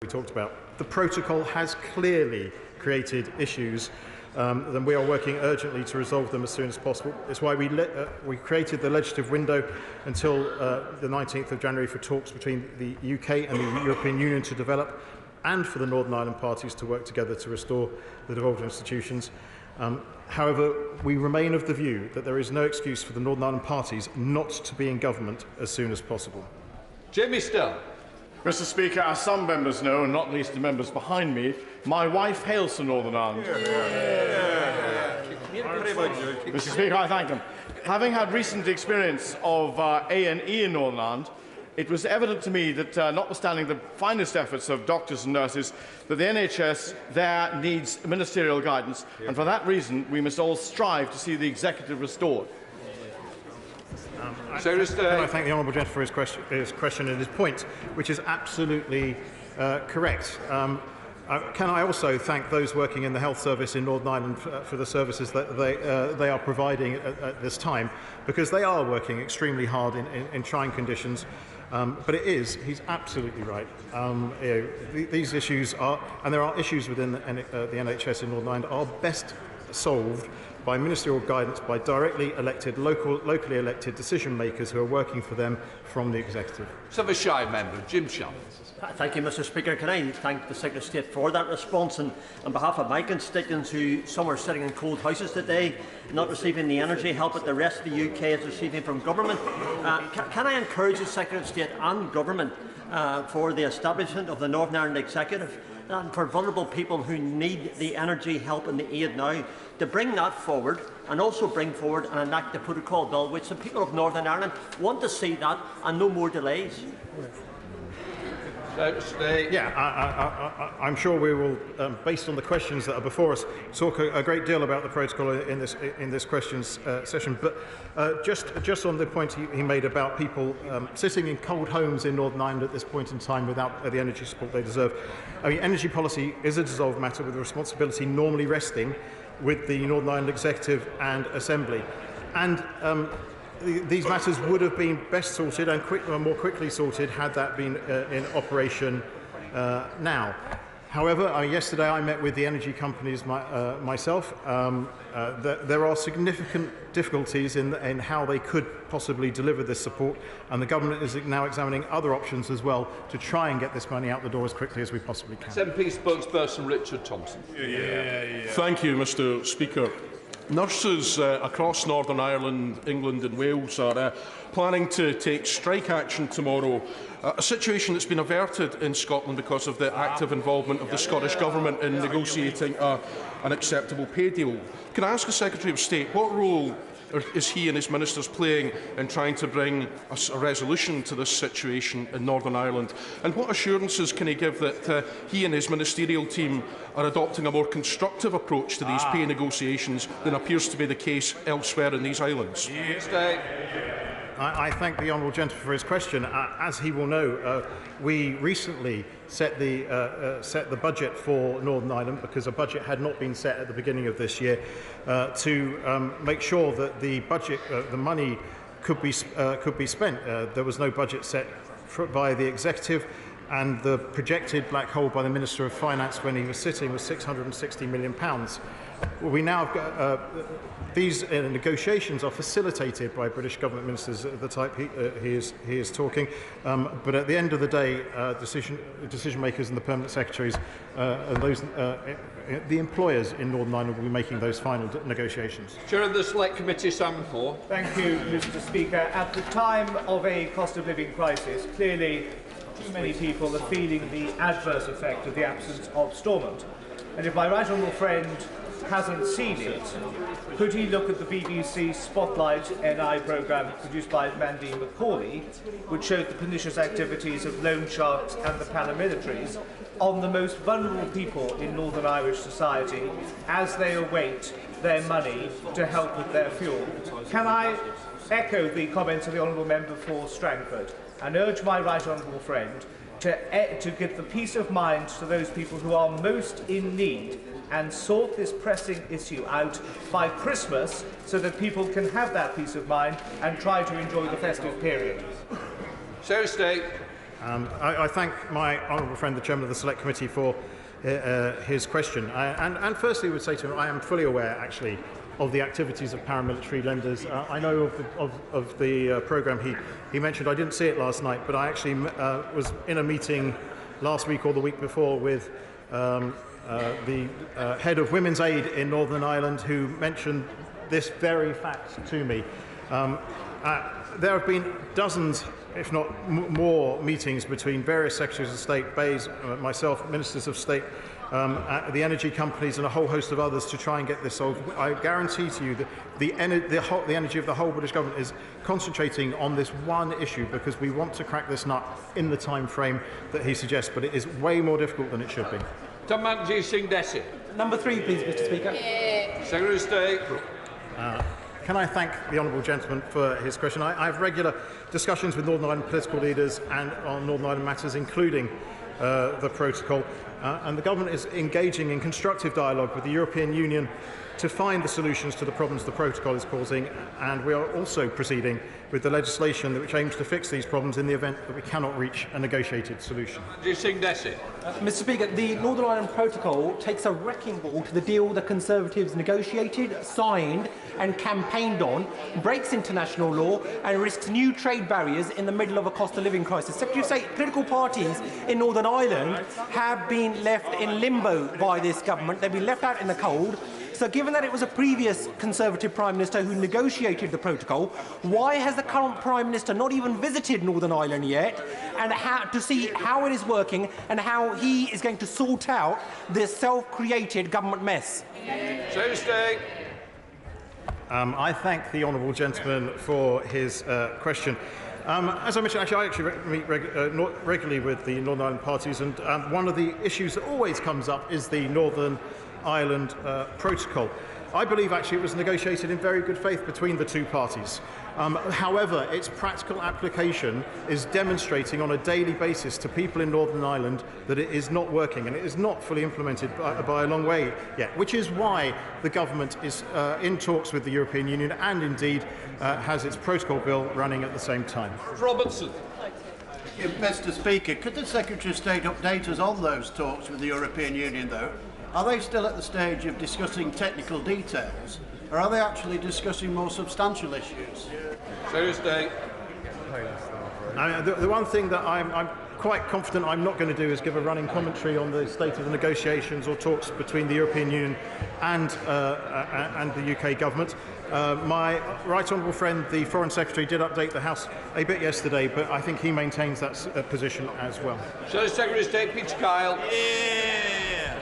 we talked about. The protocol has clearly created issues, and we are working urgently to resolve them as soon as possible. It's why we created the legislative window until the 19th of January for talks between the UK and the European Union to develop, and for the Northern Ireland parties to work together to restore the devolved institutions. However, we remain of the view that there is no excuse for the Northern Ireland parties not to be in government as soon as possible. Jamie Still. Mr. Speaker, as some members know, and not least the members behind me, my wife hails from Northern Ireland. Mr. Speaker, I thank them. Having had recent experience of A&E in Northern Ireland, it was evident to me that, notwithstanding the finest efforts of doctors and nurses, that the NHS there needs ministerial guidance, and for that reason we must all strive to see the executive restored. I thank the honourable gentleman for his question and his point, which is absolutely correct. Can I also thank those working in the health service in Northern Ireland for the services that they are providing at this time, because they are working extremely hard in trying conditions. But he's absolutely right. These issues are, and there are issues within the NHS in Northern Ireland, are best solved by ministerial guidance, by directly elected, locally elected decision makers who are working for them from the executive. Have a shy member, Jim Shull. Thank you, Mr. Speaker. Can I thank the Secretary of State for that response, and on behalf of my constituents who some are sitting in cold houses today, not receiving the energy help that the rest of the UK is receiving from government, can I encourage the Secretary of State and government for the establishment of the Northern Ireland Executive, and for vulnerable people who need the energy help and the aid now, to bring that forward, and also bring forward and enact the protocol bill, which the people of Northern Ireland want to see that, and no more delays. I'm sure we will, based on the questions that are before us, talk a great deal about the protocol in this questions session. But just on the point he made about people sitting in cold homes in Northern Ireland at this point in time without the energy support they deserve. I mean, energy policy is a dissolved matter with the responsibility normally resting with the Northern Ireland Executive and Assembly, and these matters would have been best sorted and more quickly sorted had that been in operation now. However, yesterday I met with the energy companies myself. There are significant difficulties in how they could possibly deliver this support, and the government is now examining other options as well to try and get this money out the door as quickly as we possibly can. SNP spokesperson Richard Thompson. Thank you, Mr. Speaker. Nurses across Northern Ireland, England and Wales are planning to take strike action tomorrow, a situation that's been averted in Scotland because of the active involvement of the Scottish Government in negotiating an acceptable pay deal. Can I ask the Secretary of State what role is he and his ministers playing in trying to bring a resolution to this situation in Northern Ireland? And what assurances can he give that he and his ministerial team are adopting a more constructive approach to these pay negotiations than appears to be the case elsewhere in these islands? I thank the honourable gentleman for his question. As he will know, we recently set the budget for Northern Ireland, because a budget had not been set at the beginning of this year, to make sure that the budget, the money could be spent. There was no budget set by the executive, and the projected black hole by the Minister of Finance when he was sitting was £660 million. We now have these negotiations are facilitated by British government ministers of the type he is talking, but at the end of the day, decision makers and the permanent secretaries and those the employers in Northern Ireland will be making those final negotiations. Chair of the Select Committee, Simon Hoare. Thank you, Mr. Speaker. At the time of a cost of living crisis, clearly too many people are feeling the adverse effect of the absence of Stormont. And if my right honourable friend hasn't seen it, could he look at the BBC Spotlight NI programme produced by Mandy Macaulay, which showed the pernicious activities of loan sharks and the paramilitaries on the most vulnerable people in Northern Irish society as they await their money to help with their fuel? Can I echo the comments of the honourable member for Strangford and urge my right honourable friend to give the peace of mind to those people who are most in need and sort this pressing issue out by Christmas so that people can have that peace of mind and try to enjoy the festive period. Secretary of State. I thank my honourable friend, the Chairman of the Select Committee, for his question. And firstly, I would say to him, I am fully aware, actually, of the activities of paramilitary lenders. I know of the programme he mentioned. I didn't see it last night, but I actually was in a meeting last week or the week before with the head of Women's Aid in Northern Ireland, who mentioned this very fact to me. There have been dozens, if not more, meetings between various Secretaries of State, Bays, myself, Ministers of State, the energy companies and a whole host of others to try and get this solved. I guarantee to you that the energy of the whole British government is concentrating on this one issue because we want to crack this nut in the time frame that he suggests, but it is way more difficult than it should be. Tamanji Singh Desi. Number 3, please, Mr. Speaker. Secretary of State. Can I thank the honourable gentleman for his question? I have regular discussions with Northern Ireland political leaders and on Northern Ireland matters, including the protocol. And the government is engaging in constructive dialogue with the European Union to find the solutions to the problems the protocol is causing, and we are also proceeding with the legislation which aims to fix these problems in the event that we cannot reach a negotiated solution. Mr. Speaker, the Northern Ireland Protocol takes a wrecking ball to the deal the Conservatives negotiated, signed and campaigned on, breaks international law and risks new trade barriers in the middle of a cost of living crisis. Secretary of State, political parties in Northern Ireland have been left in limbo by this government. They've been left out in the cold. So given that it was a previous Conservative Prime Minister who negotiated the protocol, why has the current Prime Minister not even visited Northern Ireland yet and to see how it is working and how he is going to sort out this self-created government mess? I thank the honourable gentleman for his question. As I mentioned, I actually meet regularly with the Northern Ireland parties, and one of the issues that always comes up is the Northern Ireland Protocol. I believe actually it was negotiated in very good faith between the two parties. However, its practical application is demonstrating on a daily basis to people in Northern Ireland that it is not working, and it is not fully implemented by a long way yet, which is why the government is in talks with the European Union and indeed has its protocol bill running at the same time. Robertson. Mr. Speaker, could the Secretary of State update us on those talks with the European Union, though? Are they still at the stage of discussing technical details, or are they actually discussing more substantial issues? Thursday. The one thing that I'm quite confident I'm not going to do is give a running commentary on the state of the negotiations or talks between the European Union and the UK government. My right honourable friend, the Foreign Secretary, did update the House a bit yesterday, but I think he maintains that position as well. Secretary of State Peter Kyle.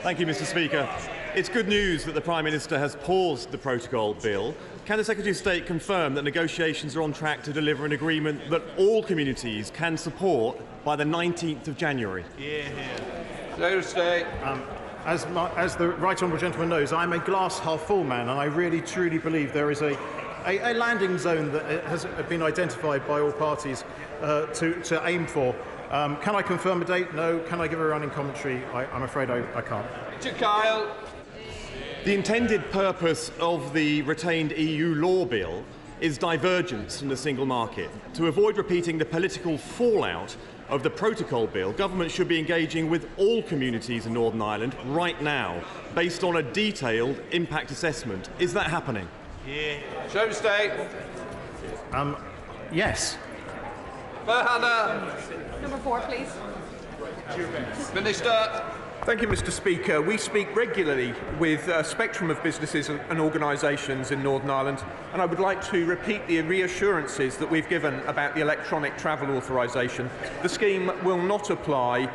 Thank you, Mr. Speaker. It's good news that the Prime Minister has paused the protocol bill. Can the Secretary of State confirm that negotiations are on track to deliver an agreement that all communities can support by the 19th of January? Secretary of State. As the right honourable gentleman knows, I'm a glass half full man, and I really truly believe there is a landing zone that has been identified by all parties to aim for. Can I confirm a date? No. Can I give a running commentary? I'm afraid I can't. Peter Kyle. The intended purpose of the retained EU law bill is divergence from the single market. To avoid repeating the political fallout of the protocol bill, government should be engaging with all communities in Northern Ireland right now, based on a detailed impact assessment. Is that happening? Secretary of State. Yes. Number 4, please. Minister. Thank you, Mr. Speaker. We speak regularly with a spectrum of businesses and organisations in Northern Ireland, and I would like to repeat the reassurances that we've given about the electronic travel authorisation. The scheme will not apply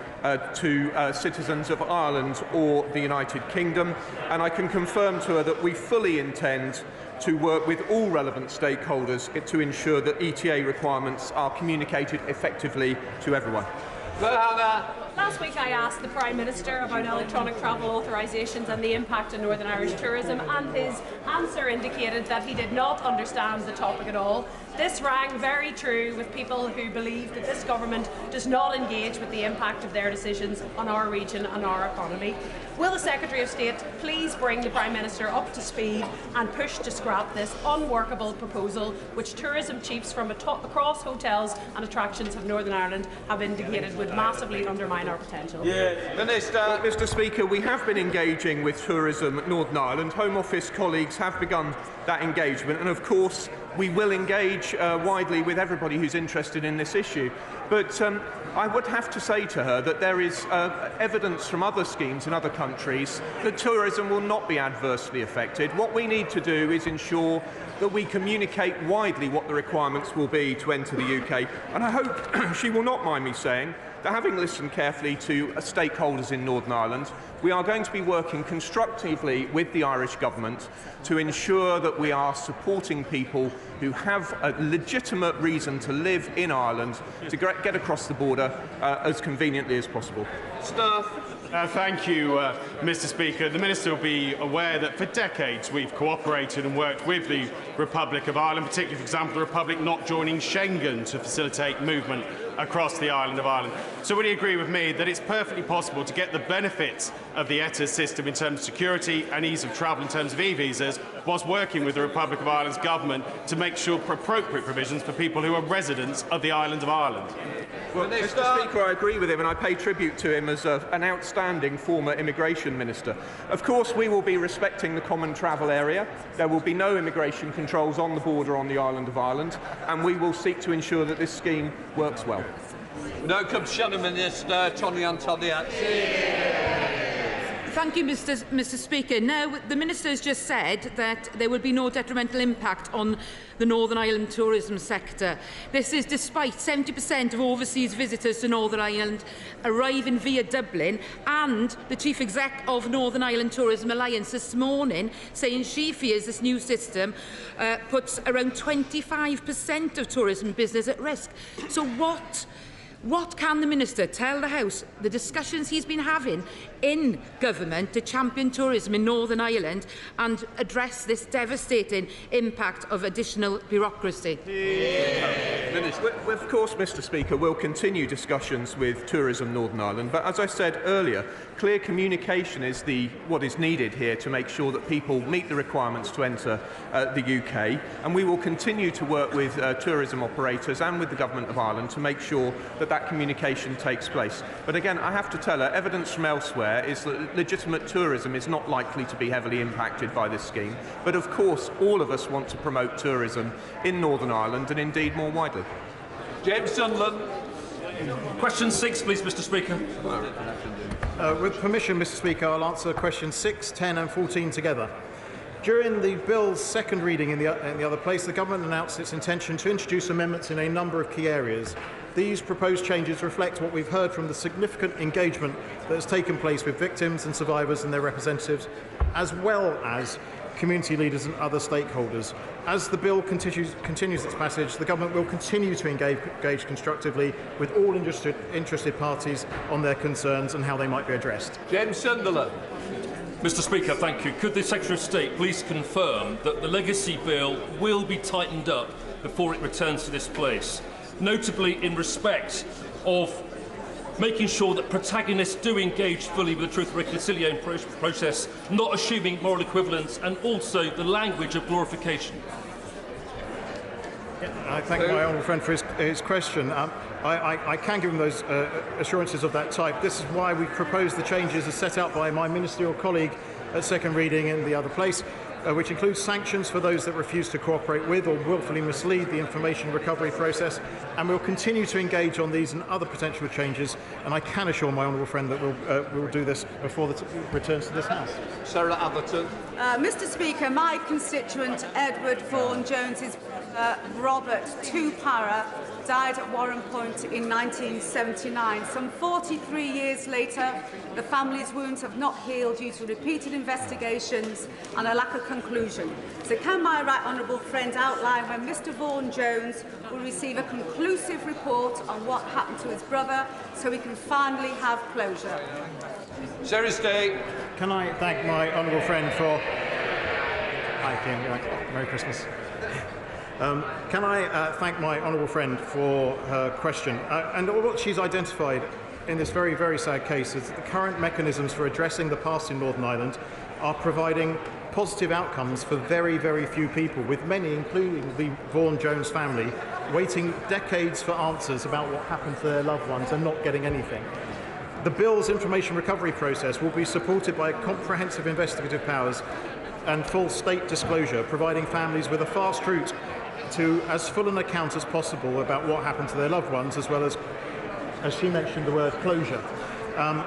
to citizens of Ireland or the United Kingdom, and I can confirm to her that we fully intend to work with all relevant stakeholders to ensure that ETA requirements are communicated effectively to everyone. Last week I asked the Prime Minister about electronic travel authorisations and the impact on Northern Irish tourism, and his answer indicated that he did not understand the topic at all. This rang very true with people who believe that this government does not engage with the impact of their decisions on our region and our economy. Will the Secretary of State please bring the Prime Minister up to speed and push to scrap this unworkable proposal, which tourism chiefs from across hotels and attractions of Northern Ireland have indicated would massively undermine our potential? Minister. Well, Mr. Speaker, we have been engaging with tourism at Northern Ireland. Home Office colleagues have begun that engagement, and of course we will engage widely with everybody who's interested in this issue. But I would have to say to her that there is evidence from other schemes in other countries that tourism will not be adversely affected. What we need to do is ensure that we communicate widely what the requirements will be to enter the UK. And I hope she will not mind me saying that, having listened carefully to stakeholders in Northern Ireland, we are going to be working constructively with the Irish government to ensure that we are supporting people who have a legitimate reason to live in Ireland to get across the border as conveniently as possible. Thank you, Mr. Speaker. The Minister will be aware that for decades we've cooperated and worked with the Republic of Ireland, particularly, for example, the Republic not joining Schengen to facilitate movement across the island of Ireland. So would he agree with me that it's perfectly possible to get the benefits of the ETAs system in terms of security and ease of travel in terms of e-visas, whilst working with the Republic of Ireland's government to make sure appropriate provisions for people who are residents of the island of Ireland? Well, Mr. Speaker, I agree with him, and I pay tribute to him as an outstanding former immigration minister. Of course, we will be respecting the common travel area. There will be no immigration controls on the border on the island of Ireland, and we will seek to ensure that this scheme works well. Now comes Shadow Minister Tony Antoniak. Thank you, Mr. Speaker. Now, the Minister has just said that there will be no detrimental impact on the Northern Ireland tourism sector. This is despite 70% of overseas visitors to Northern Ireland arriving via Dublin, and the Chief Exec of Northern Ireland Tourism Alliance this morning saying she fears this new system puts around 25% of tourism business at risk. So what can the Minister tell the House the discussions he's been having in government to champion tourism in Northern Ireland and address this devastating impact of additional bureaucracy? Of course, Mr. Speaker, we'll continue discussions with Tourism Northern Ireland, but as I said earlier, clear communication is what is needed here to make sure that people meet the requirements to enter the UK, and we will continue to work with tourism operators and with the Government of Ireland to make sure that communication takes place. But again, I have to tell her, evidence from elsewhere is that legitimate tourism is not likely to be heavily impacted by this scheme. But of course, all of us want to promote tourism in Northern Ireland and indeed more widely. James Sunderland. Question 6, please, Mr. Speaker. With permission, Mr. Speaker, I'll answer questions 6, 10 and 14 together. During the bill's second reading in the other place, the government announced its intention to introduce amendments in a number of key areas. These proposed changes reflect what we've heard from the significant engagement that has taken place with victims and survivors and their representatives, as well as community leaders and other stakeholders. As the bill continues its passage, the government will continue to engage constructively with all interested parties on their concerns and how they might be addressed. James Sunderland. Mr. Speaker, thank you. Could the Secretary of State please confirm that the legacy bill will be tightened up before it returns to this place, notably in respect of making sure that protagonists do engage fully with the Truth and Reconciliation process, not assuming moral equivalence, and also the language of glorification? I thank my honourable friend for his question. I can give him those assurances of that type. This is why we proposed the changes as set out by my ministerial colleague at second reading in the other place, which includes sanctions for those that refuse to cooperate with or wilfully mislead the information recovery process, and we'll continue to engage on these and other potential changes, and I can assure my honourable friend that we'll do this before it returns to this House. Sarah Atherton. Mr. Speaker, my constituent Edward Vaughan-Jones's Robert Tupara died at Warren Point in 1979. Some 43 years later, the family's wounds have not healed due to repeated investigations and a lack of conclusion. So can my right honourable friend outline when Mr Vaughan-Jones will receive a conclusive report on what happened to his brother so we can finally have closure? Secretary of State. Can I thank my honourable friend for... Merry Christmas. Can I thank my honourable friend for her question? And what she's identified in this very, very sad case is that the current mechanisms for addressing the past in Northern Ireland are providing positive outcomes for very, very few people, with many, including the Vaughan-Jones family, waiting decades for answers about what happened to their loved ones and not getting anything. The Bill's information recovery process will be supported by comprehensive investigative powers and full state disclosure, providing families with a fast route to as full an account as possible about what happened to their loved ones, as well as she mentioned the word closure,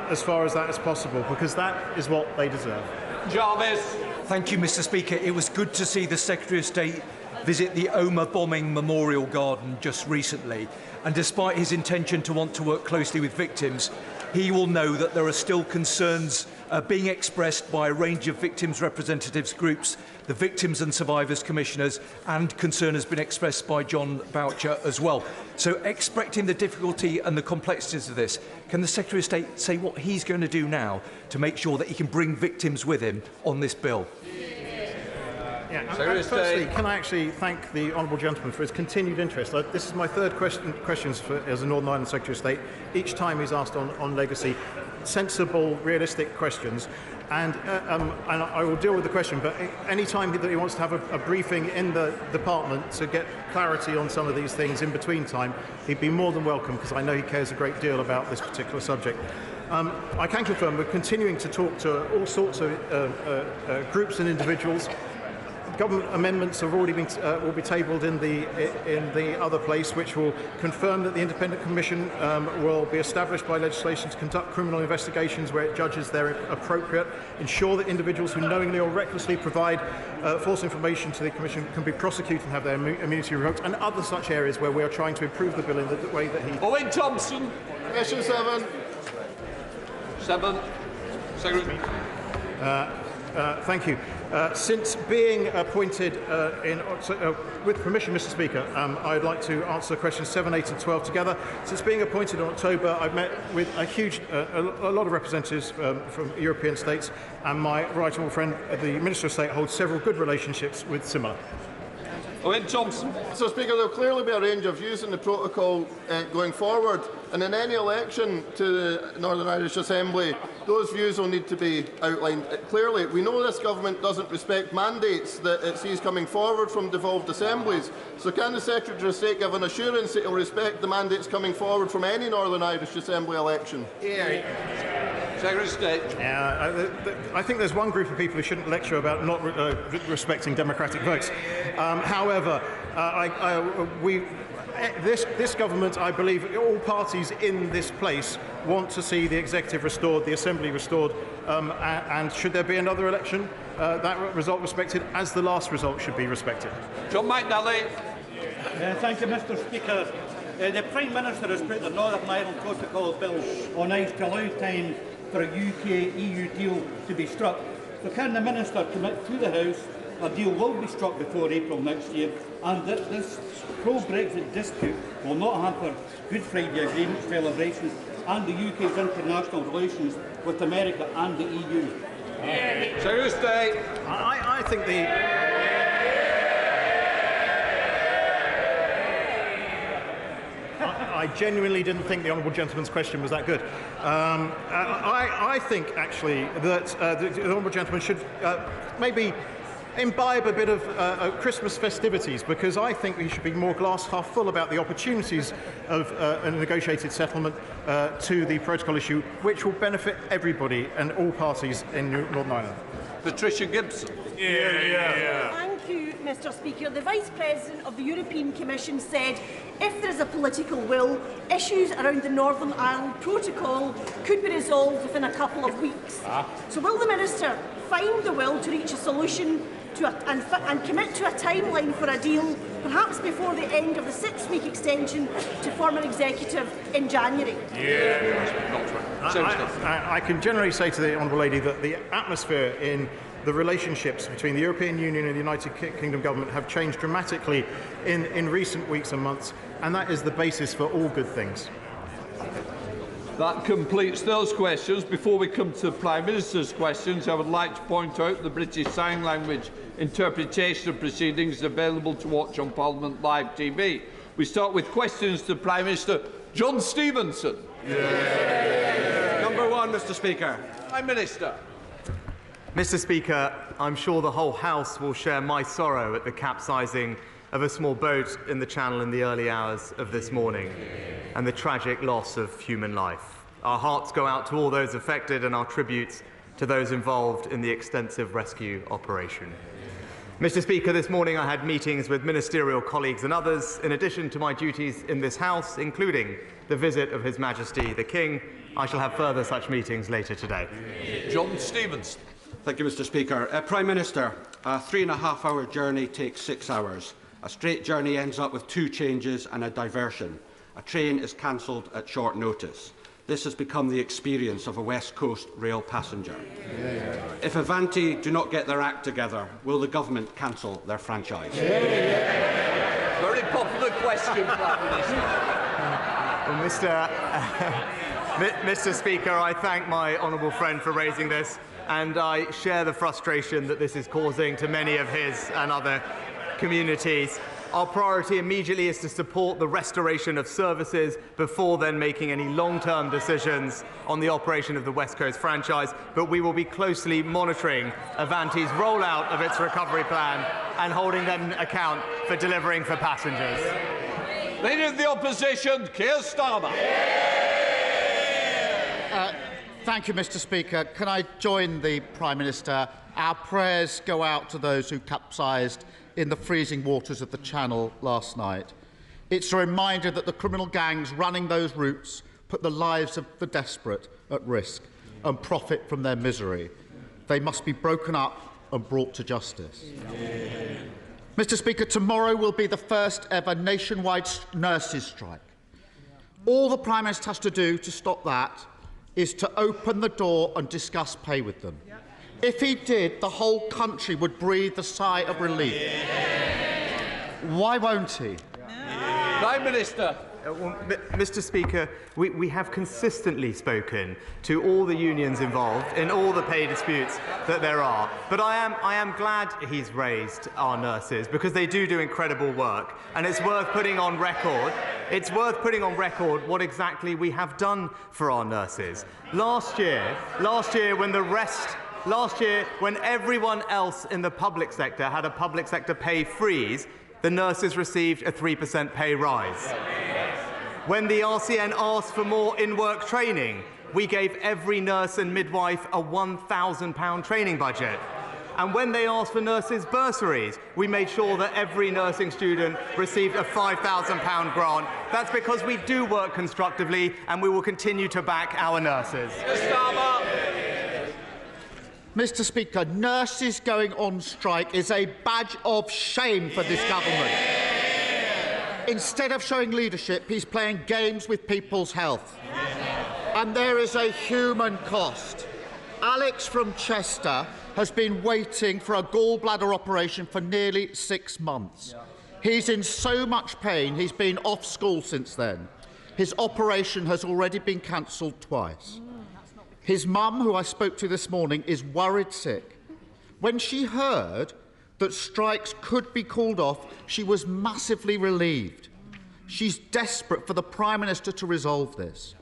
as far as that is possible, because that is what they deserve. Jarvis. Thank you, Mr. Speaker. It was good to see the Secretary of State visit the Omagh bombing memorial garden just recently, and despite his intention to want to work closely with victims, he will know that there are still concerns being expressed by a range of victims' representatives groups, the Victims and Survivors Commissioners, and concern has been expressed by John Boucher as well. So, expecting the difficulty and the complexities of this, can the Secretary of State say what he's going to do now to make sure that he can bring victims with him on this bill? Firstly, can I actually thank the honourable gentleman for his continued interest? This is my third question as a Northern Ireland Secretary of State. Each time he's asked on legacy, sensible, realistic questions. And I will deal with the question, but any time that he wants to have a briefing in the department to get clarity on some of these things in between time, he'd be more than welcome, because I know he cares a great deal about this particular subject. I can confirm we're continuing to talk to all sorts of groups and individuals. Government amendments have already been will be tabled in the other place, which will confirm that the independent commission will be established by legislation to conduct criminal investigations where it judges they're appropriate, ensure that individuals who knowingly or recklessly provide false information to the commission can be prosecuted and have their immunity revoked, and other such areas where we are trying to improve the bill in the way that he... Owen Thompson. Question 7. 7. Secretary. Thank you. Since being appointed with permission, Mr. Speaker, I'd like to answer questions 7, 8 and 12 together. Since being appointed in October, I've met with a lot of representatives from European states, and my right honourable friend, the Minister of State, holds several good relationships with similar. Owen Thompson. So, Speaker, there will clearly be a range of views in the protocol going forward, and in any election to the Northern Irish Assembly, those views will need to be outlined clearly. We know this government doesn't respect mandates that it sees coming forward from devolved assemblies. So can the Secretary of State give an assurance that he will respect the mandates coming forward from any Northern Irish Assembly election? Secretary of State. I think there's one group of people who shouldn't lecture about not respecting democratic votes. However, this government, I believe, all parties in this place want to see the executive restored, the assembly restored, and should there be another election, that result respected as the last result should be respected. John McNally. Thank you, Mr. Speaker. The Prime Minister has put the Northern Ireland Protocol Bill on ice to allow time for a UK-EU deal to be struck. So can the Minister commit to the House a deal will be struck before April next year, and that this pro-Brexit dispute will not hamper Good Friday Agreement celebrations and the UK's international relations with America and the EU? Secretary of State. I think I genuinely didn't think the honourable gentleman's question was that good. I think, actually, that the honourable gentleman should maybe imbibe a bit of Christmas festivities, because I think we should be more glass half full about the opportunities of a negotiated settlement to the protocol issue, which will benefit everybody and all parties in Northern Ireland. Patricia Gibson. Thank you, Mr. Speaker. The Vice President of the European Commission said if there is a political will, issues around the Northern Ireland Protocol could be resolved within a couple of weeks. So will the Minister find the will to reach a solution and commit to a timeline for a deal, perhaps before the end of the 6-week extension to form an executive in January? I can generally say to the Honourable Lady that the atmosphere in the relationships between the European Union and the United Kingdom government have changed dramatically in recent weeks and months, and that is the basis for all good things. That completes those questions. Before we come to the Prime Minister's questions, I would like to point out the British Sign Language interpretation of proceedings is available to watch on Parliament Live TV. We start with questions to Prime Minister John Stevenson. Number one, Mr. Speaker. Prime Minister. Mr. Speaker, I'm sure the whole House will share my sorrow at the capsizing of a small boat in the Channel in the early hours of this morning and the tragic loss of human life. Our hearts go out to all those affected and our tributes to those involved in the extensive rescue operation. Mr. Speaker, this morning I had meetings with ministerial colleagues and others, in addition to my duties in this House, including the visit of His Majesty the King. I shall have further such meetings later today. John Stevenson. Thank you, Mr. Speaker. Prime Minister, a 3.5-hour journey takes 6 hours. A straight journey ends up with 2 changes and a diversion. A train is cancelled at short notice. This has become the experience of a West Coast rail passenger. If Avanti do not get their act together, will the government cancel their franchise? Very popular question, Prime Minister. Well, Mr. Speaker, I thank my honourable friend for raising this, and I share the frustration that this is causing to many of his and other communities. Our priority immediately is to support the restoration of services before then making any long-term decisions on the operation of the West Coast franchise, but we will be closely monitoring Avanti's rollout of its recovery plan and holding them account for delivering for passengers. Leader of the Opposition, Keir Starmer. Thank you, Mr. Speaker. Can I join the Prime Minister? Our prayers go out to those who capsized in the freezing waters of the Channel last night. It's a reminder that the criminal gangs running those routes put the lives of the desperate at risk and profit from their misery. They must be broken up and brought to justice. Mr. Speaker, tomorrow will be the first ever nationwide nurses' strike. All the Prime Minister has to do to stop that is to open the door and discuss pay with them. If he did, the whole country would breathe a sigh of relief. Why won't he? Prime Minister. Well, Mr. Speaker, we have consistently spoken to all the unions involved in all the pay disputes that there are. But I am glad he's raised our nurses, because they do incredible work, and it's worth putting on record. It's worth putting on record what exactly we have done for our nurses. Last year, when everyone else in the public sector had a public sector pay freeze, the nurses received a 3% pay rise. When the RCN asked for more in-work training, we gave every nurse and midwife a £1,000 training budget. And when they asked for nurses' bursaries, we made sure that every nursing student received a £5,000 grant. That's because we do work constructively, and we will continue to back our nurses. Mr. Speaker, nurses going on strike is a badge of shame for this government. Instead of showing leadership, he's playing games with people's health. And there is a human cost. Alex from Chester has been waiting for a gallbladder operation for nearly 6 months. He's in so much pain, he's been off school since then. His operation has already been cancelled twice. His mum, who I spoke to this morning, is worried sick. When she heard that strikes could be called off, she was massively relieved. She's desperate for the Prime Minister to resolve this.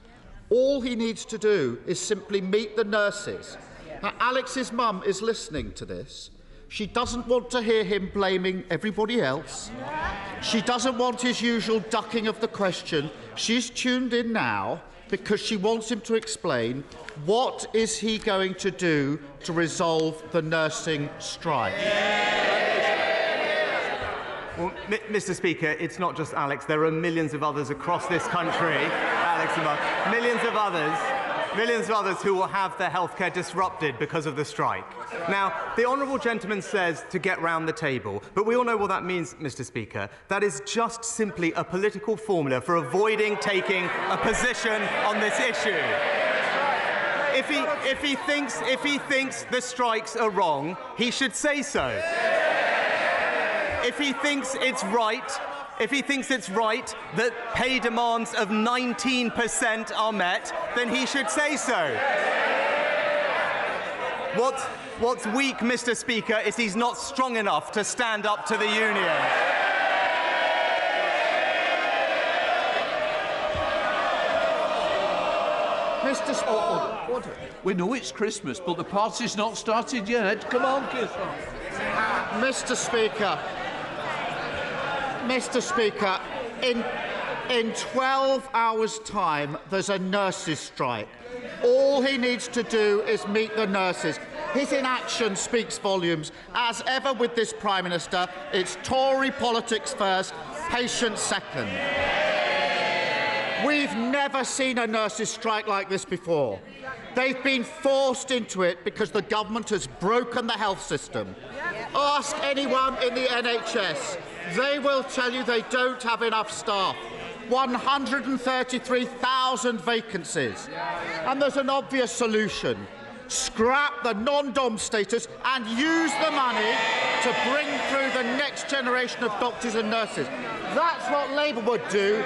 All he needs to do is simply meet the nurses. Now, Alex's mum is listening to this. She doesn't want to hear him blaming everybody else. She doesn't want his usual ducking of the question. She's tuned in now because she wants him to explain what is he going to do to resolve the nursing strike. Well, Mr. Speaker, it's not just Alex. There are millions of others across this country, Alex and Mark, millions of others who will have their healthcare disrupted because of the strike. Now, the honourable gentleman says to get round the table, but we all know what that means, Mr. Speaker. That is just simply a political formula for avoiding taking a position on this issue. If he thinks the strikes are wrong, he should say so. If he thinks it's right, if he thinks it's right that pay demands of 19% are met, then he should say so. What's weak, Mr. Speaker, is he's not strong enough to stand up to the union. Mr. Speaker, we know it's Christmas, but the party's not started yet. Come on, Keir Starmer. Mr. Speaker, in 12 hours' time, there's a nurses' strike. All he needs to do is meet the nurses. His inaction speaks volumes. As ever with this Prime Minister, it's Tory politics first, patients second. We've never seen a nurses' strike like this before. They've been forced into it because the government has broken the health system. Ask anyone in the NHS. They will tell you they don't have enough staff. 133,000 vacancies. And there's an obvious solution. Scrap the non-dom status and use the money to bring through the next generation of doctors and nurses. That's what Labour would do.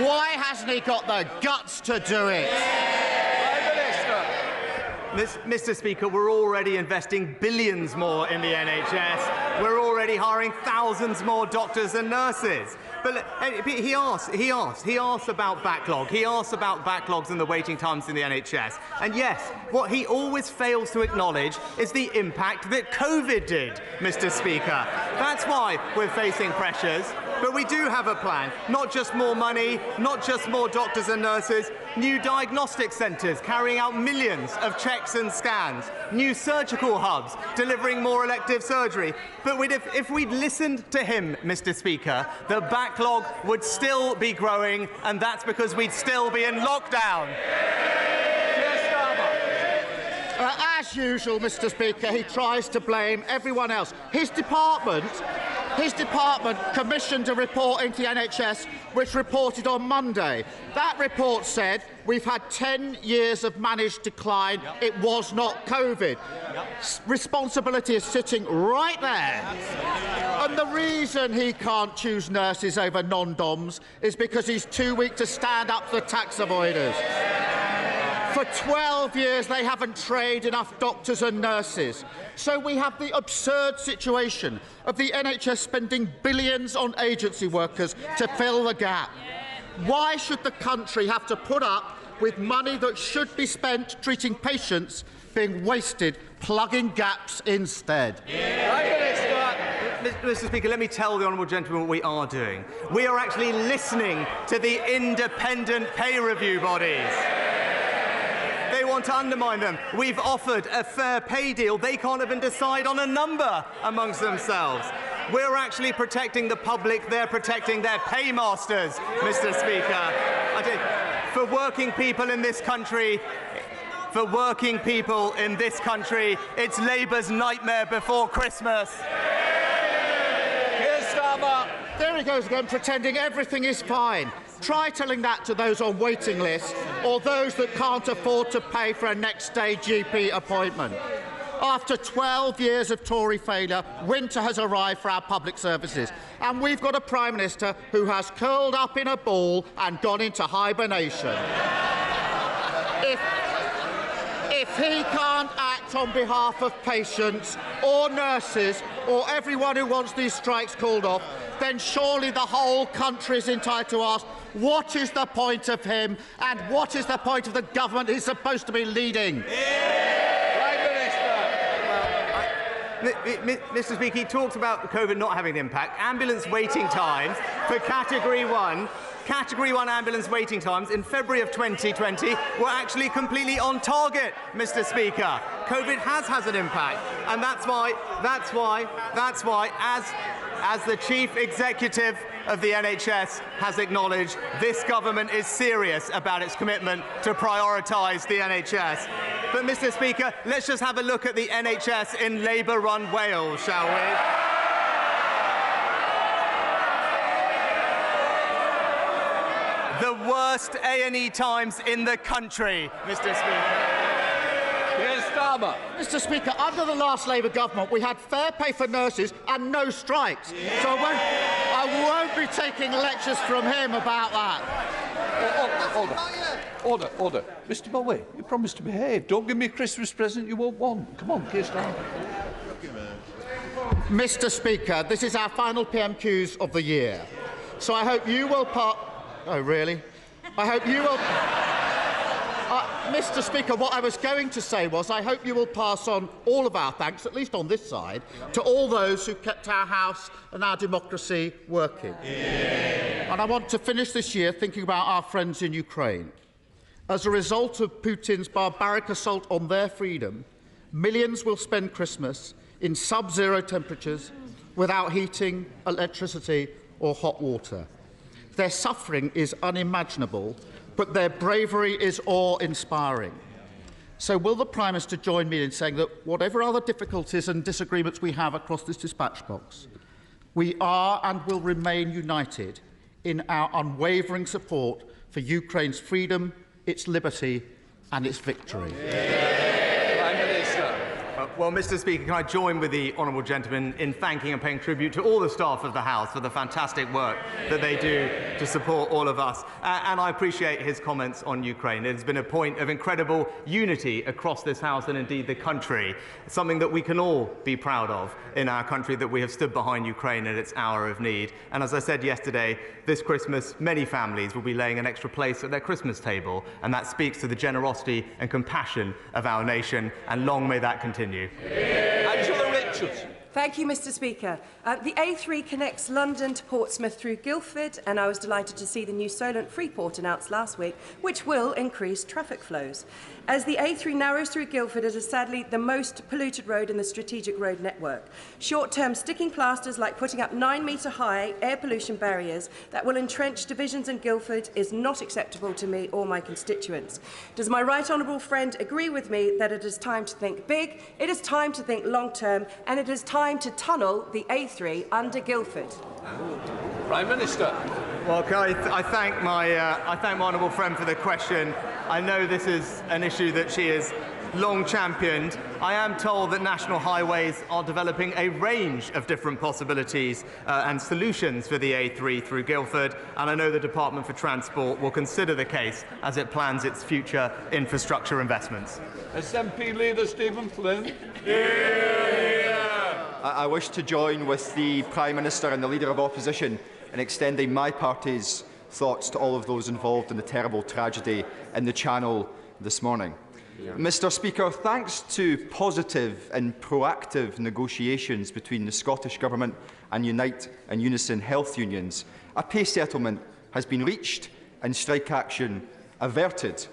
Why hasn't he got the guts to do it? Mr. Speaker, we're already investing billions more in the NHS. We're already hiring thousands more doctors and nurses. But he asks about backlog. He asks about backlogs and the waiting times in the NHS. And yes, what he always fails to acknowledge is the impact that COVID did, Mr. Speaker. That's why we're facing pressures. But we do have a plan. Not just more money, not just more doctors and nurses, new diagnostic centres carrying out millions of checks and scans, new surgical hubs delivering more elective surgery. But if we'd listened to him, Mr. Speaker, the backlog would still be growing, and that's because we'd still be in lockdown. As usual, Mr. Speaker, he tries to blame everyone else. His department commissioned a report into the NHS which reported on Monday. That report said we've had 10 years of managed decline. It was not COVID. Responsibility is sitting right there. And the reason he can't choose nurses over non-doms is because he's too weak to stand up to the tax avoiders. For 12 years, they haven't trained enough doctors and nurses. So we have the absurd situation of the NHS spending billions on agency workers to fill the gap. Why should the country have to put up with money that should be spent treating patients being wasted plugging gaps instead? Mr. Speaker, let me tell the honourable gentleman what we are doing. We are actually listening to the independent pay review bodies. They want to undermine them. We've offered a fair pay deal. They can't even decide on a number amongst themselves. We're actually protecting the public. They're protecting their paymasters, Mr. Speaker. For working people in this country, it's Labour's nightmare before Christmas. Keir Starmer. There he goes again, pretending everything is fine. Try telling that to those on waiting lists or those that can't afford to pay for a next-day GP appointment. After 12 years of Tory failure, winter has arrived for our public services, and we've got a Prime Minister who has curled up in a ball and gone into hibernation. If he can't act on behalf of patients or nurses or everyone who wants these strikes called off, then surely the whole country is entitled to ask, what is the point of him and what is the point of the government he's supposed to be leading? Mr. Speaker, he talks about COVID not having an impact. Ambulance waiting times for Category 1 ambulance waiting times in February of 2020 were actually completely on target, Mr. Speaker. COVID has an impact, and that's why, as the Chief Executive of the NHS has acknowledged, this government is serious about its commitment to prioritise the NHS. But, Mr. Speaker, let's just have a look at the NHS in Labour-run Wales, shall we? The worst A&E times in the country, Mr. Speaker. Mr. Speaker, under the last Labour government, we had fair pay for nurses and no strikes. So I I won't be taking lectures from him about that. Order. Mr Bowie, you promised to behave. Don't give me a Christmas present you won't want. Come on, Keir Starmer. Mr. Speaker, this is our final PMQs of the year. So I hope you will Oh, really? I hope you will... Mr. Speaker, what I was going to say was I hope you will pass on all of our thanks, at least on this side, to all those who kept our House and our democracy working. Yeah. And I want to finish this year thinking about our friends in Ukraine. As a result of Putin's barbaric assault on their freedom, millions will spend Christmas in sub-zero temperatures without heating, electricity or hot water. Their suffering is unimaginable, but their bravery is awe-inspiring. So will the Prime Minister join me in saying that whatever other difficulties and disagreements we have across this dispatch box, we are and will remain united in our unwavering support for Ukraine's freedom, its liberty and its victory? Well, Mr. Speaker, can I join with the honourable gentleman in thanking and paying tribute to all the staff of the House for the fantastic work that they do to support all of us. And I appreciate his comments on Ukraine. It has been a point of incredible unity across this House and indeed the country, something that we can all be proud of in our country, that we have stood behind Ukraine at its hour of need. And as I said yesterday, this Christmas, many families will be laying an extra place at their Christmas table, and that speaks to the generosity and compassion of our nation, and long may that continue. Angela Richards. Thank you, Mr. Speaker. The A3 connects London to Portsmouth through Guildford, and I was delighted to see the new Solent Freeport announced last week, which will increase traffic flows. As the A3 narrows through Guildford, it is sadly the most polluted road in the strategic road network. Short-term sticking plasters like putting up 9-metre-high air pollution barriers that will entrench divisions in Guildford is not acceptable to me or my constituents. Does my right honourable friend agree with me that it is time to think big, it is time to think long-term, and it is time to tunnel the A3 under Guildford? Prime Minister. Well, I thank my honourable friend for the question. I know this is an issue that she has long championed. I am told that National Highways are developing a range of different possibilities and solutions for the A3 through Guildford, and I know the Department for Transport will consider the case as it plans its future infrastructure investments. SNP leader Stephen Flynn. I wish to join with the Prime Minister and the Leader of Opposition in extending my party's thoughts to all of those involved in the terrible tragedy in the Channel this morning. Mr. Speaker, thanks to positive and proactive negotiations between the Scottish Government and Unite and Unison health unions, a pay settlement has been reached and strike action averted.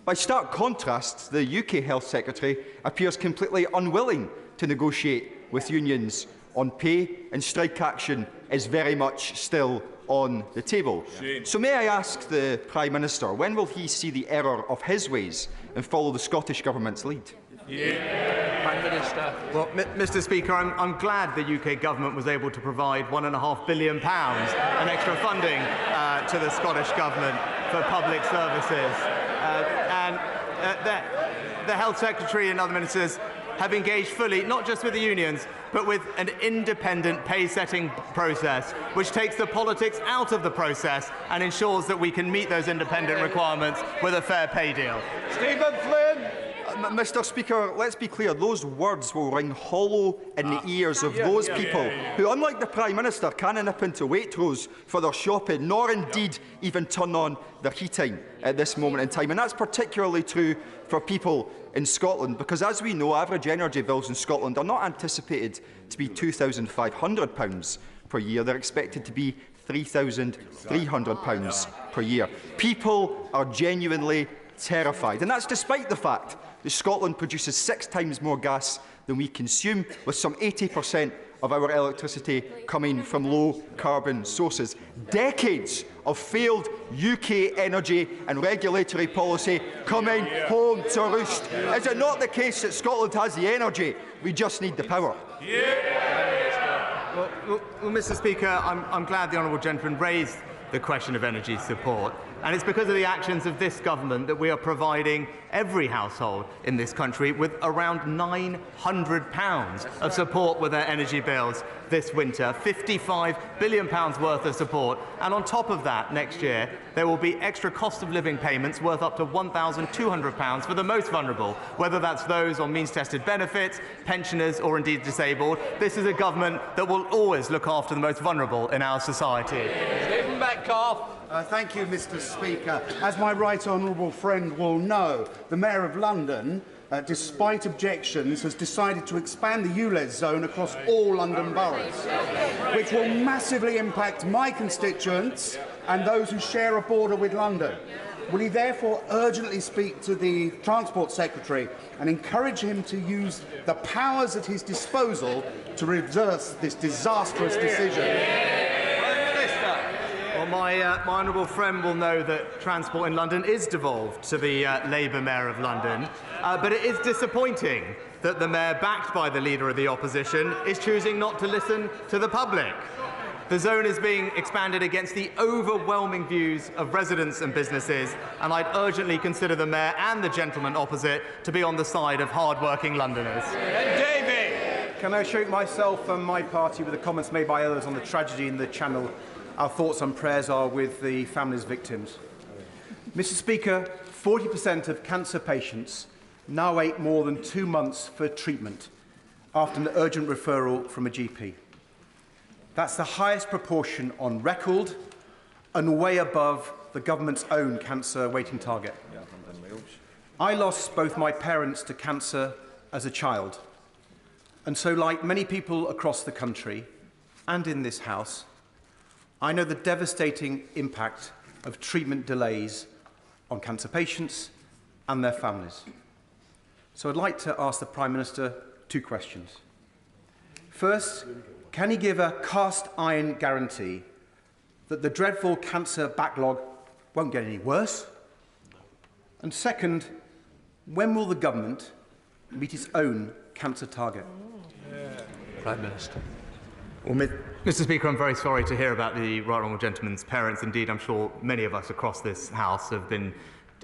By stark contrast, the UK Health Secretary appears completely unwilling to negotiate with unions on pay, and strike action is very much still on the table. So may I ask the Prime Minister, when will he see the error of his ways and follow the Scottish Government's lead? Prime Minister. Well, Mr. Speaker, I'm glad the UK Government was able to provide £1.5 billion in extra funding to the Scottish Government for public services. The Health Secretary and other ministers have engaged fully, not just with the unions, but with an independent pay-setting process, which takes the politics out of the process and ensures that we can meet those independent requirements with a fair pay deal. Stephen Flynn. Mr. Speaker, let's be clear, those words will ring hollow in the ears of those people who, unlike the Prime Minister, can't nip into Waitrose for their shopping, nor indeed even turn on their heating at this moment in time. And that's particularly true for people in Scotland, because as we know, average energy bills in Scotland are not anticipated to be £2,500 per year. They're expected to be £3,300 per year. People are genuinely terrified, and that's despite the fact that Scotland produces 6 times more gas than we consume, with some 80% of our electricity coming from low-carbon sources. Decades of failed UK energy and regulatory policy coming home to roost. Is it not the case that Scotland has the energy? We just need the power. Well, Mr. Speaker, I'm glad the honourable gentleman raised the question of energy support. And it's because of the actions of this government that we are providing every household in this country with around £900 of support with their energy bills this winter, £55 billion worth of support. And on top of that, next year, there will be extra cost of living payments worth up to £1,200 for the most vulnerable, whether that's those on means-tested benefits, pensioners, or indeed disabled. This is a government that will always look after the most vulnerable in our society. Stephen Metcalfe. Thank you, Mr. Speaker. As my right honourable friend will know, the Mayor of London, despite objections, has decided to expand the ULEZ zone across all London boroughs, which will massively impact my constituents and those who share a border with London. Will he therefore urgently speak to the Transport Secretary and encourage him to use the powers at his disposal to reverse this disastrous decision? Well, my honourable friend will know that transport in London is devolved to the Labour Mayor of London, but it is disappointing that the Mayor, backed by the Leader of the Opposition, is choosing not to listen to the public. The zone is being expanded against the overwhelming views of residents and businesses, and I'd urgently consider the Mayor and the gentleman opposite to be on the side of hard-working Londoners. David! Can I associate myself and my party with the comments made by others on the tragedy in the Channel? Our thoughts and prayers are with the families' victims. Mr. Speaker, 40% of cancer patients now wait more than 2 months for treatment after an urgent referral from a GP. That's the highest proportion on record and way above the government's own cancer waiting target. I lost both my parents to cancer as a child, and so, like many people across the country and in this House, I know the devastating impact of treatment delays on cancer patients and their families. So I'd like to ask the Prime Minister 2 questions. First, can he give a cast-iron guarantee that the dreadful cancer backlog won't get any worse? And second, when will the government meet its own cancer target? Prime Minister. Well, Mr. Speaker, I'm very sorry to hear about the right honourable gentleman's parents. Indeed, I'm sure many of us across this House have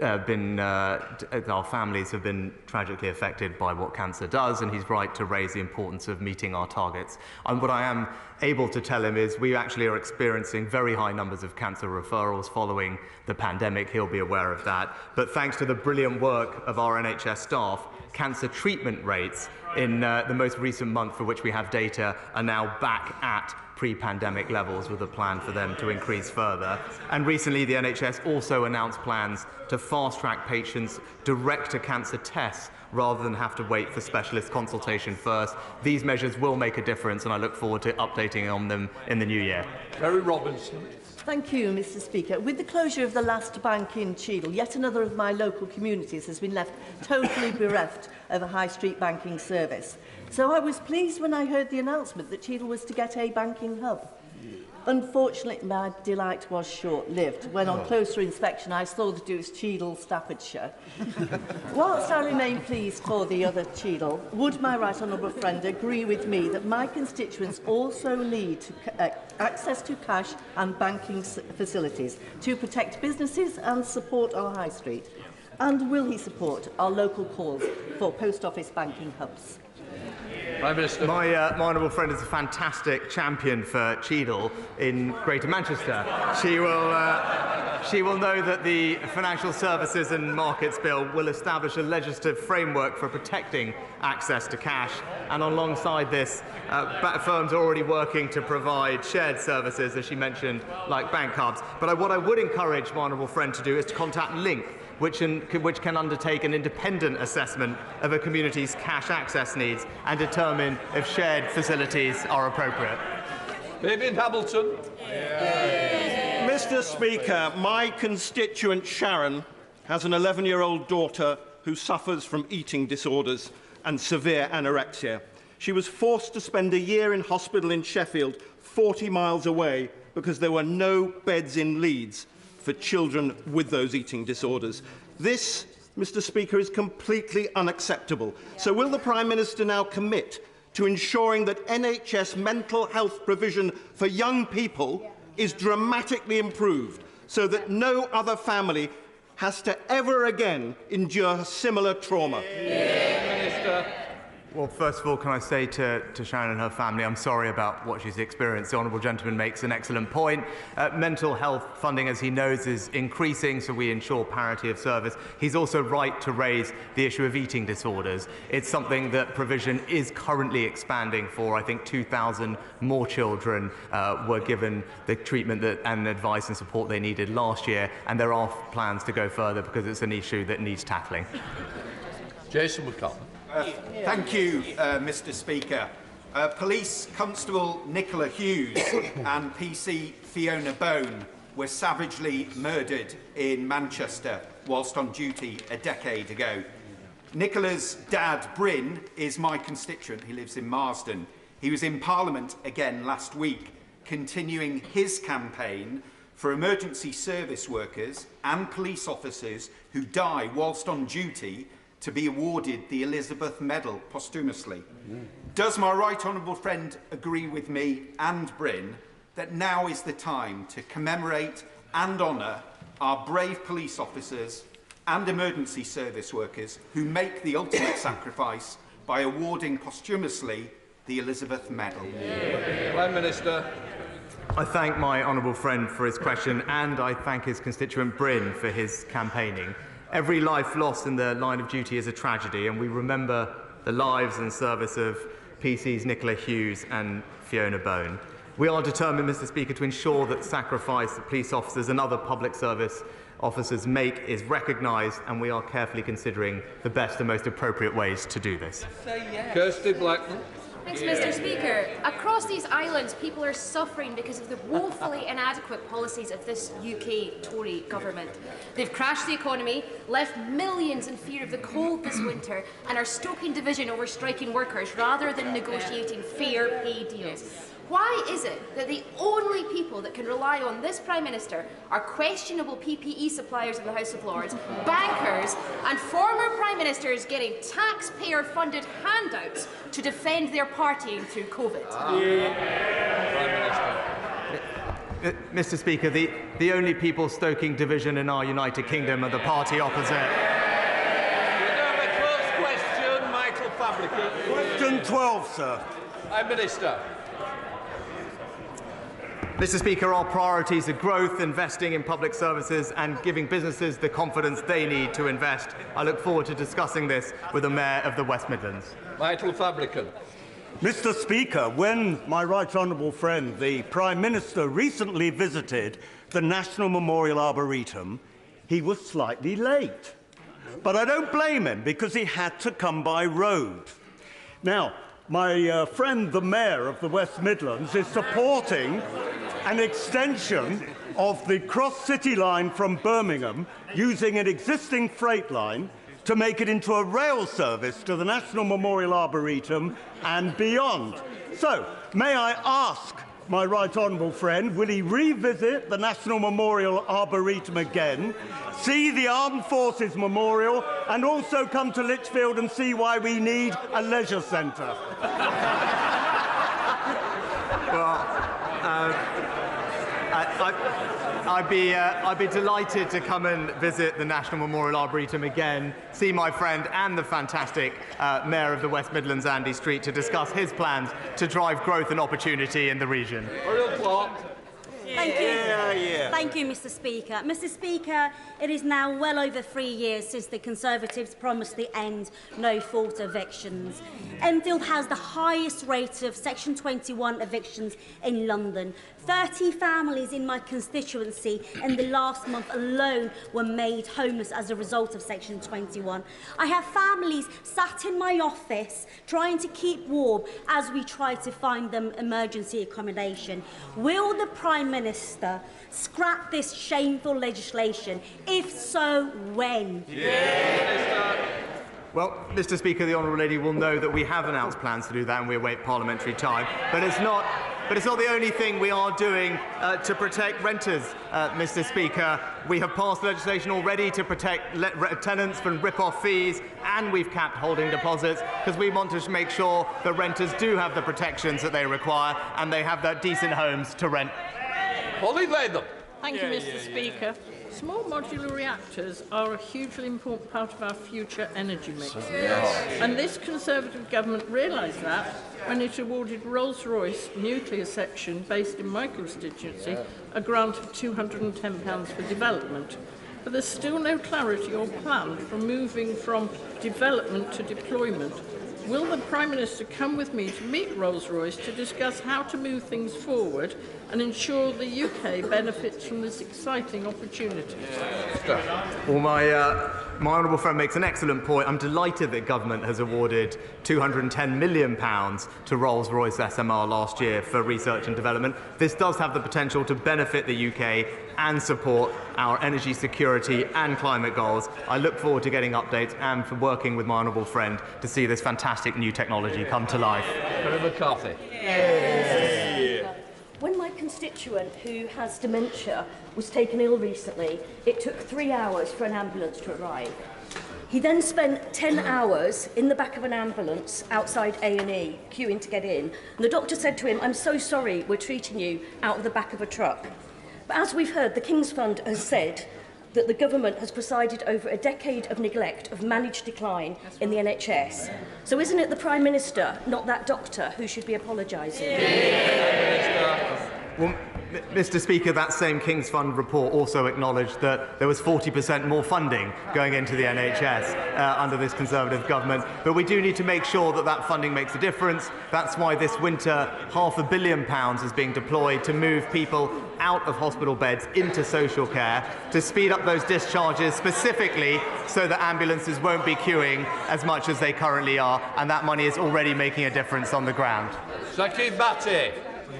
our families have been tragically affected by what cancer does, and he's right to raise the importance of meeting our targets. And what I am able to tell him is we actually are experiencing very high numbers of cancer referrals following the pandemic. He'll be aware of that. But thanks to the brilliant work of our NHS staff, cancer treatment rates in the most recent month for which we have data are now back at pre-pandemic levels, with a plan for them to increase further. And recently the NHS also announced plans to fast-track patients direct to cancer tests rather than have to wait for specialist consultation first. These measures will make a difference, and I look forward to updating on them in the new year. Terry Robinson. Thank you, Mr. Speaker. With the closure of the last bank in Cheadle, yet another of my local communities has been left totally bereft of a high street banking service. So I was pleased when I heard the announcement that Cheadle was to get a banking hub. Unfortunately, my delight was short-lived when, on closer inspection, I saw that it was Cheadle, Staffordshire. Whilst I remain pleased for the other Cheadle, would my right honourable friend agree with me that my constituents also need access to cash and banking facilities to protect businesses and support our high street? And will he support our local calls for post office banking hubs? Prime Minister. My honourable friend is a fantastic champion for Cheadle in Greater Manchester. She will know that the Financial Services and Markets Bill will establish a legislative framework for protecting access to cash, and alongside this, firms are already working to provide shared services, as she mentioned, like bank hubs. But what I would encourage my honourable friend to do is to contact Link, which can undertake an independent assessment of a community's cash access needs and determine if shared facilities are appropriate. David Hamilton. Mr. Speaker, my constituent Sharon has an 11-year-old daughter who suffers from eating disorders and severe anorexia. She was forced to spend a year in hospital in Sheffield, 40 miles away, because there were no beds in Leeds for children with those eating disorders. This, Mr. Speaker, is completely unacceptable. So will the Prime Minister now commit to ensuring that NHS mental health provision for young people is dramatically improved so that no other family has to ever again endure similar trauma? Minister. Well, first of all, can I say to Sharon and her family, I'm sorry about what she's experienced. The honourable gentleman makes an excellent point. Mental health funding, as he knows, is increasing, so we ensure parity of service. He's also right to raise the issue of eating disorders. It's something that provision is currently expanding for. I think 2,000 more children were given the treatment and advice and support they needed last year, and there are plans to go further because it's an issue that needs tackling. Jason McCall. Thank you, Mr. Speaker. Police Constable Nicola Hughes and PC Fiona Bone were savagely murdered in Manchester whilst on duty a decade ago. Nicola's dad, Bryn, is my constituent. He lives in Marsden. He was in Parliament again last week, continuing his campaign for emergency service workers and police officers who die whilst on duty to be awarded the Elizabeth Medal posthumously. Does my right honourable friend agree with me and Bryn that now is the time to commemorate and honour our brave police officers and emergency service workers who make the ultimate sacrifice by awarding posthumously the Elizabeth Medal? Prime Minister. I thank my honourable friend for his question, and I thank his constituent Bryn for his campaigning. Every life lost in the line of duty is a tragedy, and we remember the lives and service of PCs Nicola Hughes and Fiona Bone. We are determined, Mr. Speaker, to ensure that sacrifice that police officers and other public service officers make is recognised, and we are carefully considering the best and most appropriate ways to do this. Kirsty Blackman. Thanks, Mr. Speaker. Across these islands, people are suffering because of the woefully inadequate policies of this UK Tory government. They've crashed the economy, left millions in fear of the cold this winter, and are stoking division over striking workers rather than negotiating fair pay deals. Why is it that the only people that can rely on this Prime Minister are questionable PPE suppliers in the House of Lords, bankers and former Prime Ministers getting taxpayer-funded handouts to defend their partying through COVID? Mr. Speaker, the only people stoking division in our United Kingdom are the party opposite. Question, Michael Fabricant. Question 12, sir. Prime Minister. Mr. Speaker, our priorities are growth, investing in public services and giving businesses the confidence they need to invest. I look forward to discussing this with the Mayor of the West Midlands. Michael Fabricant. Mr. Speaker, when my right honourable friend, the Prime Minister, recently visited the National Memorial Arboretum, he was slightly late. But I don't blame him, because he had to come by road. Now, my friend, the Mayor of the West Midlands, is supporting an extension of the cross-city line from Birmingham using an existing freight line to make it into a rail service to the National Memorial Arboretum and beyond. So, may I ask my right honourable friend, will he revisit the National Memorial Arboretum again, see the Armed Forces Memorial, and also come to Lichfield and see why we need a leisure centre? I'd be delighted to come and visit the National Memorial Arboretum again, see my friend and the fantastic Mayor of the West Midlands, Andy Street, to discuss his plans to drive growth and opportunity in the region. Thank you. Thank you, Mr. Speaker. Mr. Speaker, it is now well over 3 years since the Conservatives promised the end no-fault evictions. Enfield has the highest rate of Section 21 evictions in London. 30 families in my constituency in the last month alone were made homeless as a result of Section 21. I have families sat in my office trying to keep warm as we try to find them emergency accommodation. Will the Prime Minister scrap this shameful legislation? If so, when? Well, Mr. Speaker, the Honourable Lady will know that we have announced plans to do that and we await parliamentary time. But it's not the only thing we are doing to protect renters, Mr. Speaker. We have passed legislation already to protect tenants from rip-off fees, and we've capped holding deposits because we want to make sure that renters do have the protections that they require and they have their decent homes to rent. Holly Latham. Thank you, Mr. Speaker. Small modular reactors are a hugely important part of our future energy mix. And this Conservative government realised that when it awarded Rolls-Royce nuclear section, based in my constituency, a grant of £210 for development. But there's still no clarity or plan for moving from development to deployment. Will the Prime Minister come with me to meet Rolls-Royce to discuss how to move things forward and ensure the UK benefits from this exciting opportunity? Well, my honourable friend makes an excellent point. I'm delighted that government has awarded £210 million to Rolls-Royce SMR last year for research and development. This does have the potential to benefit the UK and support our energy security and climate goals. I look forward to getting updates and for working with my honourable friend to see this fantastic new technology come to life. Kevin McCarthy. When my constituent who has dementia was taken ill recently, it took 3 hours for an ambulance to arrive. He then spent 10 hours in the back of an ambulance outside A&E, queuing to get in. And the doctor said to him, "I'm so sorry, we're treating you out of the back of a truck." But as we've heard, the King's Fund has said that the government has presided over a decade of neglect of managed decline in the NHS. So isn't it the Prime Minister, not that doctor, who should be apologising? Well, Mr. Speaker, that same King's Fund report also acknowledged that there was 40% more funding going into the NHS under this Conservative government. But we do need to make sure that that funding makes a difference. That's why this winter £500 million is being deployed to move people out of hospital beds into social care, to speed up those discharges specifically so that ambulances won't be queuing as much as they currently are. And that money is already making a difference on the ground. Sakib Bhatti.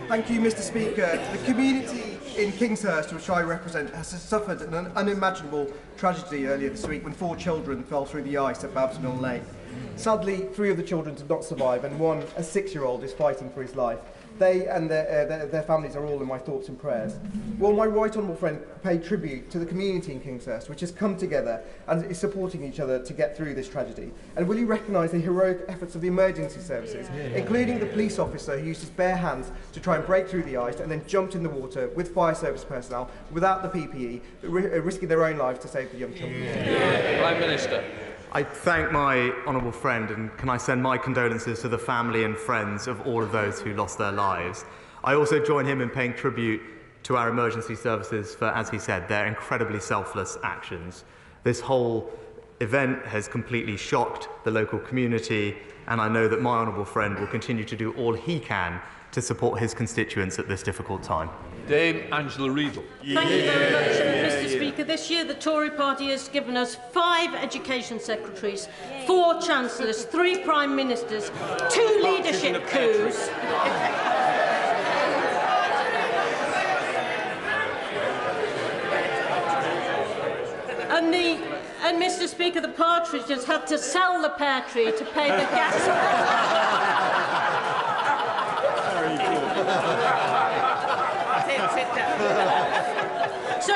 Thank you, Mr. Speaker. The community in Kingshurst, which I represent, has suffered an unimaginable tragedy earlier this week when 4 children fell through the ice at Babs Mill Lane. Sadly, 3 of the children did not survive, and one, a 6-year-old, is fighting for his life. They and their families are all in my thoughts and prayers. Will my right honourable friend pay tribute to the community in Kingshurst, which has come together and is supporting each other to get through this tragedy? And will he recognise the heroic efforts of the emergency services, including the police officer who used his bare hands to try and break through the ice and then jumped in the water with fire service personnel without the PPE, risking their own lives to save the young children? Prime Minister. I thank my honourable friend, and can I send my condolences to the family and friends of all of those who lost their lives. I also join him in paying tribute to our emergency services for, as he said, their incredibly selfless actions. This whole event has completely shocked the local community, and I know that my honourable friend will continue to do all he can to support his constituents at this difficult time. Dame Angela Riedel. Thank you very much, Mr. Speaker. This year, the Tory party has given us 5 education secretaries, 4 chancellors, 3 prime ministers, 2 leadership coups. And Mr. Speaker, the Partridges had to sell the pear tree to pay the gas. So,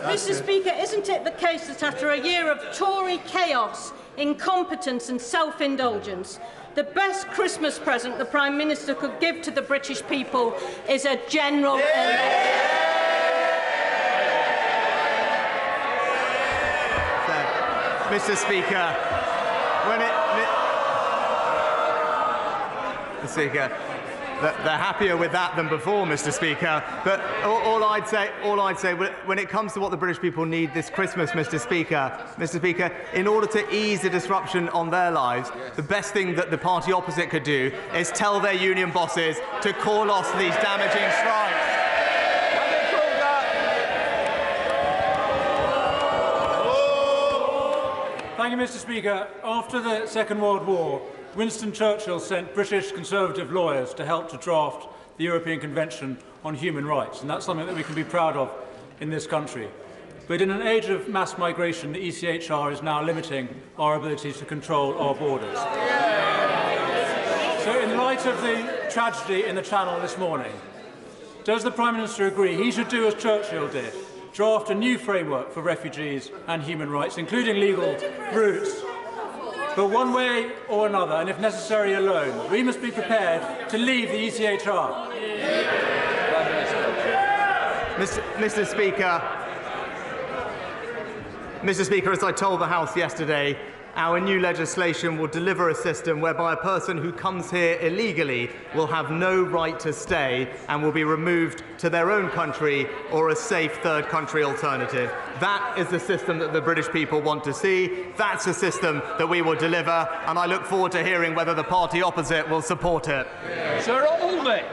Mr. Speaker, isn't it the case that after a year of Tory chaos, incompetence and self-indulgence, the best Christmas present the Prime Minister could give to the British people is a general election? Mr. Speaker, they're happier with that than before, Mr. Speaker. But all I'd say, when it comes to what the British people need this Christmas, Mr. Speaker, in order to ease the disruption on their lives, the best thing that the party opposite could do is tell their union bosses to call off these damaging strikes. Thank you, Mr. Speaker. After the Second World War, Winston Churchill sent British Conservative lawyers to help to draft the European Convention on Human Rights, and that's something that we can be proud of in this country. But in an age of mass migration, the ECHR is now limiting our ability to control our borders. So in light of the tragedy in the Channel this morning, does the Prime Minister agree he should do as Churchill did, draft a new framework for refugees and human rights, including legal routes? But one way or another, and if necessary alone, we must be prepared to leave the ECHR. Mr. Speaker, as I told the House yesterday, our new legislation will deliver a system whereby a person who comes here illegally will have no right to stay and will be removed to their own country or a safe third country alternative. That is the system that the British people want to see. That's a system that we will deliver, and I look forward to hearing whether the party opposite will support it. Sir Olney.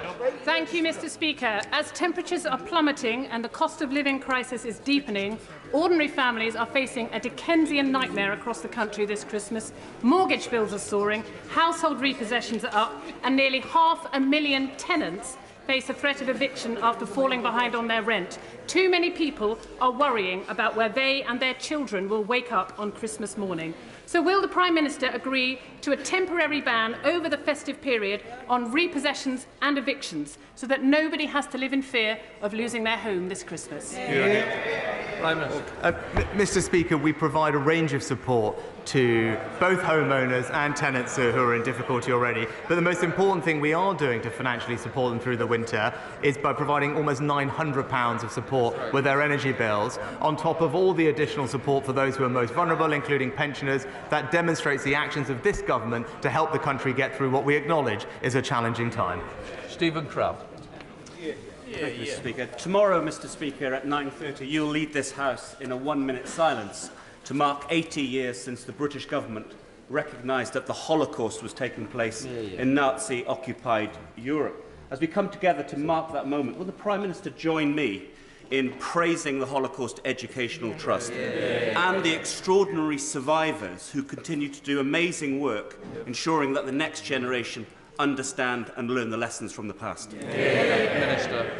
Thank you, Mr. Speaker. As temperatures are plummeting and the cost of living crisis is deepening, ordinary families are facing a Dickensian nightmare across the country this Christmas. Mortgage bills are soaring, household repossessions are up, and nearly 500,000 tenants face a threat of eviction after falling behind on their rent. Too many people are worrying about where they and their children will wake up on Christmas morning. So will the Prime Minister agree to a temporary ban over the festive period on repossessions and evictions so that nobody has to live in fear of losing their home this Christmas? Prime Minister. Mr. Speaker, we provide a range of support to both homeowners and tenants who are in difficulty already. But the most important thing we are doing to financially support them through the winter is by providing almost £900 of support with their energy bills, on top of all the additional support for those who are most vulnerable, including pensioners. That demonstrates the actions of this government to help the country get through what we acknowledge is a challenging time. Stephen Crabb. Thank you, Mr. Speaker. Tomorrow, Mr. Speaker, at 9:30, you'll lead this House in a 1-minute silence to mark 80 years since the British government recognised that the Holocaust was taking place in Nazi-occupied Europe. As we come together to mark that moment, will the Prime Minister join me in praising the Holocaust Educational Trust and the extraordinary survivors who continue to do amazing work, ensuring that the next generation understand and learn the lessons from the past? Minister.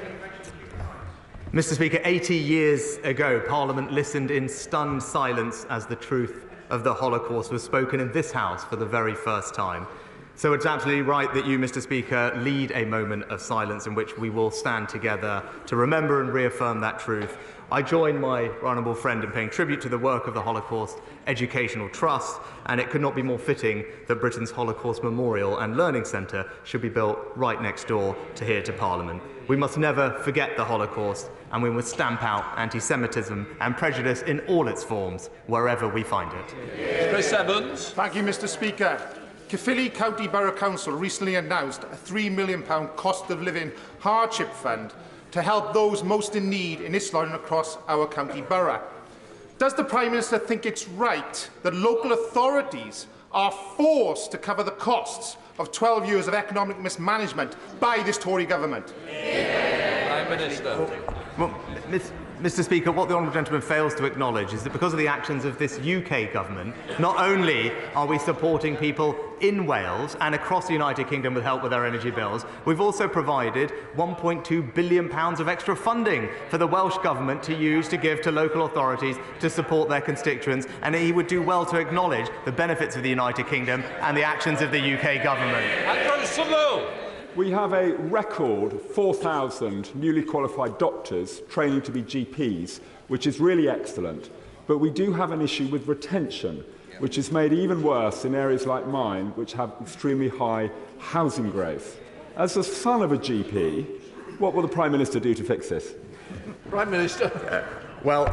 Mr. Speaker, 80 years ago, Parliament listened in stunned silence as the truth of the Holocaust was spoken in this House for the very first time. So it's absolutely right that you, Mr. Speaker, lead a moment of silence in which we will stand together to remember and reaffirm that truth. I join my honourable friend in paying tribute to the work of the Holocaust Educational Trust, and it could not be more fitting that Britain's Holocaust Memorial and Learning Centre should be built right next door to here to Parliament. We must never forget the Holocaust, and we must stamp out anti-Semitism and prejudice in all its forms, wherever we find it. Chris Evans. Thank you, Mr. Speaker. Caerphilly County Borough Council recently announced a £3 million cost of living hardship fund to help those most in need in Islwyn and across our county borough. Does the Prime Minister think it's right that local authorities are forced to cover the costs of 12 years of economic mismanagement by this Tory government? Prime Minister. Well, Mr. Speaker, what the honourable gentleman fails to acknowledge is that because of the actions of this UK government, not only are we supporting people in Wales and across the United Kingdom with help with their energy bills, we've also provided £1.2 billion of extra funding for the Welsh government to use to give to local authorities to support their constituents, and he would do well to acknowledge the benefits of the United Kingdom and the actions of the UK government. We have a record 4,000 newly qualified doctors training to be GPs, which is really excellent. But we do have an issue with retention, which is made even worse in areas like mine, which have extremely high housing growth. As the son of a GP, what will the Prime Minister do to fix this? Prime Minister. Well,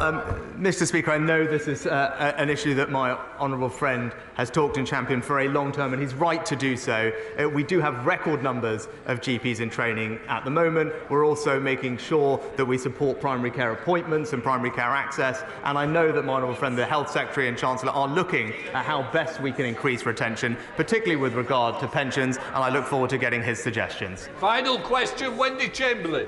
Mr. Speaker, I know this is an issue that my honourable friend has talked and championed for a long time, and he's right to do so. We do have record numbers of GPs in training at the moment. We're also making sure that we support primary care appointments and primary care access, and I know that my honourable friend, the Health Secretary and Chancellor, are looking at how best we can increase retention, particularly with regard to pensions, and I look forward to getting his suggestions. Final question, Wendy Chamberlain.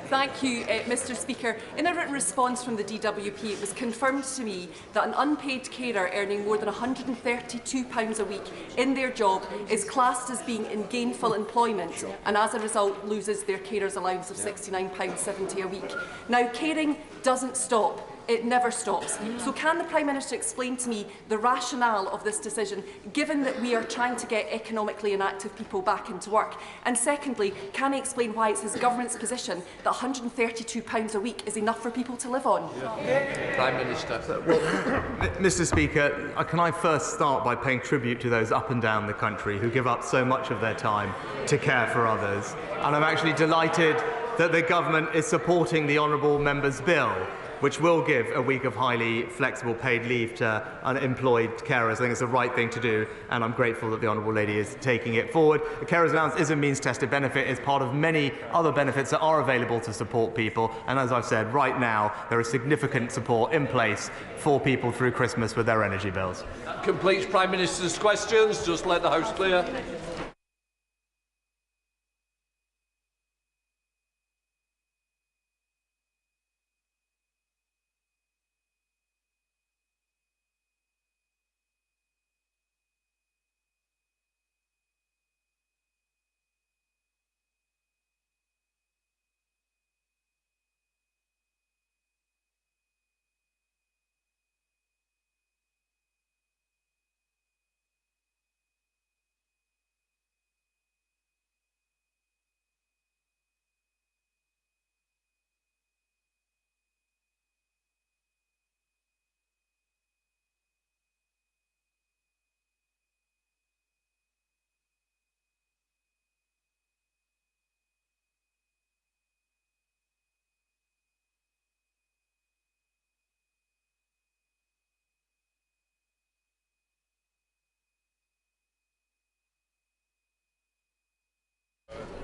Thank you, Mr. Speaker. In a written response from the DWP, it was confirmed to me that an unpaid carer earning more than £132 a week in their job is classed as being in gainful employment and as a result loses their carer's allowance of £69.70 a week. Now, caring doesn't stop. It never stops. So can the Prime Minister explain to me the rationale of this decision, given that we are trying to get economically inactive people back into work? And secondly, can he explain why it's his government's position that £132 a week is enough for people to live on? Prime Minister. Well, Mr. Speaker, can I first start by paying tribute to those up and down the country who give up so much of their time to care for others? And I'm actually delighted that the government is supporting the honourable member's bill, which will give a week of highly flexible paid leave to unemployed carers. I think it's the right thing to do, and I'm grateful that the honourable lady is taking it forward. The carers allowance is a means-tested benefit. It's part of many other benefits that are available to support people, and as I've said, right now there is significant support in place for people through Christmas with their energy bills. That completes Prime Minister's questions. Just let the House clear.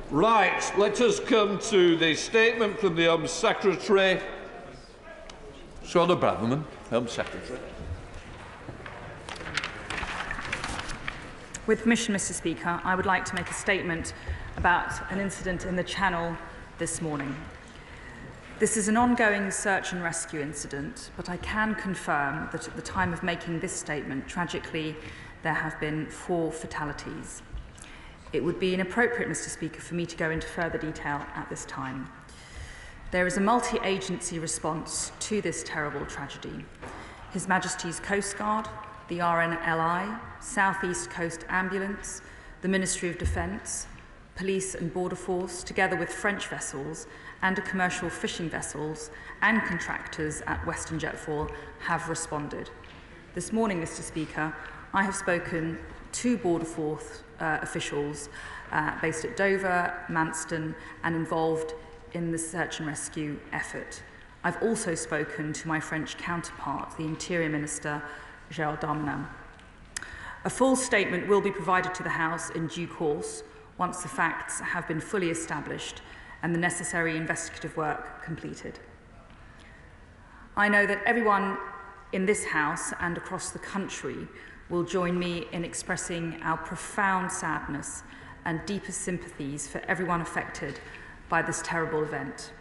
Right, let us come to the statement from the Home Secretary. Shona Braverman, Home Secretary. With permission, Mr. Speaker, I would like to make a statement about an incident in the Channel this morning. This is an ongoing search and rescue incident, but I can confirm that at the time of making this statement, tragically, there have been 4 fatalities. It would be inappropriate, Mr. Speaker, for me to go into further detail at this time. There is a multi-agency response to this terrible tragedy. His Majesty's Coast Guard, the RNLI, South East Coast Ambulance, the Ministry of Defence, Police and Border Force, together with French vessels and commercial fishing vessels and contractors at Western Jetfall have responded. This morning, Mr. Speaker, I have spoken to Border Force officials based at Dover, Manston, and involved in the search and rescue effort. I've also spoken to my French counterpart, the Interior Minister, Gérald Darmanin. A full statement will be provided to the House in due course once the facts have been fully established and the necessary investigative work completed. I know that everyone in this House and across the country will join me in expressing our profound sadness and deepest sympathies for everyone affected by this terrible event.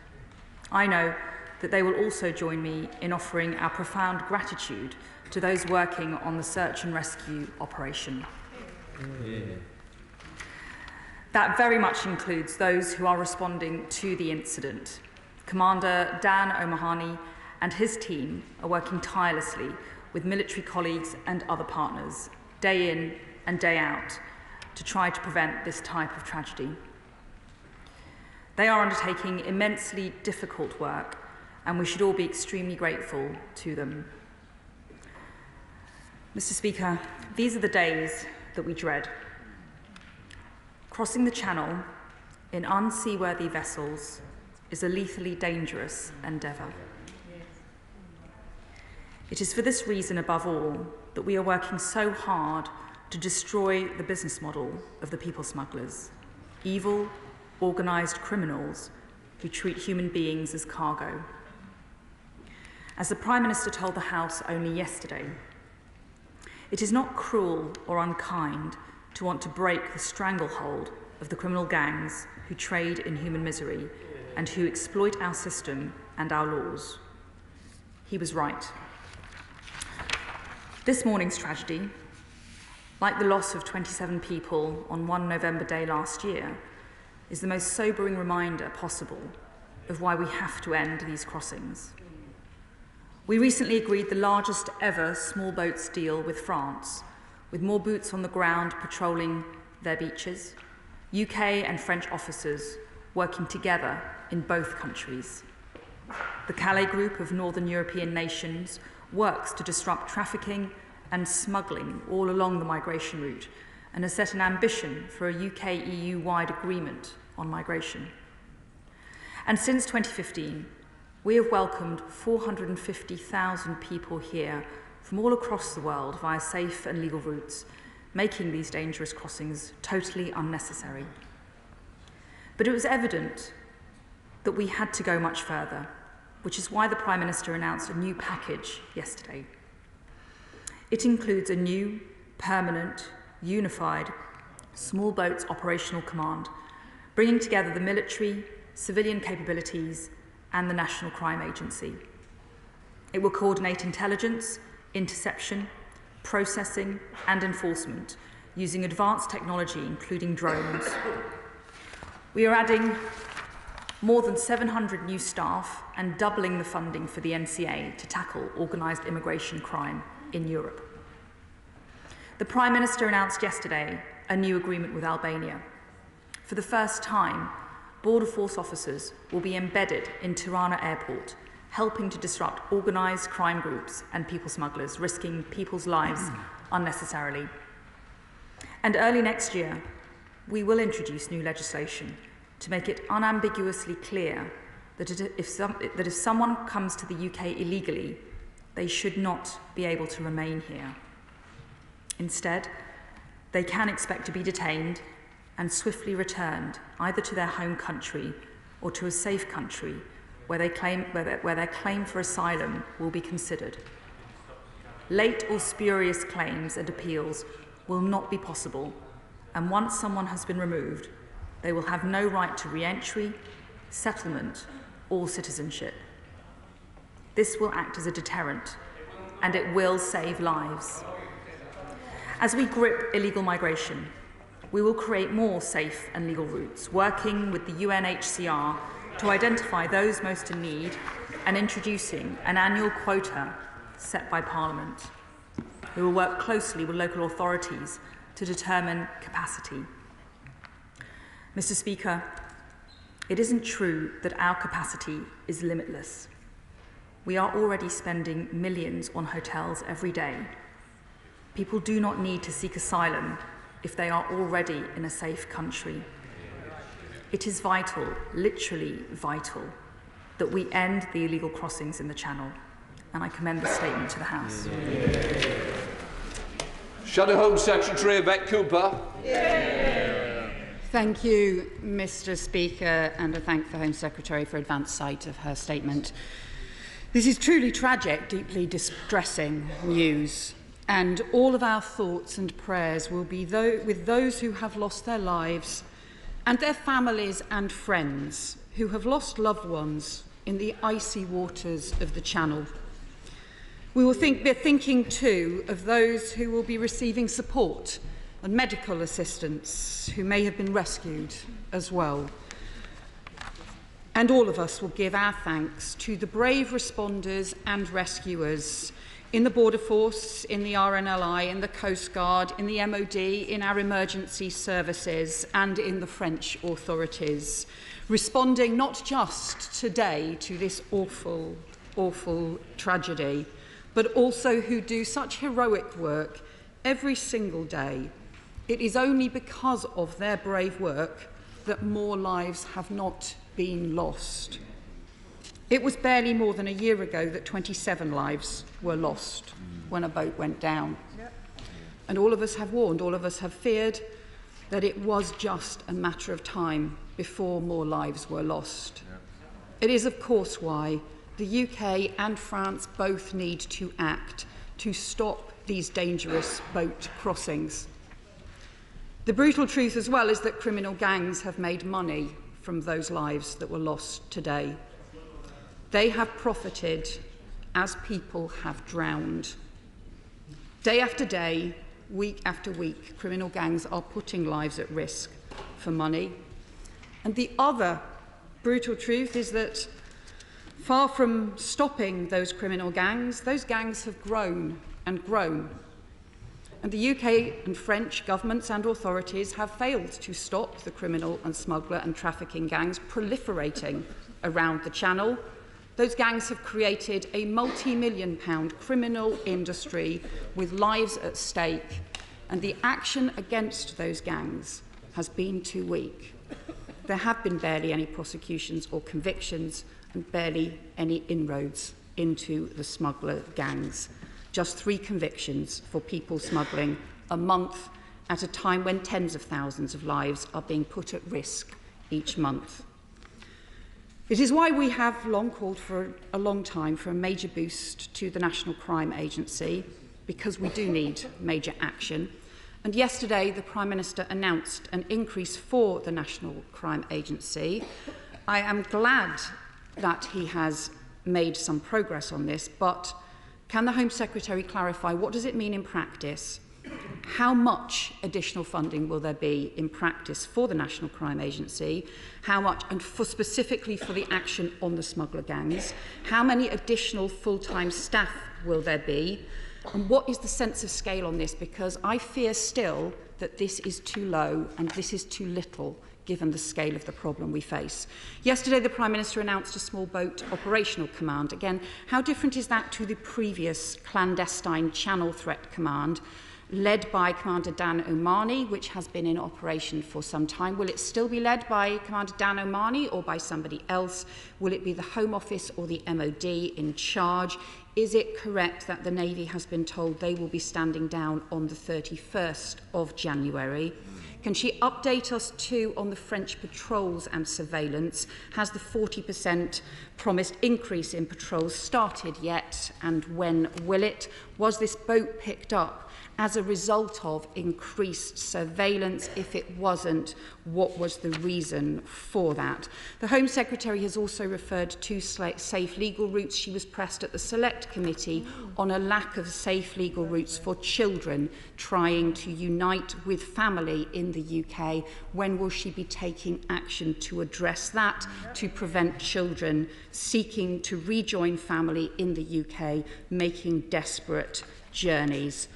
I know that they will also join me in offering our profound gratitude to those working on the search and rescue operation. That very much includes those who are responding to the incident. Commander Dan O'Mahony and his team are working tirelessly with military colleagues and other partners, day in and day out, to try to prevent this type of tragedy. They are undertaking immensely difficult work, and we should all be extremely grateful to them. Mr. Speaker, these are the days that we dread. Crossing the Channel in unseaworthy vessels is a lethally dangerous endeavour. It is for this reason, above all, that we are working so hard to destroy the business model of the people smugglers, evil, organised criminals who treat human beings as cargo. As the Prime Minister told the House only yesterday, it is not cruel or unkind to want to break the stranglehold of the criminal gangs who trade in human misery and who exploit our system and our laws. He was right. This morning's tragedy, like the loss of 27 people on 1 November Day last year, is the most sobering reminder possible of why we have to end these crossings. We recently agreed the largest ever small boats deal with France, with more boots on the ground patrolling their beaches, UK and French officers working together in both countries. The Calais Group of Northern European nations works to disrupt trafficking and smuggling all along the migration route and has set an ambition for a UK-EU-wide agreement on migration. And since 2015, we have welcomed 450,000 people here from all across the world via safe and legal routes, making these dangerous crossings totally unnecessary. But it was evident that we had to go much further, which is why the Prime Minister announced a new package yesterday. It includes a new, permanent, unified, small boats operational command, bringing together the military, civilian capabilities, and the National Crime Agency. It will coordinate intelligence, interception, processing, and enforcement using advanced technology, including drones. We are adding more than 700 new staff and doubling the funding for the NCA to tackle organised immigration crime in Europe. The Prime Minister announced yesterday a new agreement with Albania. For the first time, Border Force officers will be embedded in Tirana Airport, helping to disrupt organised crime groups and people smugglers, risking people's lives unnecessarily. And early next year, we will introduce new legislation to make it unambiguously clear that if someone comes to the UK illegally, they should not be able to remain here. Instead, they can expect to be detained and swiftly returned either to their home country or to a safe country where their claim for asylum will be considered. Late or spurious claims and appeals will not be possible, and once someone has been removed, they will have no right to re-entry, settlement, or citizenship. This will act as a deterrent, and it will save lives. As we grip illegal migration, we will create more safe and legal routes, working with the UNHCR to identify those most in need and introducing an annual quota set by Parliament. We will work closely with local authorities to determine capacity. Mr. Speaker, it isn't true that our capacity is limitless. We are already spending millions on hotels every day. People do not need to seek asylum if they are already in a safe country. It is vital, literally vital, that we end the illegal crossings in the Channel, and I commend the statement to the House. Shadow Home Secretary Yvette Cooper. Thank you, Mr. Speaker, and I thank the Home Secretary for advance sight of her statement. This is truly tragic, deeply distressing news, and all of our thoughts and prayers will be with those who have lost their lives and their families and friends who have lost loved ones in the icy waters of the Channel. We will be thinking too of those who will be receiving support and medical assistance who may have been rescued as well. And all of us will give our thanks to the brave responders and rescuers in the Border Force, in the RNLI, in the Coast Guard, in the MOD, in our emergency services and in the French authorities, responding not just today to this awful, awful tragedy, but also who do such heroic work every single day. It is only because of their brave work that more lives have not been lost. It was barely more than a year ago that 27 lives were lost when a boat went down. And all of us have warned, all of us have feared that it was just a matter of time before more lives were lost. It is, of course, why the UK and France both need to act to stop these dangerous boat crossings. The brutal truth as well is that criminal gangs have made money from those lives that were lost today. They have profited as people have drowned. Day after day, week after week, criminal gangs are putting lives at risk for money. And the other brutal truth is that far from stopping those criminal gangs, those gangs have grown and grown. And the UK and French governments and authorities have failed to stop the criminal and smuggler and trafficking gangs proliferating around the Channel. Those gangs have created a multi-million-pound criminal industry with lives at stake, and the action against those gangs has been too weak. there have been barely any prosecutions or convictions and barely any inroads into the smuggler gangs. Just 3 convictions for people smuggling a month at a time when tens of thousands of lives are being put at risk each month. It is why we have long called for a long time for a major boost to the National Crime Agency, because we do need major action. And yesterday, the Prime Minister announced an increase for the National Crime Agency. I am glad that he has made some progress on this, but can the Home Secretary clarify what does it mean in practice? How much additional funding will there be in practice for the National Crime Agency? How much, and specifically for the action on the smuggler gangs? How many additional full-time staff will there be? And what is the sense of scale on this? Because I fear still that this is too low and this is too little given the scale of the problem we face. Yesterday, the Prime Minister announced a small boat operational command. Again, how different is that to the previous clandestine Channel Threat Command, led by Commander Dan Omani, which has been in operation for some time? Will it still be led by Commander Dan Omani or by somebody else? Will it be the Home Office or the MOD in charge? Is it correct that the Navy has been told they will be standing down on the 31st of January? Can she update us too on the French patrols and surveillance? Has the 40% promised increase in patrols started yet, and when will it? Was this boat picked up as a result of increased surveillance? If it wasn't, what was the reason for that? The Home Secretary has also referred to safe legal routes. She was pressed at the Select Committee on a lack of safe legal routes for children trying to unite with family in the UK. When will she be taking action to address that, to prevent children seeking to rejoin family in the UK, making desperate journeys?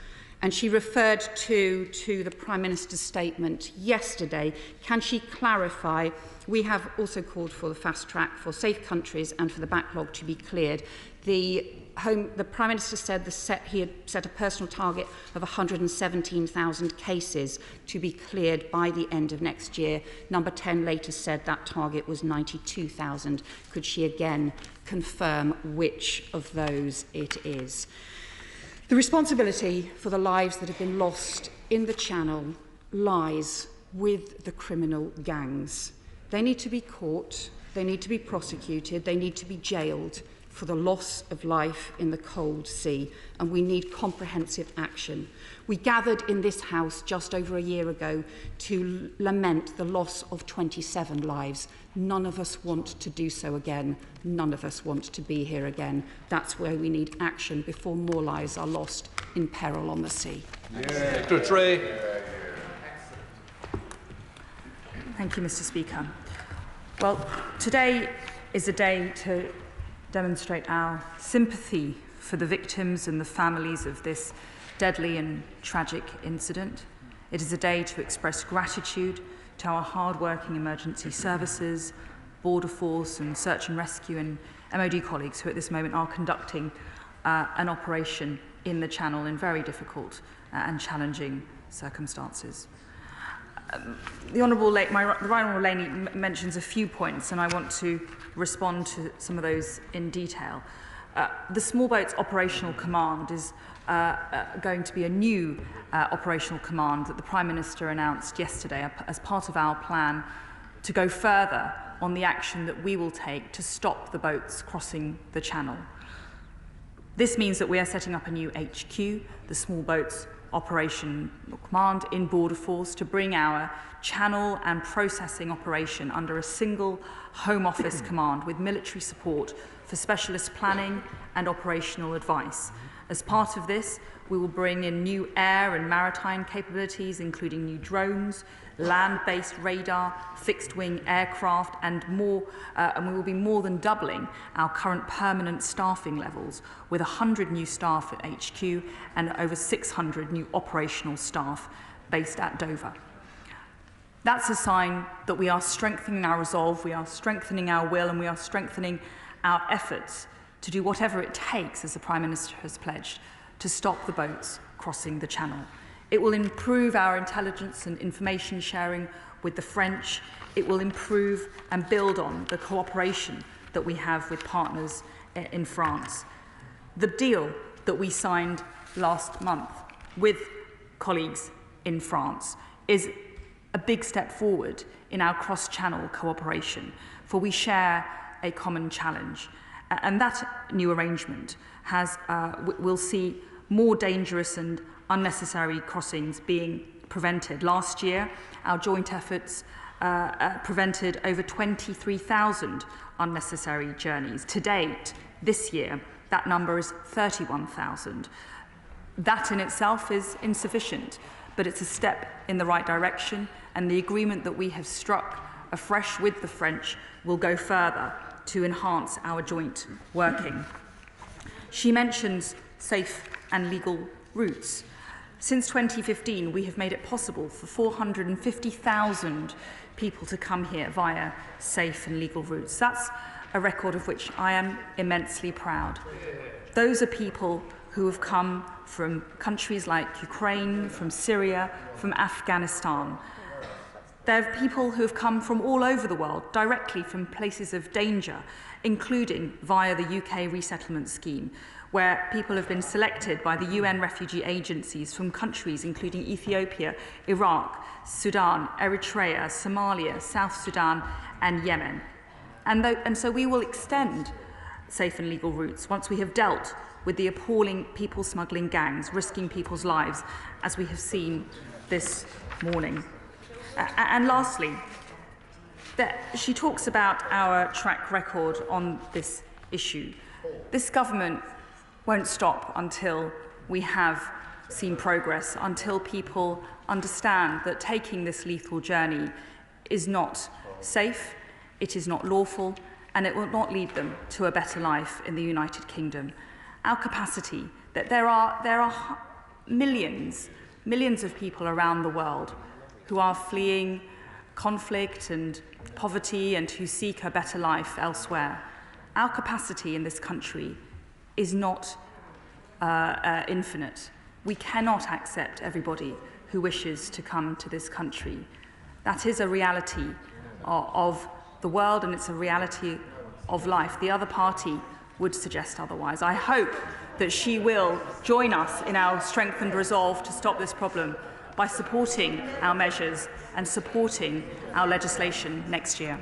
And she referred to the Prime Minister's statement yesterday. Can she clarify? We have also called for the fast track for safe countries and for the backlog to be cleared. The Prime Minister said he had set a personal target of 117,000 cases to be cleared by the end of next year. Number 10 later said that target was 92,000. Could she again confirm which of those it is? The responsibility for the lives that have been lost in the Channel lies with the criminal gangs. They need to be caught, they need to be prosecuted, they need to be jailed for the loss of life in the cold sea, and we need comprehensive action. We gathered in this House just over a year ago to lament the loss of 27 lives. None of us want to do so again. None of us want to be here again. That's where we need action before more lives are lost in peril on the sea. Secretary. Thank you, Mr. Speaker. Well, today is a day to demonstrate our sympathy for the victims and the families of this deadly and tragic incident. It is a day to express gratitude to our hard-working emergency services, border force and search and rescue and MOD colleagues who at this moment are conducting an operation in the Channel in very difficult and challenging circumstances. The Honourable Laney mentions a few points, and I want to respond to some of those in detail. The Small Boats Operational Command is going to be a new operational command that the Prime Minister announced yesterday as part of our plan to go further on the action that we will take to stop the boats crossing the Channel. This means that we are setting up a new HQ, the Small Boats Operational Command in Border Force, to bring our channel and processing operation under a single Home Office command with military support for specialist planning and operational advice. As part of this, we will bring in new air and maritime capabilities, including new drones, land-based radar, fixed-wing aircraft, and more. And we will be more than doubling our current permanent staffing levels, with 100 new staff at HQ and over 600 new operational staff based at Dover. That's a sign that we are strengthening our resolve, we are strengthening our will, and we are strengthening our efforts to do whatever it takes, as the Prime Minister has pledged, to stop the boats crossing the Channel. It will improve our intelligence and information sharing with the French. It will improve and build on the cooperation that we have with partners in France. The deal that we signed last month with colleagues in France is a big step forward in our cross-channel cooperation, for we share a common challenge. And that new arrangement will see more dangerous and unnecessary crossings being prevented. Last year, our joint efforts prevented over 23,000 unnecessary journeys. To date, this year, that number is 31,000. That in itself is insufficient, but it's a step in the right direction, and the agreement that we have struck afresh with the French will go further to enhance our joint working. She mentions safe and legal routes. Since 2015, we have made it possible for 450,000 people to come here via safe and legal routes. That's a record of which I am immensely proud. Those are people who have come from countries like Ukraine, from Syria, from Afghanistan. There are people who have come from all over the world, directly from places of danger, including via the UK resettlement scheme, where people have been selected by the UN refugee agencies from countries including Ethiopia, Iraq, Sudan, Eritrea, Somalia, South Sudan, and Yemen. And so we will extend safe and legal routes once we have dealt with the appalling people smuggling gangs risking people's lives, as we have seen this morning. And lastly, she talks about our track record on this issue. This government won't stop until we have seen progress, until people understand that taking this lethal journey is not safe, it is not lawful, and it will not lead them to a better life in the United Kingdom. Our capacity, that there are millions of people around the world who are fleeing conflict and poverty and who seek a better life elsewhere. Our capacity in this country is not infinite. We cannot accept everybody who wishes to come to this country. That is a reality of the world, and it's a reality of life. The other party would suggest otherwise. I hope that she will join us in our strengthened resolve to stop this problem by supporting our measures and supporting our legislation next year.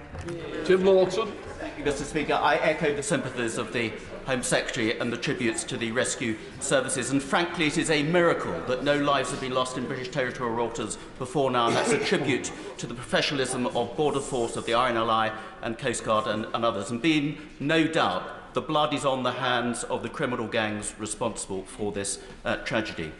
Jim Lawson. Thank you, Mr. Speaker. I echo the sympathies of the Home Secretary and the tributes to the rescue services. And frankly, it is a miracle that no lives have been lost in British territorial waters before now. And that's a tribute to the professionalism of Border Force, of the RNLI and Coast Guard and others. And being no doubt, the blood is on the hands of the criminal gangs responsible for this tragedy.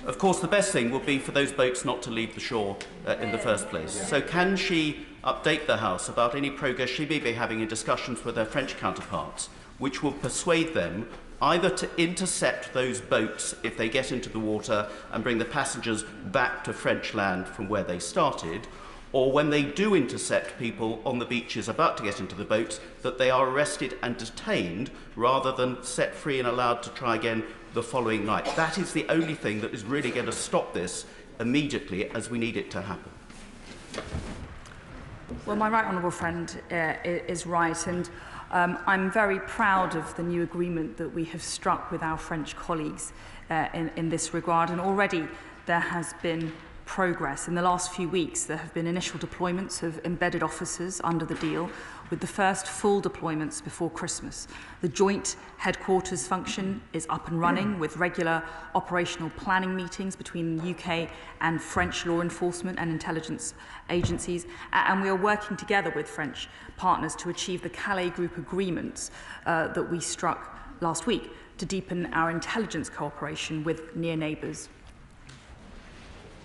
Of course, the best thing would be for those boats not to leave the shore in the first place. So can she update the House about any progress she may be having in discussions with her French counterparts, which will persuade them either to intercept those boats if they get into the water and bring the passengers back to French land from where they started, or when they do intercept people on the beaches about to get into the boats, that they are arrested and detained rather than set free and allowed to try again the following night. That is the only thing that is really going to stop this immediately, as we need it to happen. Well, my right honourable friend is right, and I'm very proud of the new agreement that we have struck with our French colleagues in this regard, and already there has been progress. In the last few weeks, there have been initial deployments of embedded officers under the deal, with the first full deployments before Christmas. The joint headquarters function is up and running with regular operational planning meetings between the UK and French law enforcement and intelligence agencies, and we are working together with French partners to achieve the Calais Group agreements that we struck last week to deepen our intelligence cooperation with near neighbours.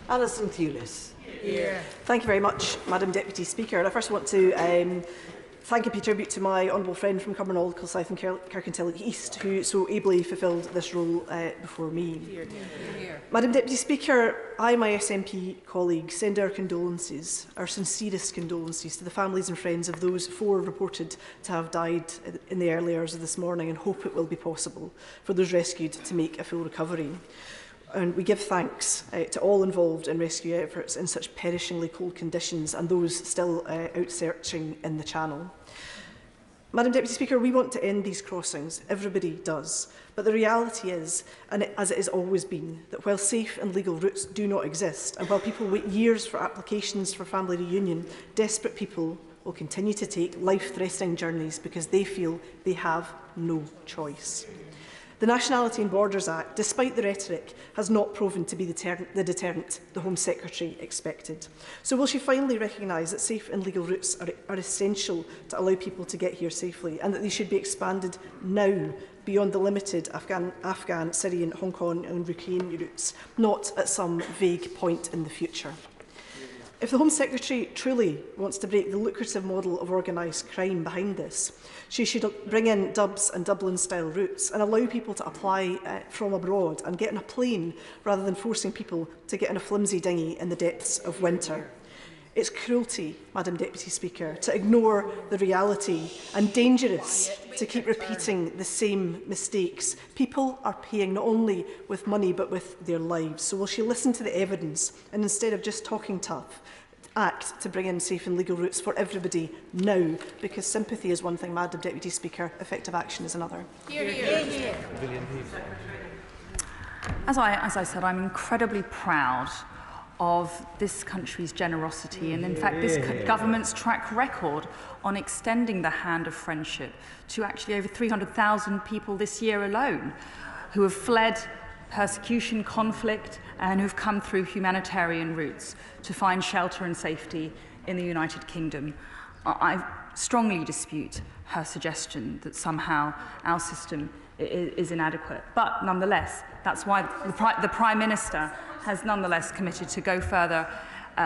Alison Thewlis. Here. Thank you very much, Madam Deputy Speaker. And I first want to thank and pay tribute to my honourable friend from Cumbernauld, South and Kirkintilloch East, who so ably fulfilled this role before me. Here. Madam Deputy Speaker, I and my SNP colleagues send our condolences, our sincerest condolences, to the families and friends of those 4 reported to have died in the early hours of this morning, and hope it will be possible for those rescued to make a full recovery. And we give thanks to all involved in rescue efforts in such perishingly cold conditions and those still out searching in the Channel. Madam Deputy Speaker, we want to end these crossings. Everybody does. But the reality is, as it has always been, that while safe and legal routes do not exist, and while people wait years for applications for family reunion, desperate people will continue to take life-threatening journeys because they feel they have no choice. The Nationality and Borders Act, despite the rhetoric, has not proven to be the deterrent the Home Secretary expected. So will she finally recognise that safe and legal routes are essential to allow people to get here safely, and that they should be expanded now beyond the limited Afghan, Syrian, Hong Kong and Ukraine routes, not at some vague point in the future? If the Home Secretary truly wants to break the lucrative model of organised crime behind this, she should bring in Dubs and Dublin-style routes and allow people to apply from abroad and get on a plane rather than forcing people to get in a flimsy dinghy in the depths of winter. It's cruelty, Madam Deputy Speaker, to ignore the reality and dangerous to keep repeating the same mistakes. People are paying not only with money but with their lives. So will she listen to the evidence and instead of just talking tough, act to bring in safe and legal routes for everybody now? Because sympathy is one thing, Madam Deputy Speaker, effective action is another. Hear, hear. Hear. As I said, I'm incredibly proud of this country's generosity and, in fact, this government's track record on extending the hand of friendship to actually over 300,000 people this year alone who have fled persecution, conflict, and who've come through humanitarian routes to find shelter and safety in the United Kingdom. I strongly dispute her suggestion that somehow our system is inadequate. But nonetheless, that's why the Prime Minister has nonetheless committed to go further,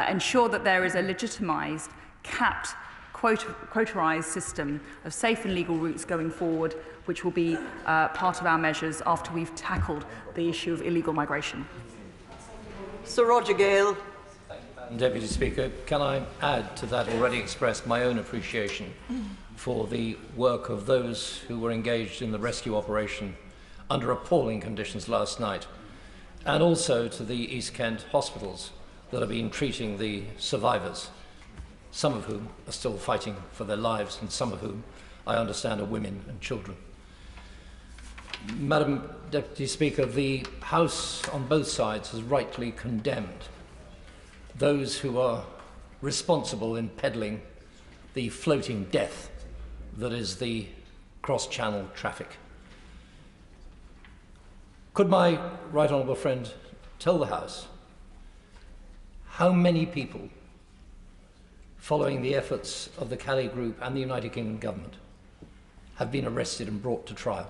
ensure that there is a legitimised, capped, quotarised system of safe and legal routes going forward, which will be part of our measures after we've tackled the issue of illegal migration. Sir Roger Gale. Deputy Speaker, can I add to that already expressed my own appreciation for the work of those who were engaged in the rescue operation under appalling conditions last night, and also to the East Kent hospitals that have been treating the survivors, some of whom are still fighting for their lives and some of whom I understand are women and children. Madam Deputy Speaker, the House on both sides has rightly condemned those who are responsible in peddling the floating death that is the cross-channel traffic. Could my right honourable friend tell the House how many people, following the efforts of the Calais Group and the United Kingdom government, have been arrested and brought to trial?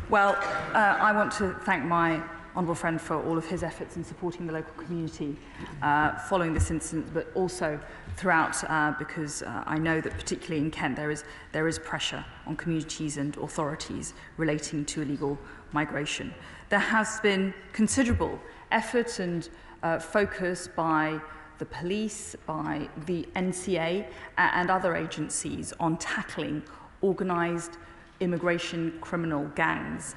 Well, I want to thank my honourable friend for all of his efforts in supporting the local community following this incident, but also throughout, because I know that particularly in Kent there is pressure on communities and authorities relating to illegal migration. There has been considerable effort and focus by the police, by the NCA and other agencies on tackling organised immigration criminal gangs.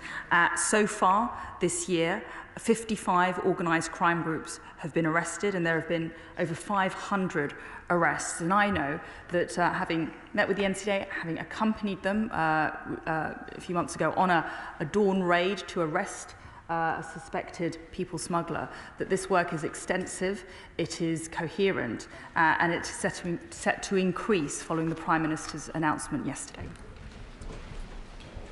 So far this year, 55 organised crime groups have been arrested, and there have been over 500 arrests. And I know that having met with the NCA, having accompanied them a few months ago on a dawn raid to arrest a suspected people smuggler, that this work is extensive, it is coherent, and it's set to increase following the Prime Minister's announcement yesterday.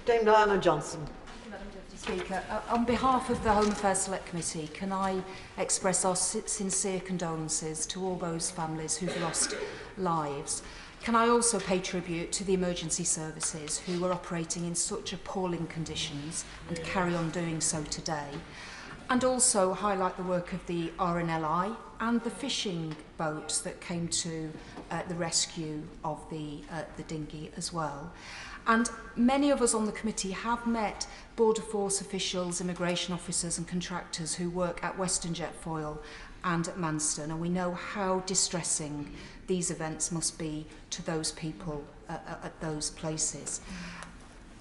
Dame Diana Johnson. Madam Deputy Speaker, on behalf of the Home Affairs Select Committee, can I express our sincere condolences to all those families who've lost lives? Can I also pay tribute to the emergency services who were operating in such appalling conditions and carry on doing so today? And also highlight the work of the RNLI and the fishing boats that came to the rescue of the dinghy as well. And many of us on the committee have met Border Force officials, immigration officers and contractors who work at Western Jetfoil and at Manston, and we know how distressing these events must be to those people at those places.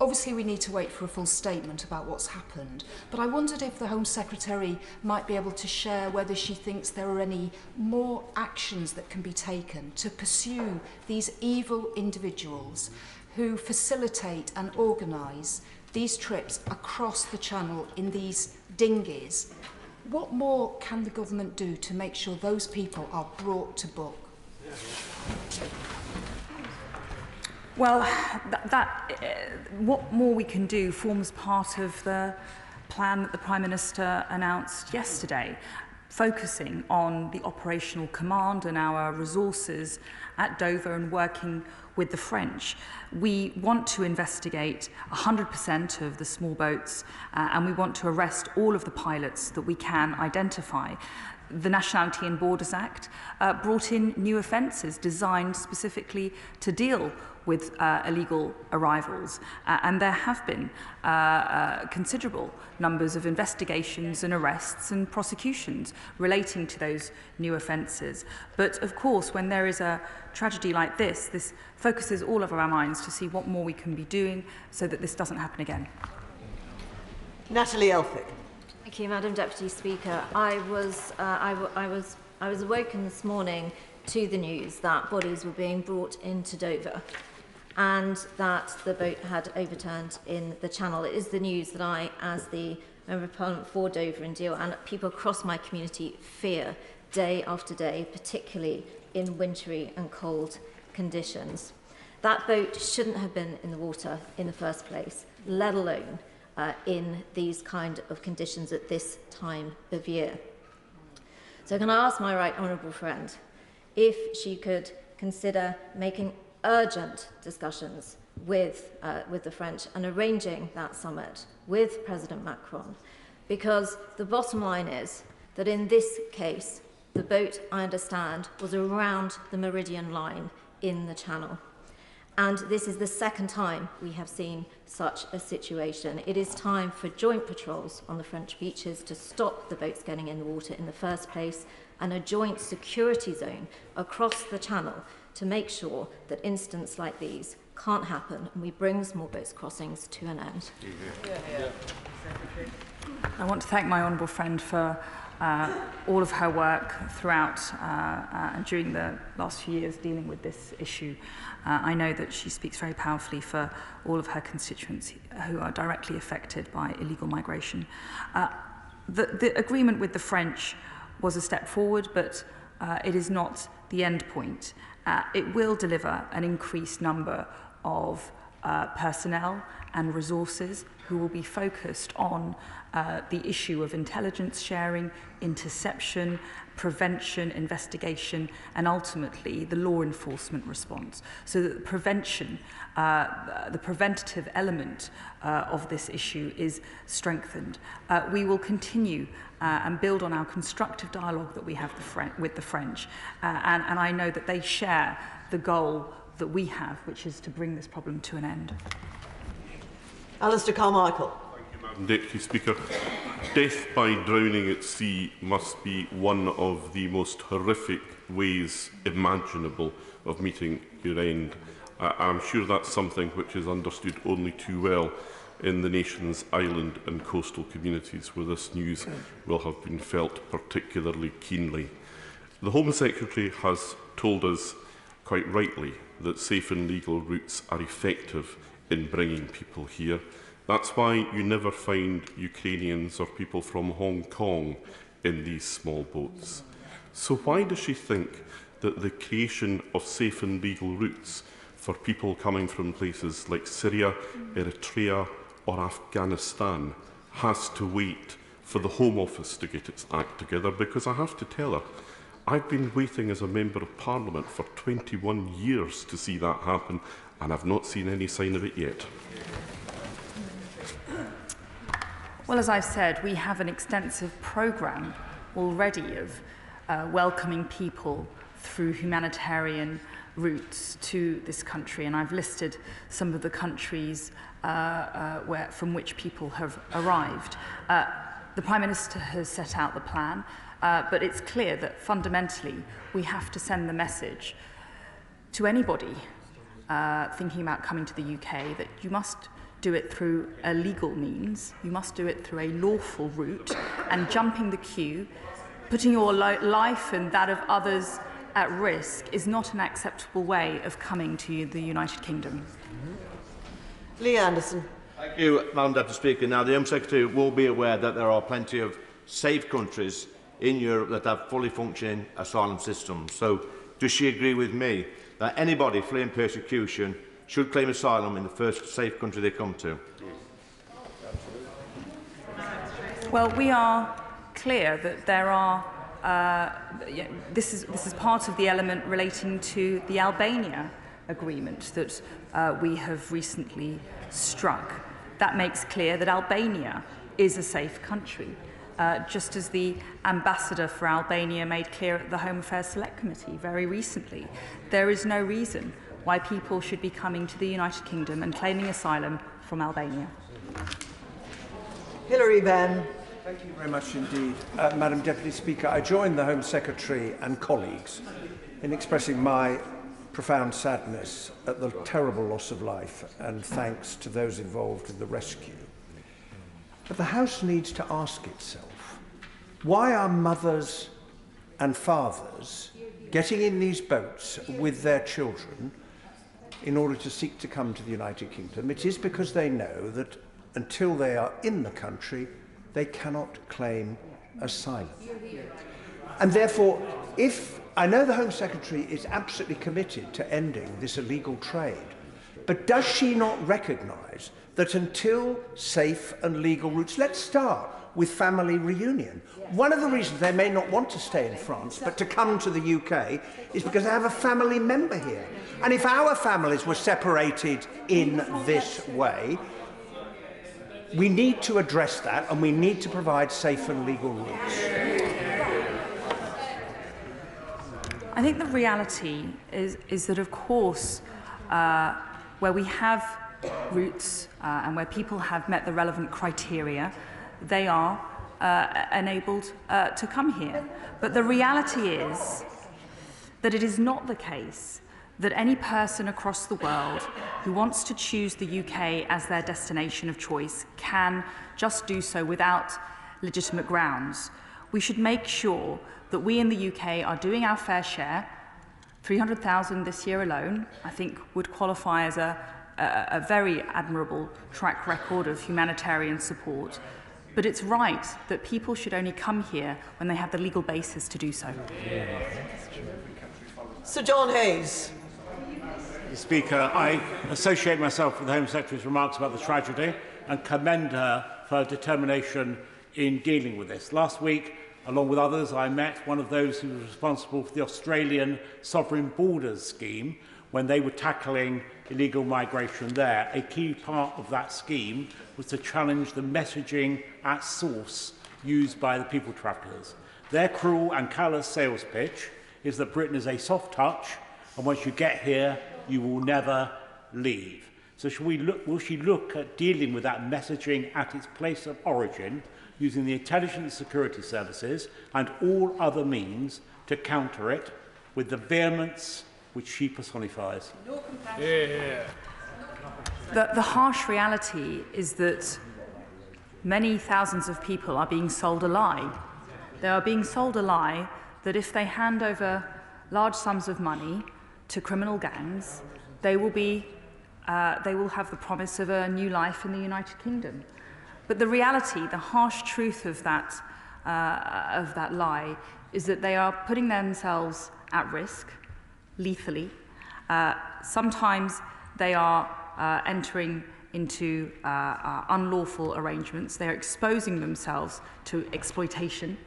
Obviously, we need to wait for a full statement about what's happened, but I wondered if the Home Secretary might be able to share whether she thinks there are any more actions that can be taken to pursue these evil individuals who facilitate and organise these trips across the Channel in these dinghies. What more can the government do to make sure those people are brought to book? Well, what more we can do forms part of the plan that the Prime Minister announced yesterday, focusing on the operational command and our resources at Dover and working with the French. We want to investigate 100% of the small boats and we want to arrest all of the pilots that we can identify. The Nationality and Borders Act brought in new offences designed specifically to deal with illegal arrivals, and there have been considerable numbers of investigations and arrests and prosecutions relating to those new offences. But of course, when there is a tragedy like this focuses all of our minds to see what more we can be doing so that this doesn't happen again. Natalie Elphick. Thank you, Madam Deputy Speaker. I was awoken this morning to the news that bodies were being brought into Dover and that the boat had overturned in the Channel. It is the news that I, as the Member of Parliament for Dover and Deal, and people across my community fear day after day, particularly in wintry and cold conditions. That boat shouldn't have been in the water in the first place, let alone in these kind of conditions at this time of year. So can I ask my right honourable friend if she could consider making urgent discussions with the French and arranging that summit with President Macron, because the bottom line is that in this case, the boat, I understand, was around the Meridian line in the Channel. And this is the second time we have seen such a situation. It is time for joint patrols on the French beaches to stop the boats getting in the water in the first place, and a joint security zone across the Channel to make sure that incidents like these can't happen and we bring small boats crossings to an end. I want to thank my honourable friend for all of her work throughout and during the last few years dealing with this issue. I know that she speaks very powerfully for all of her constituents who are directly affected by illegal migration. The agreement with the French was a step forward, but it is not the end point. It will deliver an increased number of personnel and resources who will be focused on the issue of intelligence sharing, interception, prevention, investigation, and ultimately the law enforcement response, so that the prevention, the preventative element of this issue is strengthened. We will continue and build on our constructive dialogue that we have with the French, and I know that they share the goal that we have, which is to bring this problem to an end. Alistair Carmichael. Deputy Speaker, death by drowning at sea must be one of the most horrific ways imaginable of meeting your end. I'm sure that's something which is understood only too well in the nation's island and coastal communities where this news will have been felt particularly keenly. The Home Secretary has told us, quite rightly, that safe and legal routes are effective in bringing people here. That's why you never find Ukrainians or people from Hong Kong in these small boats. So why does she think that the creation of safe and legal routes for people coming from places like Syria, Eritrea or Afghanistan has to wait for the Home Office to get its act together? Because I have to tell her, I've been waiting as a Member of Parliament for 21 years to see that happen, and I've not seen any sign of it yet. Well, as I've said, we have an extensive programme already of welcoming people through humanitarian routes to this country, and I've listed some of the countries from which people have arrived. The Prime Minister has set out the plan, but it's clear that fundamentally we have to send the message to anybody thinking about coming to the UK that you must do it through a legal means. You must do it through a lawful route, and jumping the queue, putting your life and that of others at risk is not an acceptable way of coming to the United Kingdom. Lee Anderson. Thank you, Madam Deputy Speaker. Now, the Home Secretary will be aware that there are plenty of safe countries in Europe that have fully functioning asylum systems. So, does she agree with me that anybody fleeing persecution should claim asylum in the first safe country they come to? Well, we are clear that there are. This is part of the element relating to the Albania agreement that we have recently struck. That makes clear that Albania is a safe country, just as the ambassador for Albania made clear at the Home Affairs Select Committee very recently. There is no reason why people should be coming to the United Kingdom and claiming asylum from Albania. Hilary Benn. Thank you very much indeed. Madam Deputy Speaker, I join the Home Secretary and colleagues in expressing my profound sadness at the terrible loss of life, and thanks to those involved in the rescue. But the House needs to ask itself, why are mothers and fathers getting in these boats with their children in order to seek to come to the United Kingdom? It is because they know that until they are in the country, they cannot claim asylum. And therefore, if I know the Home Secretary is absolutely committed to ending this illegal trade, but does she not recognise that until safe and legal routes, let's start with family reunion. One of the reasons they may not want to stay in France, but to come to the UK, is because they have a family member here. And if our families were separated in this way, we need to address that, and we need to provide safe and legal routes. I think the reality is that, of course, where we have routes and where people have met the relevant criteria, they are enabled to come here. But the reality is that it is not the case that any person across the world who wants to choose the UK as their destination of choice can just do so without legitimate grounds. We should make sure that we in the UK are doing our fair share. 300,000 this year alone, I think, would qualify as a very admirable track record of humanitarian support. But it's right that people should only come here when they have the legal basis to do so. Sir John Hayes. Mr. Speaker, I associate myself with the Home Secretary's remarks about the tragedy and commend her for her determination in dealing with this. Last week, along with others, I met one of those who was responsible for the Australian Sovereign Borders Scheme when they were tackling illegal migration there. A key part of that scheme was to challenge the messaging at source used by the people traffickers. Their cruel and callous sales pitch is that Britain is a soft touch, and once you get here, you will never leave. So will she look at dealing with that messaging at its place of origin, using the intelligence and security services and all other means to counter it with the vehemence which she personifies? The harsh reality is that many thousands of people are being sold a lie. They are being sold a lie that if they hand over large sums of money to criminal gangs, they will have the promise of a new life in the United Kingdom. But the reality, the harsh truth of that lie, is that they are putting themselves at risk, lethally. Sometimes they are entering into unlawful arrangements. They are exposing themselves to exploitation,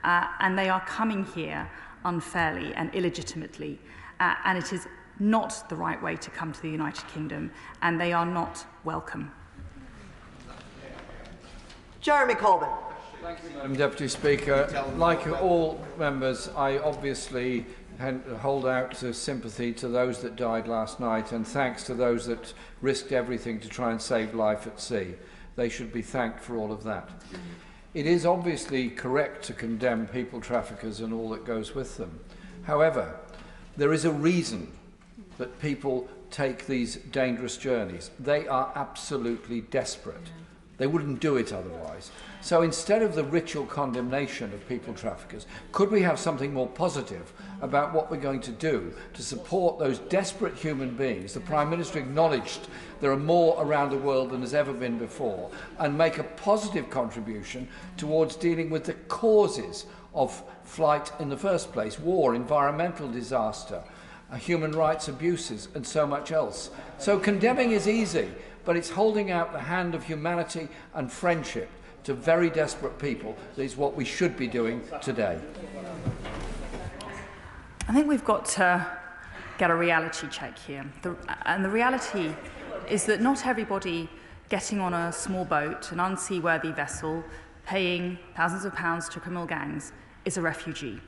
and they are coming here unfairly and illegitimately. And it is not the right way to come to the United Kingdom, and they are not welcome. Jeremy Corbyn. Thank you, Madam Deputy Speaker. Like all members, I obviously hold out sympathy to those that died last night, and thanks to those that risked everything to try and save life at sea. They should be thanked for all of that. It is obviously correct to condemn people traffickers and all that goes with them. However, there is a reason that people take these dangerous journeys. They are absolutely desperate. They wouldn't do it otherwise. So instead of the ritual condemnation of people traffickers, could we have something more positive about what we're going to do to support those desperate human beings? The Prime Minister acknowledged there are more around the world than has ever been before, and make a positive contribution towards dealing with the causes of flight in the first place: war, environmental disaster, human rights abuses, and so much else. So condemning is easy, but it's holding out the hand of humanity and friendship to very desperate people that is what we should be doing today. I think we've got to get a reality check here. And the reality is that not everybody getting on a small boat, an unseaworthy vessel, paying thousands of pounds to criminal gangs is a refugee.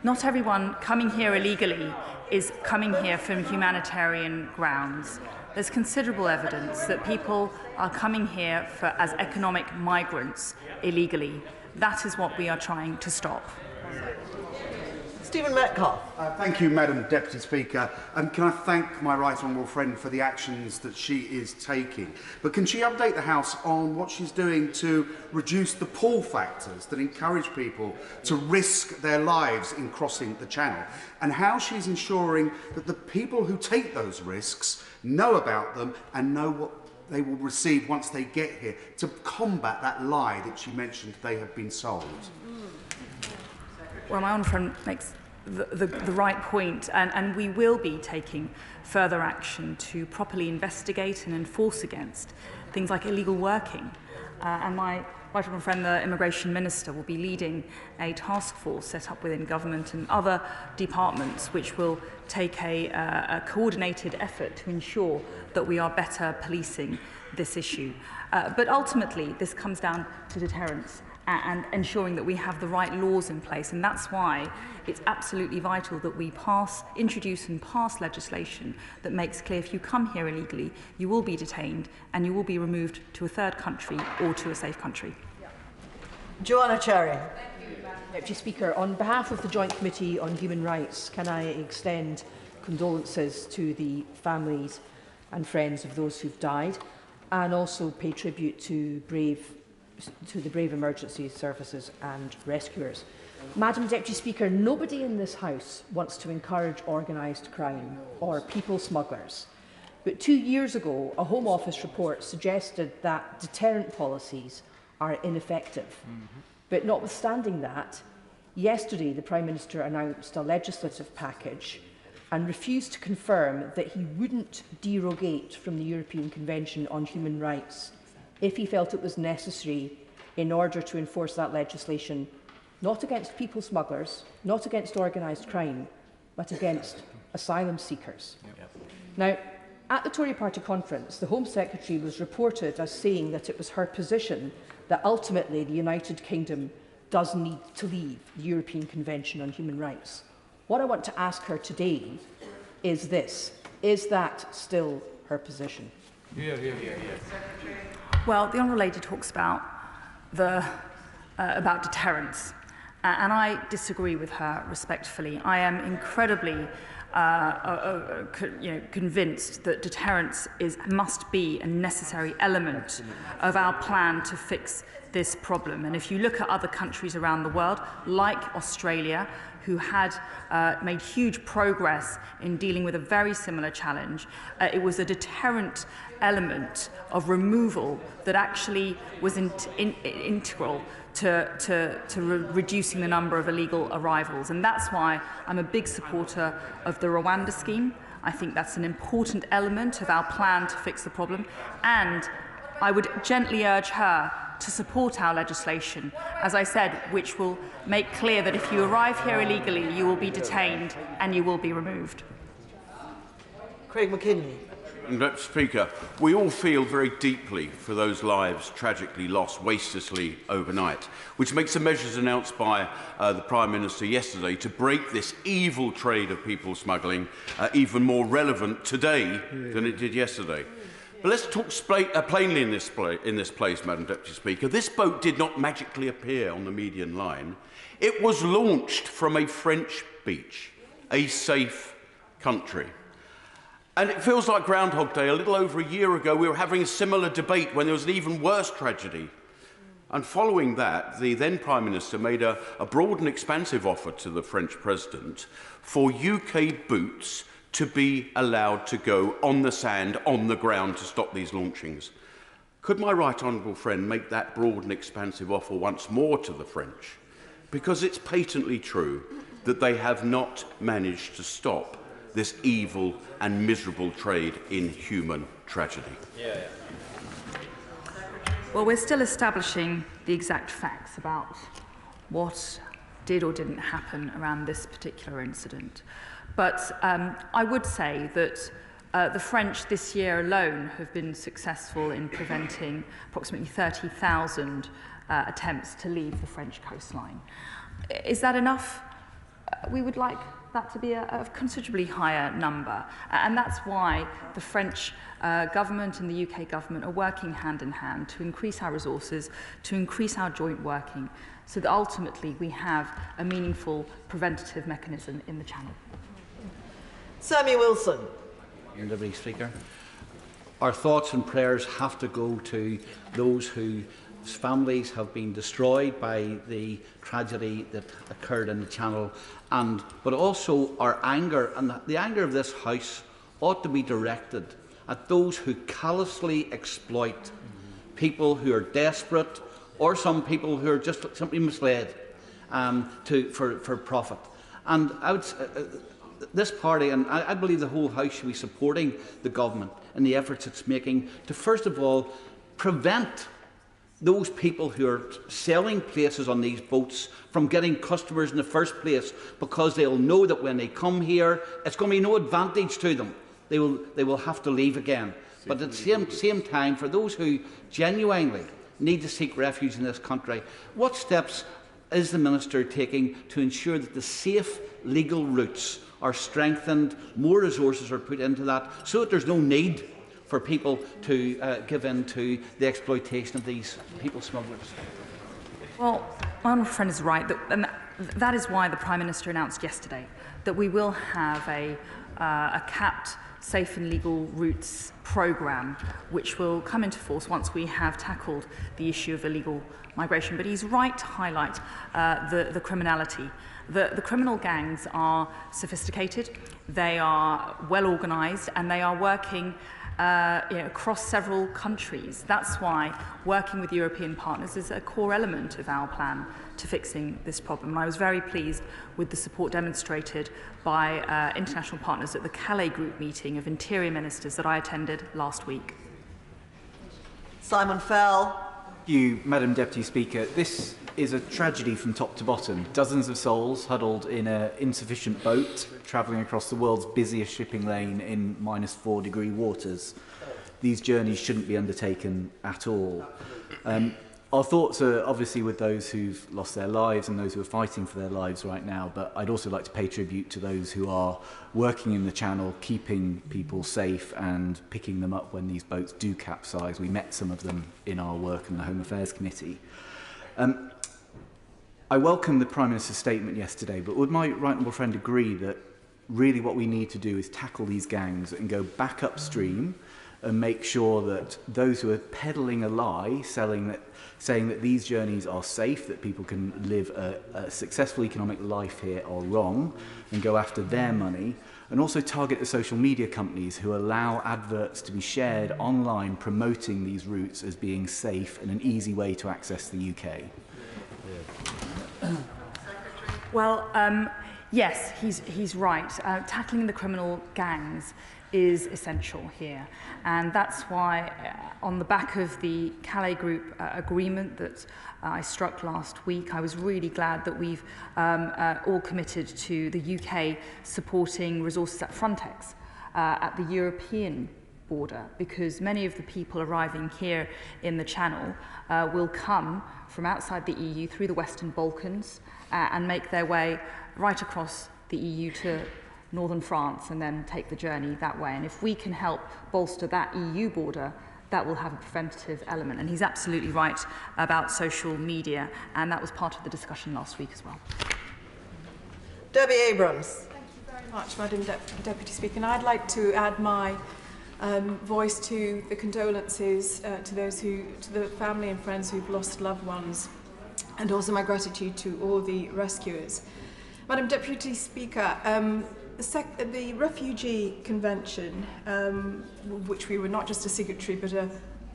Not everyone coming here illegally is coming here from humanitarian grounds. There's considerable evidence that people are coming here as economic migrants illegally. That is what we are trying to stop. Stephen Metcalfe. Thank you, Madam Deputy Speaker. Can I thank my right honourable friend for the actions that she is taking? But can she update the House on what she's doing to reduce the pull factors that encourage people to risk their lives in crossing the Channel? And how she's ensuring that the people who take those risks know about them and know what they will receive once they get here, to combat that lie that she mentioned they have been sold? Well, my own friend makes the right point, and we will be taking further action to properly investigate and enforce against things like illegal working. And my right honourable friend, the Immigration Minister, will be leading a task force set up within government and other departments which will take a coordinated effort to ensure that we are better policing this issue. But ultimately, this comes down to deterrence and ensuring that we have the right laws in place. And that's why it's absolutely vital that we introduce and pass legislation that makes clear if you come here illegally, you will be detained and you will be removed to a third country or to a safe country. Joanna Cherry. Deputy Speaker, on behalf of the Joint Committee on Human Rights, can I extend condolences to the families and friends of those who've died, and also pay tribute to the brave emergency services and rescuers. Madam Deputy Speaker, nobody in this House wants to encourage organised crime or people smugglers. But 2 years ago, a Home Office report suggested that deterrent policies are ineffective. But notwithstanding that, yesterday the Prime Minister announced a legislative package and refused to confirm that he wouldn't derogate from the European Convention on Human Rights if he felt it was necessary in order to enforce that legislation, not against people smugglers, not against organised crime, but against asylum seekers. Now, at the Tory Party conference, the Home Secretary was reported as saying that it was her position that ultimately the United Kingdom does need to leave the European Convention on Human Rights. What I want to ask her today is this: is that still her position? Well, the Honourable Lady talks about deterrence, and I disagree with her respectfully. I am incredibly convinced that deterrence must be a necessary element of our plan to fix this problem. And if you look at other countries around the world, like Australia, who had made huge progress in dealing with a very similar challenge, it was a deterrent element of removal that actually was integral to reducing the number of illegal arrivals. And that's why I'm a big supporter of the Rwanda scheme. I think that's an important element of our plan to fix the problem. And I would gently urge her to support our legislation, as I said, which will make clear that if you arrive here illegally, you will be detained and you will be removed. Craig McKinley. Mr. Speaker, we all feel very deeply for those lives tragically lost wastelessly overnight, which makes the measures announced by the Prime Minister yesterday to break this evil trade of people smuggling even more relevant today than it did yesterday. But let's talk plainly in this place, Madam Deputy Speaker. This boat did not magically appear on the median line. It was launched from a French beach, a safe country. And it feels like Groundhog Day. A little over a year ago, we were having a similar debate when there was an even worse tragedy. And following that, the then Prime Minister made a broad and expansive offer to the French President for UK boots to be allowed to go on the sand, on the ground, to stop these launchings. Could my right honourable friend make that broad and expansive offer once more to the French? Because it's patently true that they have not managed to stop this evil and miserable trade in human tragedy. Well, we're still establishing the exact facts about what did or didn't happen around this particular incident. But I would say that the French this year alone have been successful in preventing approximately 30,000 attempts to leave the French coastline. Is that enough? We would like that to be a considerably higher number. And that's why the French government and the UK government are working hand in hand to increase our resources, to increase our joint working, so that ultimately we have a meaningful preventative mechanism in the Channel. Samuel Wilson. Deputy Speaker. Our thoughts and prayers have to go to those whose families have been destroyed by the tragedy that occurred in the Channel, but also our anger, and the anger of this House ought to be directed at those who callously exploit people who are desperate, or some people who are just simply misled for profit. And I would this party, and I believe the whole House, should be supporting the government in the efforts it's making to, first of all, prevent those people who are selling places on these boats from getting customers in the first place, because they'll know that when they come here, it's going to be no advantage to them. They will have to leave again. But at the same time, for those who genuinely need to seek refuge in this country, what steps is the Minister taking to ensure that the safe legal routes are strengthened, more resources are put into that, so that there's no need for people to give in to the exploitation of these people smugglers? Well, my honourable friend is right, and that is why the Prime Minister announced yesterday that we will have a capped safe and legal routes programme, which will come into force once we have tackled the issue of illegal migration. But he's right to highlight the criminality. The criminal gangs are sophisticated, they are well organised, and they are working across several countries. That's why working with European partners is a core element of our plan to fixing this problem. And I was very pleased with the support demonstrated by international partners at the Calais Group meeting of Interior Ministers that I attended last week. Simon Fell. Thank you, Madam Deputy Speaker. This is a tragedy from top to bottom. Dozens of souls huddled in an insufficient boat travelling across the world's busiest shipping lane in -4-degree waters. These journeys shouldn't be undertaken at all. Our thoughts are obviously with those who've lost their lives and those who are fighting for their lives right now, but I'd also like to pay tribute to those who are working in the Channel, keeping people safe and picking them up when these boats do capsize. We met some of them in our work in the Home Affairs Committee. I welcome the Prime Minister's statement yesterday, but would my right honourable friend agree that really what we need to do is tackle these gangs and go back upstream and make sure that those who are peddling a lie, saying that these journeys are safe, that people can live a successful economic life here, are wrong, and go after their money, and also target the social media companies who allow adverts to be shared online promoting these routes as being safe and an easy way to access the UK. Well, yes, he's right. Tackling the criminal gangs is essential here, and that's why on the back of the Calais Group agreement that I struck last week, I was really glad that we've all committed to the UK supporting resources at Frontex at the European border, because many of the people arriving here in the Channel will come from outside the EU through the Western Balkans and make their way right across the EU to northern France and then take the journey that way. And if we can help bolster that EU border, that will have a preventative element. And he's absolutely right about social media, and that was part of the discussion last week as well. Debbie Abrams. Thank you very much, Madam Deputy Speaker. And I'd like to add my voice to the condolences to the family and friends who've lost loved ones, and also my gratitude to all the rescuers. Madam Deputy Speaker, the Refugee Convention, which we were not just a signatory but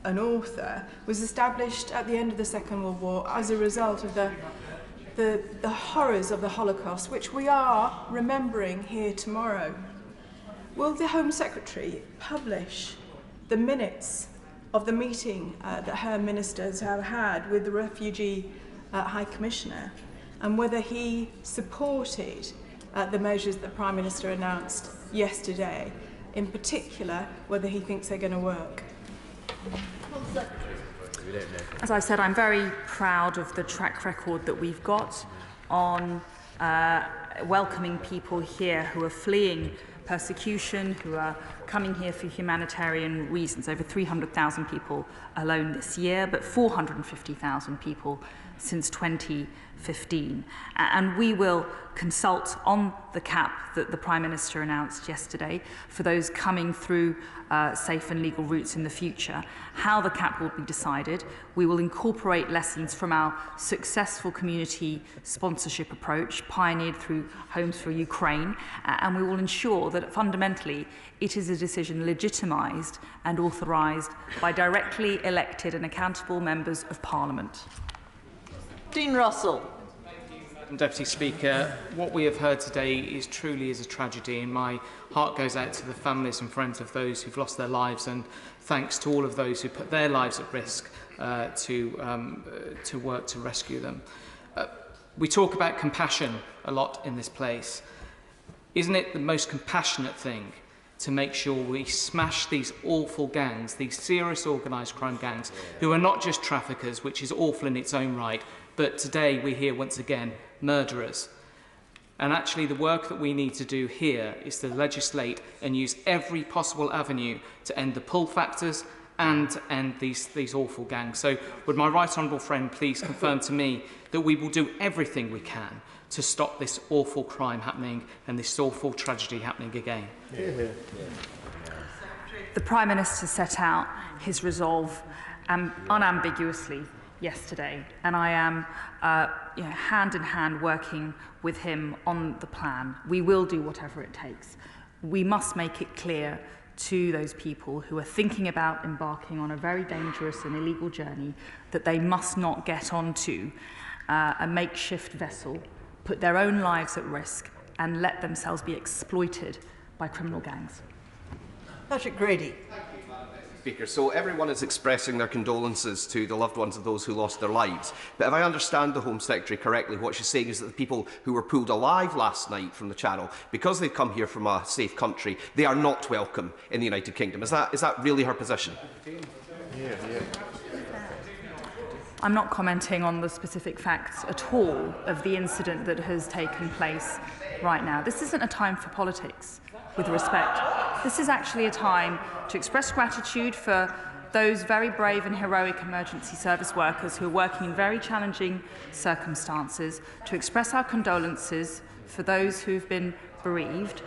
an author, was established at the end of the Second World War as a result of the horrors of the Holocaust, which we are remembering here tomorrow. Will the Home Secretary publish the minutes of the meeting that her ministers have had with the Refugee High Commissioner, and whether he supported the measures that the Prime Minister announced yesterday, in particular whether he thinks they're going to work? As I said, I'm very proud of the track record that we've got on welcoming people here who are fleeing persecution, who are coming here for humanitarian reasons. Over 300,000 people alone this year, but 450,000 people since 2015. And we will consult on the cap that the Prime Minister announced yesterday for those coming through safe and legal routes in the future. How the cap will be decided, we will incorporate lessons from our successful community sponsorship approach pioneered through Homes for Ukraine, and we will ensure that fundamentally it is a decision legitimised and authorised by directly elected and accountable members of Parliament. Dean Russell. Deputy Speaker, what we have heard today is truly a tragedy, and my heart goes out to the families and friends of those who've lost their lives, and thanks to all of those who put their lives at risk to work to rescue them. We talk about compassion a lot in this place. Isn't it the most compassionate thing to make sure we smash these awful gangs, these serious organised crime gangs, who are not just traffickers, which is awful in its own right, but today we hear once again murderers. And actually the work that we need to do here is to legislate and use every possible avenue to end the pull factors and to end these awful gangs. So would my right honourable friend please confirm to me that we will do everything we can to stop this awful crime happening and this awful tragedy happening again? The Prime Minister set out his resolve unambiguously yesterday, and I am hand in hand working with him on the plan. We will do whatever it takes. We must make it clear to those people who are thinking about embarking on a very dangerous and illegal journey that they must not get onto a makeshift vessel, put their own lives at risk, and let themselves be exploited by criminal gangs. Patrick Grady. Speaker. So everyone is expressing their condolences to the loved ones of those who lost their lives. But if I understand the Home Secretary correctly, what she's saying is that the people who were pulled alive last night from the Channel, because they've come here from a safe country, they are not welcome in the United Kingdom. Is that really her position? I'm not commenting on the specific facts at all of the incident that has taken place right now. This isn't a time for politics, with respect. This is actually a time to express gratitude for those very brave and heroic emergency service workers who are working in very challenging circumstances, to express our condolences for those who've been bereaved,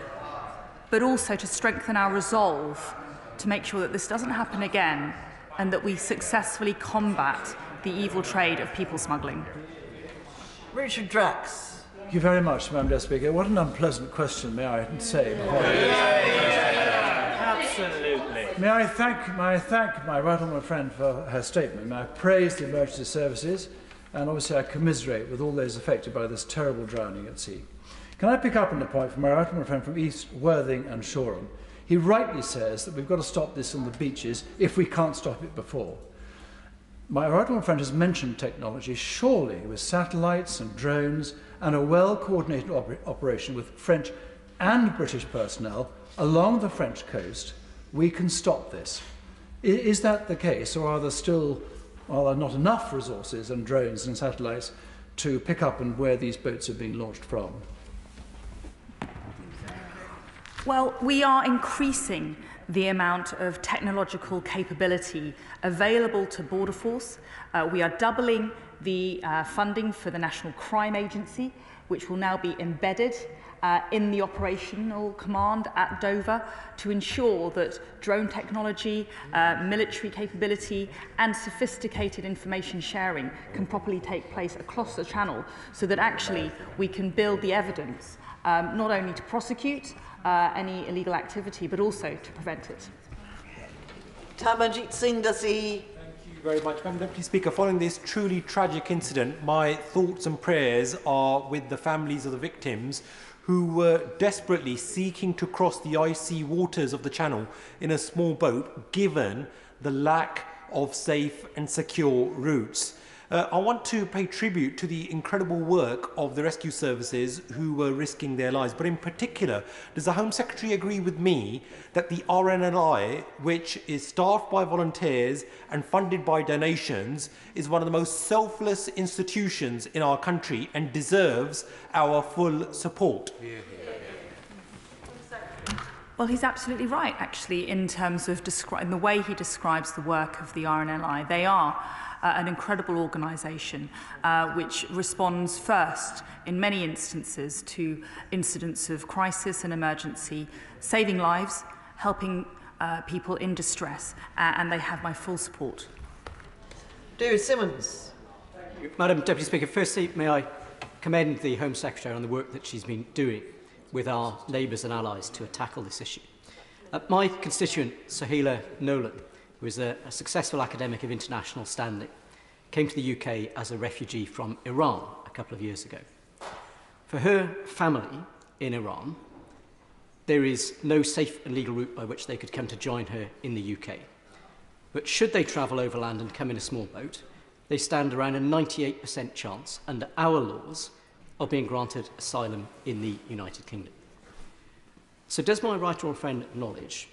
but also to strengthen our resolve to make sure that this doesn't happen again and that we successfully combat the evil trade of people smuggling. Richard Drax. Thank you very much, Madam Deputy Speaker. What an unpleasant question, may I say. Absolutely. May I thank my right honourable friend for her statement. May I praise the emergency services, and obviously I commiserate with all those affected by this terrible drowning at sea. Can I pick up on the point from my right honourable friend from East Worthing and Shoreham? He rightly says that we've got to stop this on the beaches if we can't stop it before. My right honourable friend has mentioned technology. Surely, with satellites and drones and a well-coordinated operation with French and British personnel along the French coast, we can stop this. Is that the case, or are there not enough resources and drones and satellites to pick up and where these boats are being launched from? Well, we are increasing the amount of technological capability available to Border Force. We are doubling the funding for the National Crime Agency, which will now be embedded in the operational command at Dover to ensure that drone technology, military capability and sophisticated information sharing can properly take place across the Channel, so that actually we can build the evidence not only to prosecute any illegal activity but also to prevent it. Tamanjeet Singh Dassi. Thank you very much, Madam Deputy Speaker. Following this truly tragic incident, my thoughts and prayers are with the families of the victims who were desperately seeking to cross the icy waters of the Channel in a small boat, given the lack of safe and secure routes. I want to pay tribute to the incredible work of the rescue services who were risking their lives, but in particular, does the Home Secretary agree with me that the RNLI, which is staffed by volunteers and funded by donations, is one of the most selfless institutions in our country and deserves our full support? Well, he's absolutely right, actually, in terms of the way he describes the work of the RNLI. They are an incredible organisation which responds first, in many instances, to incidents of crisis and emergency, saving lives, helping people in distress, and they have my full support. David Simmons. Madam Deputy Speaker, firstly, may I commend the Home Secretary on the work that she's been doing with our neighbours and allies to tackle this issue. My constituent, Sohaila Nolan, who is a successful academic of international standing, came to the UK as a refugee from Iran a couple of years ago. For her family in Iran, there is no safe and legal route by which they could come to join her in the UK. But should they travel overland and come in a small boat, they stand around a 98% chance, under our laws, of being granted asylum in the United Kingdom. So does my right honourable friend acknowledge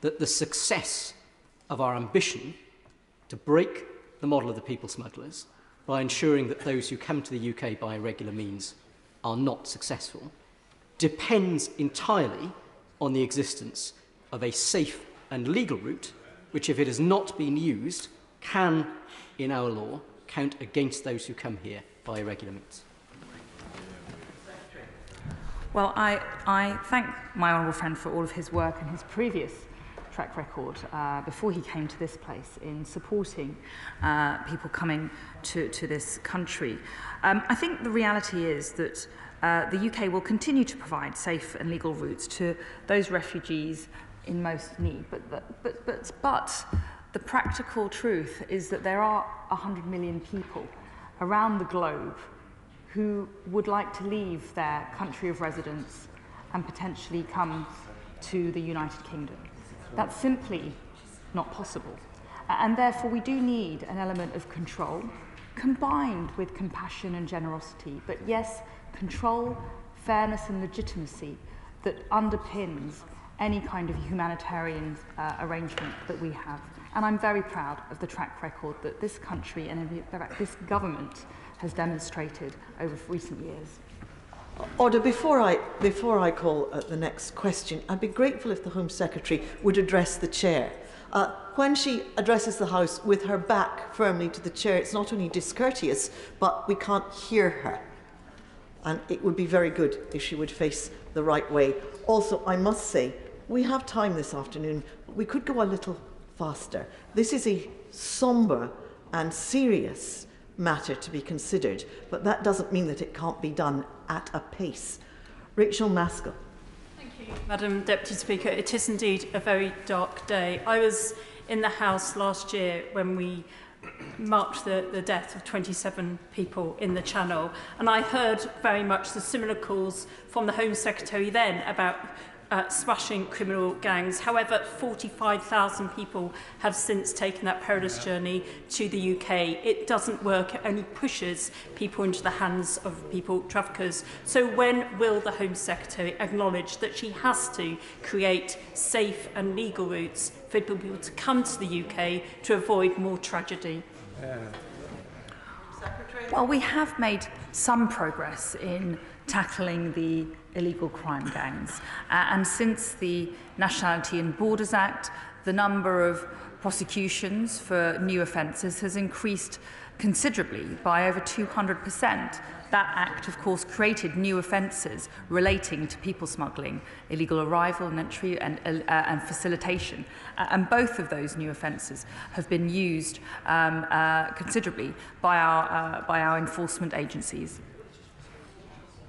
that the success of our ambition to break the model of the people smugglers by ensuring that those who come to the UK by irregular means are not successful depends entirely on the existence of a safe and legal route, which, if it has not been used, can, in our law, count against those who come here by irregular means? Well, I thank my honourable friend for all of his work and his previous track record before he came to this place in supporting people coming to this country. I think the reality is that the UK will continue to provide safe and legal routes to those refugees in most need. But the practical truth is that there are 100 million people around the globe who would like to leave their country of residence and potentially come to the United Kingdom. That's simply not possible. And therefore we do need an element of control combined with compassion and generosity. But yes, control, fairness and legitimacy that underpins any kind of humanitarian arrangement that we have. And I'm very proud of the track record that this country and in fact this government has demonstrated over recent years. Order, before I call the next question, I'd be grateful if the Home Secretary would address the Chair. When she addresses the House with her back firmly to the Chair, it's not only discourteous, but we can't hear her. And it would be very good if she would face the right way. Also, I must say, we have time this afternoon. We could go a little faster. This is a sombre and serious matter to be considered, but that doesn't mean that it can't be done at a pace. Rachel Maskell. Thank you, Madam Deputy Speaker. It is indeed a very dark day. I was in the House last year when we marked the death of 27 people in the Channel, and I heard very much the similar calls from the Home Secretary then about smashing criminal gangs. However, 45,000 people have since taken that perilous journey to the UK. It doesn't work. It only pushes people into the hands of people traffickers. So when will the Home Secretary acknowledge that she has to create safe and legal routes for people to come to the UK to avoid more tragedy? Well, we have made some progress in tackling the illegal crime gangs. And since the Nationality and Borders Act, the number of prosecutions for new offences has increased considerably by over 200%. That act, of course, created new offences relating to people smuggling, illegal arrival and entry, and facilitation. And both of those new offences have been used considerably by our enforcement agencies.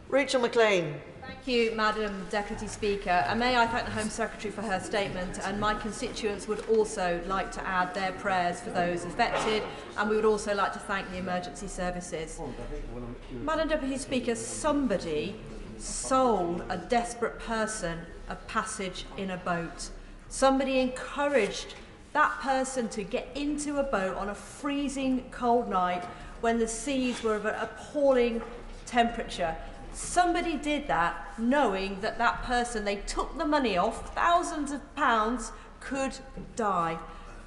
Rachel McLean. Thank you, Madam Deputy Speaker. And may I thank the Home Secretary for her statement, and my constituents would also like to add their prayers for those affected, and we would also like to thank the emergency services. Madam Deputy Speaker, somebody sold a desperate person a passage in a boat. Somebody encouraged that person to get into a boat on a freezing cold night when the seas were of an appalling temperature. Somebody did that knowing that that person they took the money off, thousands of pounds, could die.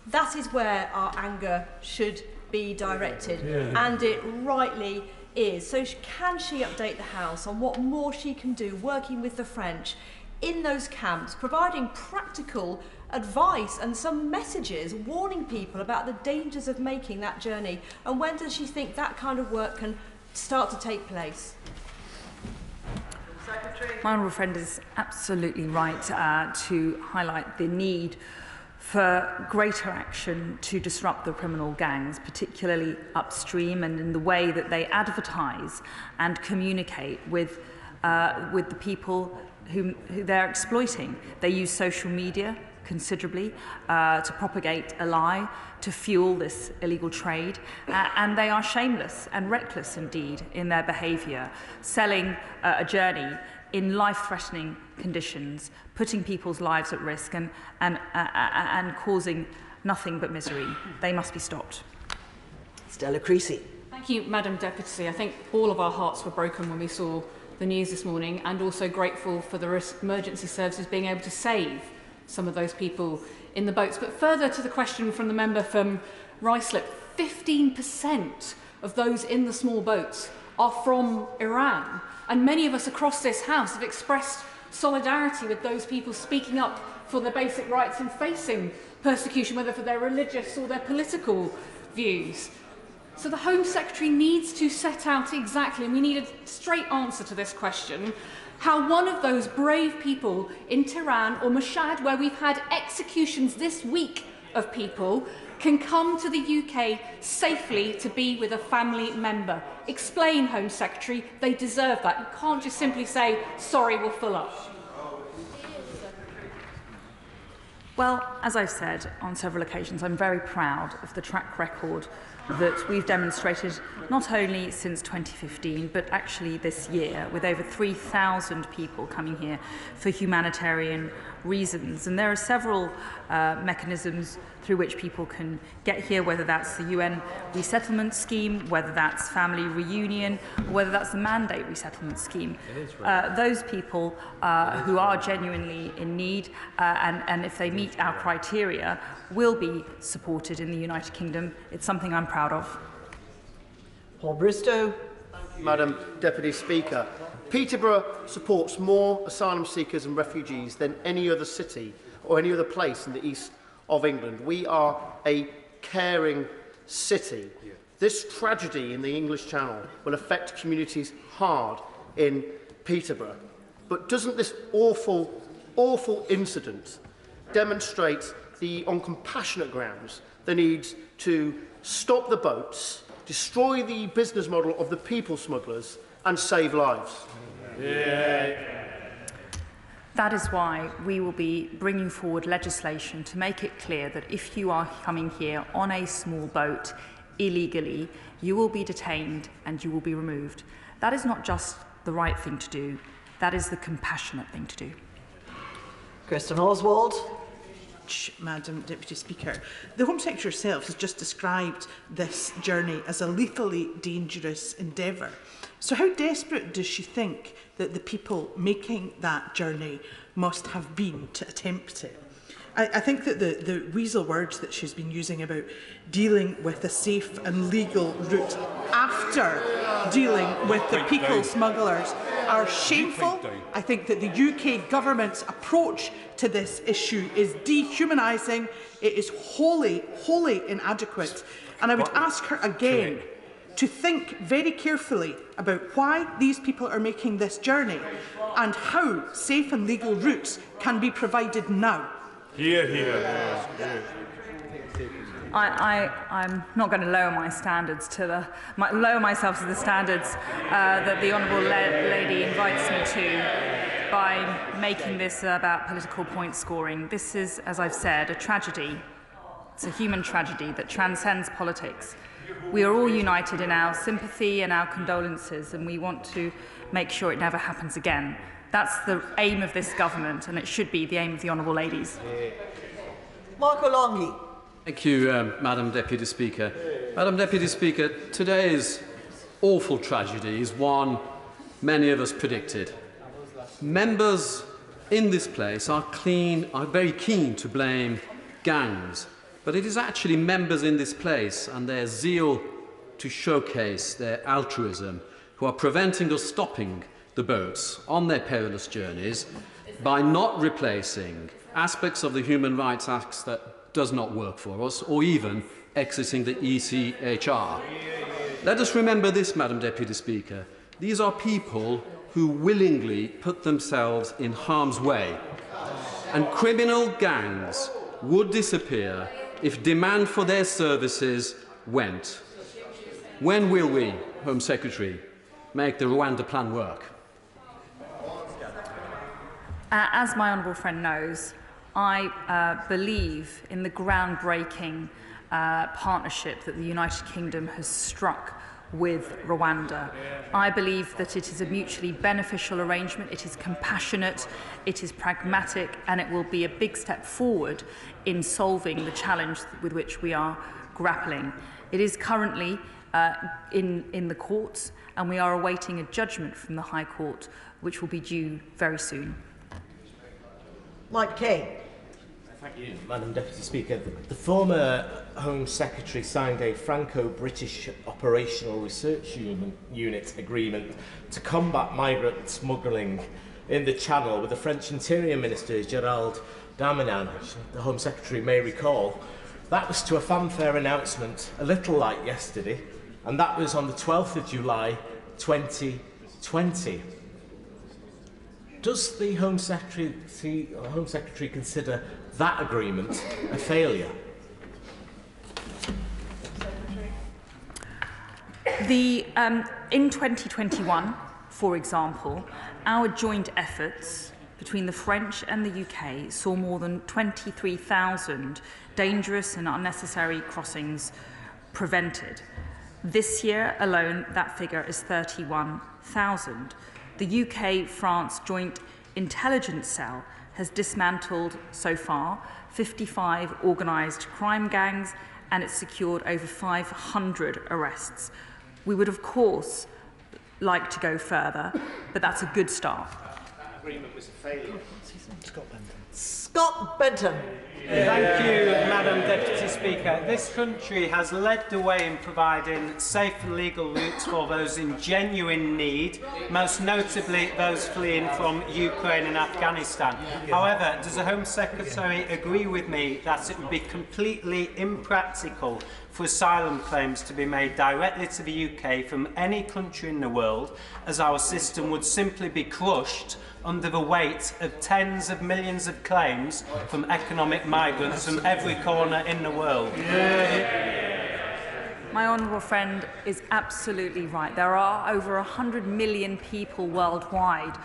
That is where our anger should be directed, and it rightly is. So can she update the House on what more she can do working with the French in those camps, providing practical advice and some messages warning people about the dangers of making that journey? And when does she think that kind of work can start to take place? My honourable friend is absolutely right to highlight the need for greater action to disrupt the criminal gangs, particularly upstream and in the way that they advertise and communicate with the people who they're exploiting. They use social media considerably to propagate a lie, to fuel this illegal trade, and they are shameless and reckless indeed in their behaviour, selling a journey in life-threatening conditions, putting people's lives at risk and causing nothing but misery. They must be stopped. Stella Creasy. Thank you, Madam Deputy. I think all of our hearts were broken when we saw the news this morning, and also grateful for the emergency services being able to save some of those people in the boats. But further to the question from the member from Ruislip, 15% of those in the small boats are from Iran. And many of us across this House have expressed solidarity with those people speaking up for their basic rights and facing persecution, whether for their religious or their political views. So the Home Secretary needs to set out exactly, and we need a straight answer to this question, how one of those brave people in Tehran or Mashhad, where we've had executions this week of people, can come to the UK safely to be with a family member. Explain, Home Secretary, they deserve that. You can't just simply say, sorry, we're full up. Well, as I've said on several occasions, I'm very proud of the track record that we've demonstrated not only since 2015, but actually this year, with over 3,000 people coming here for humanitarian reasons. And there are several mechanisms through which people can get here, whether that's the UN resettlement scheme, whether that's family reunion, or whether that's the mandate resettlement scheme. Those people who are genuinely in need, and if they meet our criteria, will be supported in the United Kingdom. It's something I'm proud of. Paul Bristow. Madam Deputy Speaker, Peterborough supports more asylum seekers and refugees than any other city or any other place in the east of England. We are a caring city. This tragedy in the English Channel will affect communities hard in Peterborough. But doesn't this awful, awful incident demonstrate on compassionate grounds the need to stop the boats, destroy the business model of the people smugglers and save lives? That is why we will be bringing forward legislation to make it clear that if you are coming here on a small boat illegally, you will be detained and you will be removed. That is not just the right thing to do, that is the compassionate thing to do. Kristen Oswald. Madam Deputy Speaker, the Home Secretary herself has just described this journey as a lethally dangerous endeavour. So how desperate does she think that the people making that journey must have been to attempt it? I think that the weasel words that she's been using about dealing with a safe and legal route after dealing with the people smugglers are shameful. I think that the UK government's approach to this issue is dehumanising. It is wholly inadequate. And I would ask her again to think very carefully about why these people are making this journey and how safe and legal routes can be provided now. Hear, hear. I'm not going to lower my standards to lower myself to the standards that the honourable lady invites me to by making this about political point scoring. This is, as I've said, a tragedy. It's a human tragedy that transcends politics. We are all united in our sympathy and our condolences, and we want to make sure it never happens again. That's the aim of this government, and it should be the aim of the honourable ladies. Marco Longhi. Thank you, Madam Deputy Speaker. Madam Deputy Speaker, today's awful tragedy is one many of us predicted. Members in this place are very keen to blame gangs, but it is actually members in this place and their zeal to showcase their altruism who are preventing us stopping the boats on their perilous journeys by not replacing aspects of the Human Rights Act that does not work for us, or even exiting the ECHR. Let us remember this, Madam Deputy Speaker. These are people who willingly put themselves in harm's way, and criminal gangs would disappear if demand for their services went. When will we, Home Secretary, make the Rwanda plan work? As my honourable friend knows, I believe in the groundbreaking partnership that the United Kingdom has struck with Rwanda. I believe that it is a mutually beneficial arrangement, it is compassionate, it is pragmatic, and it will be a big step forward in solving the challenge with which we are grappling. It is currently in the courts, and we are awaiting a judgment from the High Court, which will be due very soon. Mike Kane. Thank you, Madam Deputy Speaker. The former Home Secretary signed a Franco-British Operational Research Unit agreement to combat migrant smuggling in the Channel with the French Interior Minister, Gérald Darmanin, the Home Secretary may recall. That was to a fanfare announcement a little like yesterday, and that was on the 12th of July 2020. Does the Home Secretary consider that agreement a failure? In 2021, for example, our joint efforts between the French and the UK saw more than 23,000 dangerous and unnecessary crossings prevented. This year alone, that figure is 31,000. The UK-France Joint Intelligence Cell has dismantled so far 55 organised crime gangs, and it's secured over 500 arrests. We would, of course, like to go further, but that's a good start. That agreement was a failure. Scott Benton. Thank you, Madam Deputy Speaker. This country has led the way in providing safe and legal routes for those in genuine need, most notably those fleeing from Ukraine and Afghanistan. However, does the Home Secretary agree with me that it would be completely impractical for asylum claims to be made directly to the UK from any country in the world, as our system would simply be crushed under the weight of tens of millions of claims from economic migrants from every corner in the world? My honourable friend is absolutely right. There are over 100 million people worldwide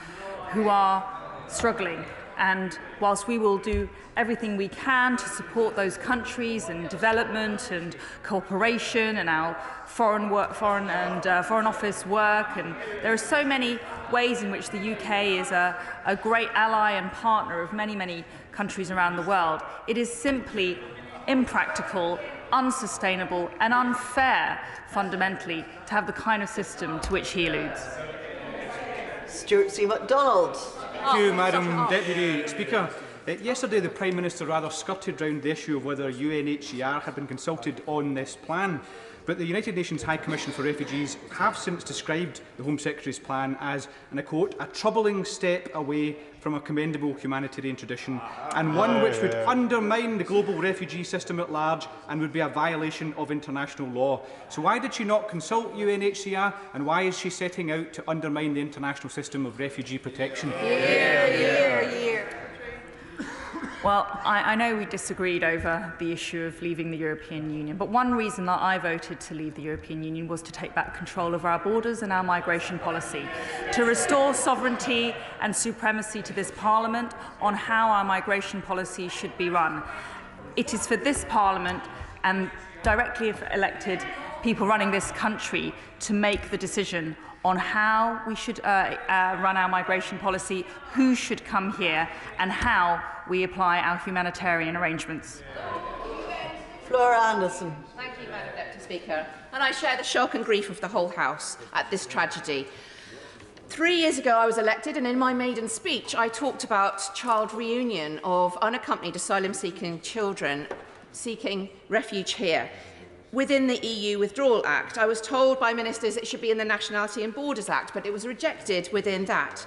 who are struggling, and whilst we will do everything we can to support those countries and development and cooperation and our foreign office work, and there are so many ways in which the UK is a great ally and partner of many, many countries around the world, it is simply impractical, unsustainable and unfair, fundamentally, to have the kind of system to which he alludes. Stuart C. MacDonald. Thank you, Madam Deputy Speaker. Yesterday, the Prime Minister rather skirted round the issue of whether UNHCR had been consulted on this plan. But the United Nations High Commission for Refugees have since described the Home Secretary's plan as, and I quote, a troubling step away from a commendable humanitarian tradition, and one which would undermine the global refugee system at large and would be a violation of international law. So why did she not consult UNHCR, and why is she setting out to undermine the international system of refugee protection? Well, I know we disagreed over the issue of leaving the European Union, but one reason that I voted to leave the European Union was to take back control of our borders and our migration policy, to restore sovereignty and supremacy to this Parliament on how our migration policy should be run. It is for this Parliament and directly elected people running this country to make the decision on how we should run our migration policy, who should come here, and how we apply our humanitarian arrangements. Flora Anderson. Thank you, Madam Deputy Speaker. And I share the shock and grief of the whole House at this tragedy. 3 years ago, I was elected, and in my maiden speech, I talked about child reunion of unaccompanied asylum-seeking children seeking refuge here. Within the EU Withdrawal Act, I was told by ministers it should be in the Nationality and Borders Act, but it was rejected within that.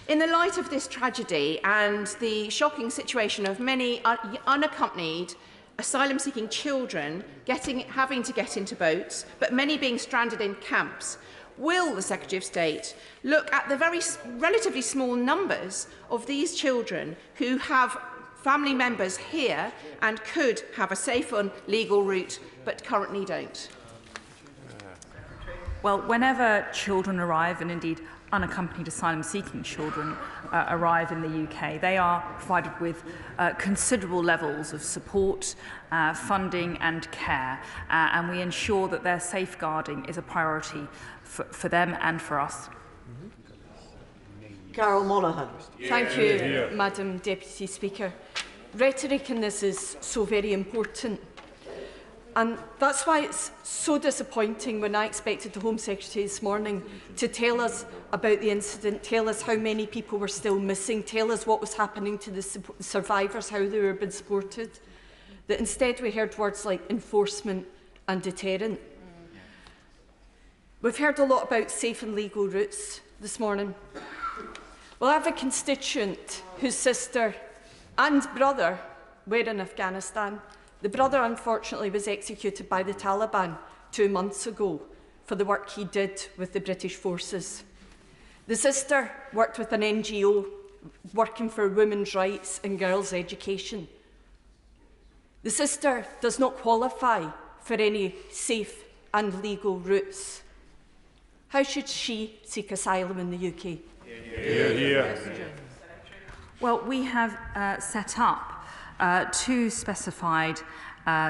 In the light of this tragedy and the shocking situation of many unaccompanied asylum-seeking children having to get into boats, but many being stranded in camps, will the Secretary of State look at the very relatively small numbers of these children who have family members here and could have a safe and legal route, but currently don't? Well, whenever children arrive, and indeed unaccompanied asylum-seeking children arrive in the UK, they are provided with considerable levels of support, funding and care, and we ensure that their safeguarding is a priority for them and for us. Carol Monaghan. Thank you, Madam Deputy Speaker. Rhetoric in this is so very important. And that's why it's so disappointing when I expected the Home Secretary this morning to tell us about the incident, tell us how many people were still missing, tell us what was happening to the survivors, how they were being supported. That instead we heard words like enforcement and deterrent. We've heard a lot about safe and legal routes this morning. Well, I have a constituent whose sister and brother were in Afghanistan. The brother, unfortunately, was executed by the Taliban 2 months ago for the work he did with the British forces. The sister worked with an NGO working for women's rights and girls' education. The sister does not qualify for any safe and legal routes. How should she seek asylum in the UK? Well, we have set up 2 specified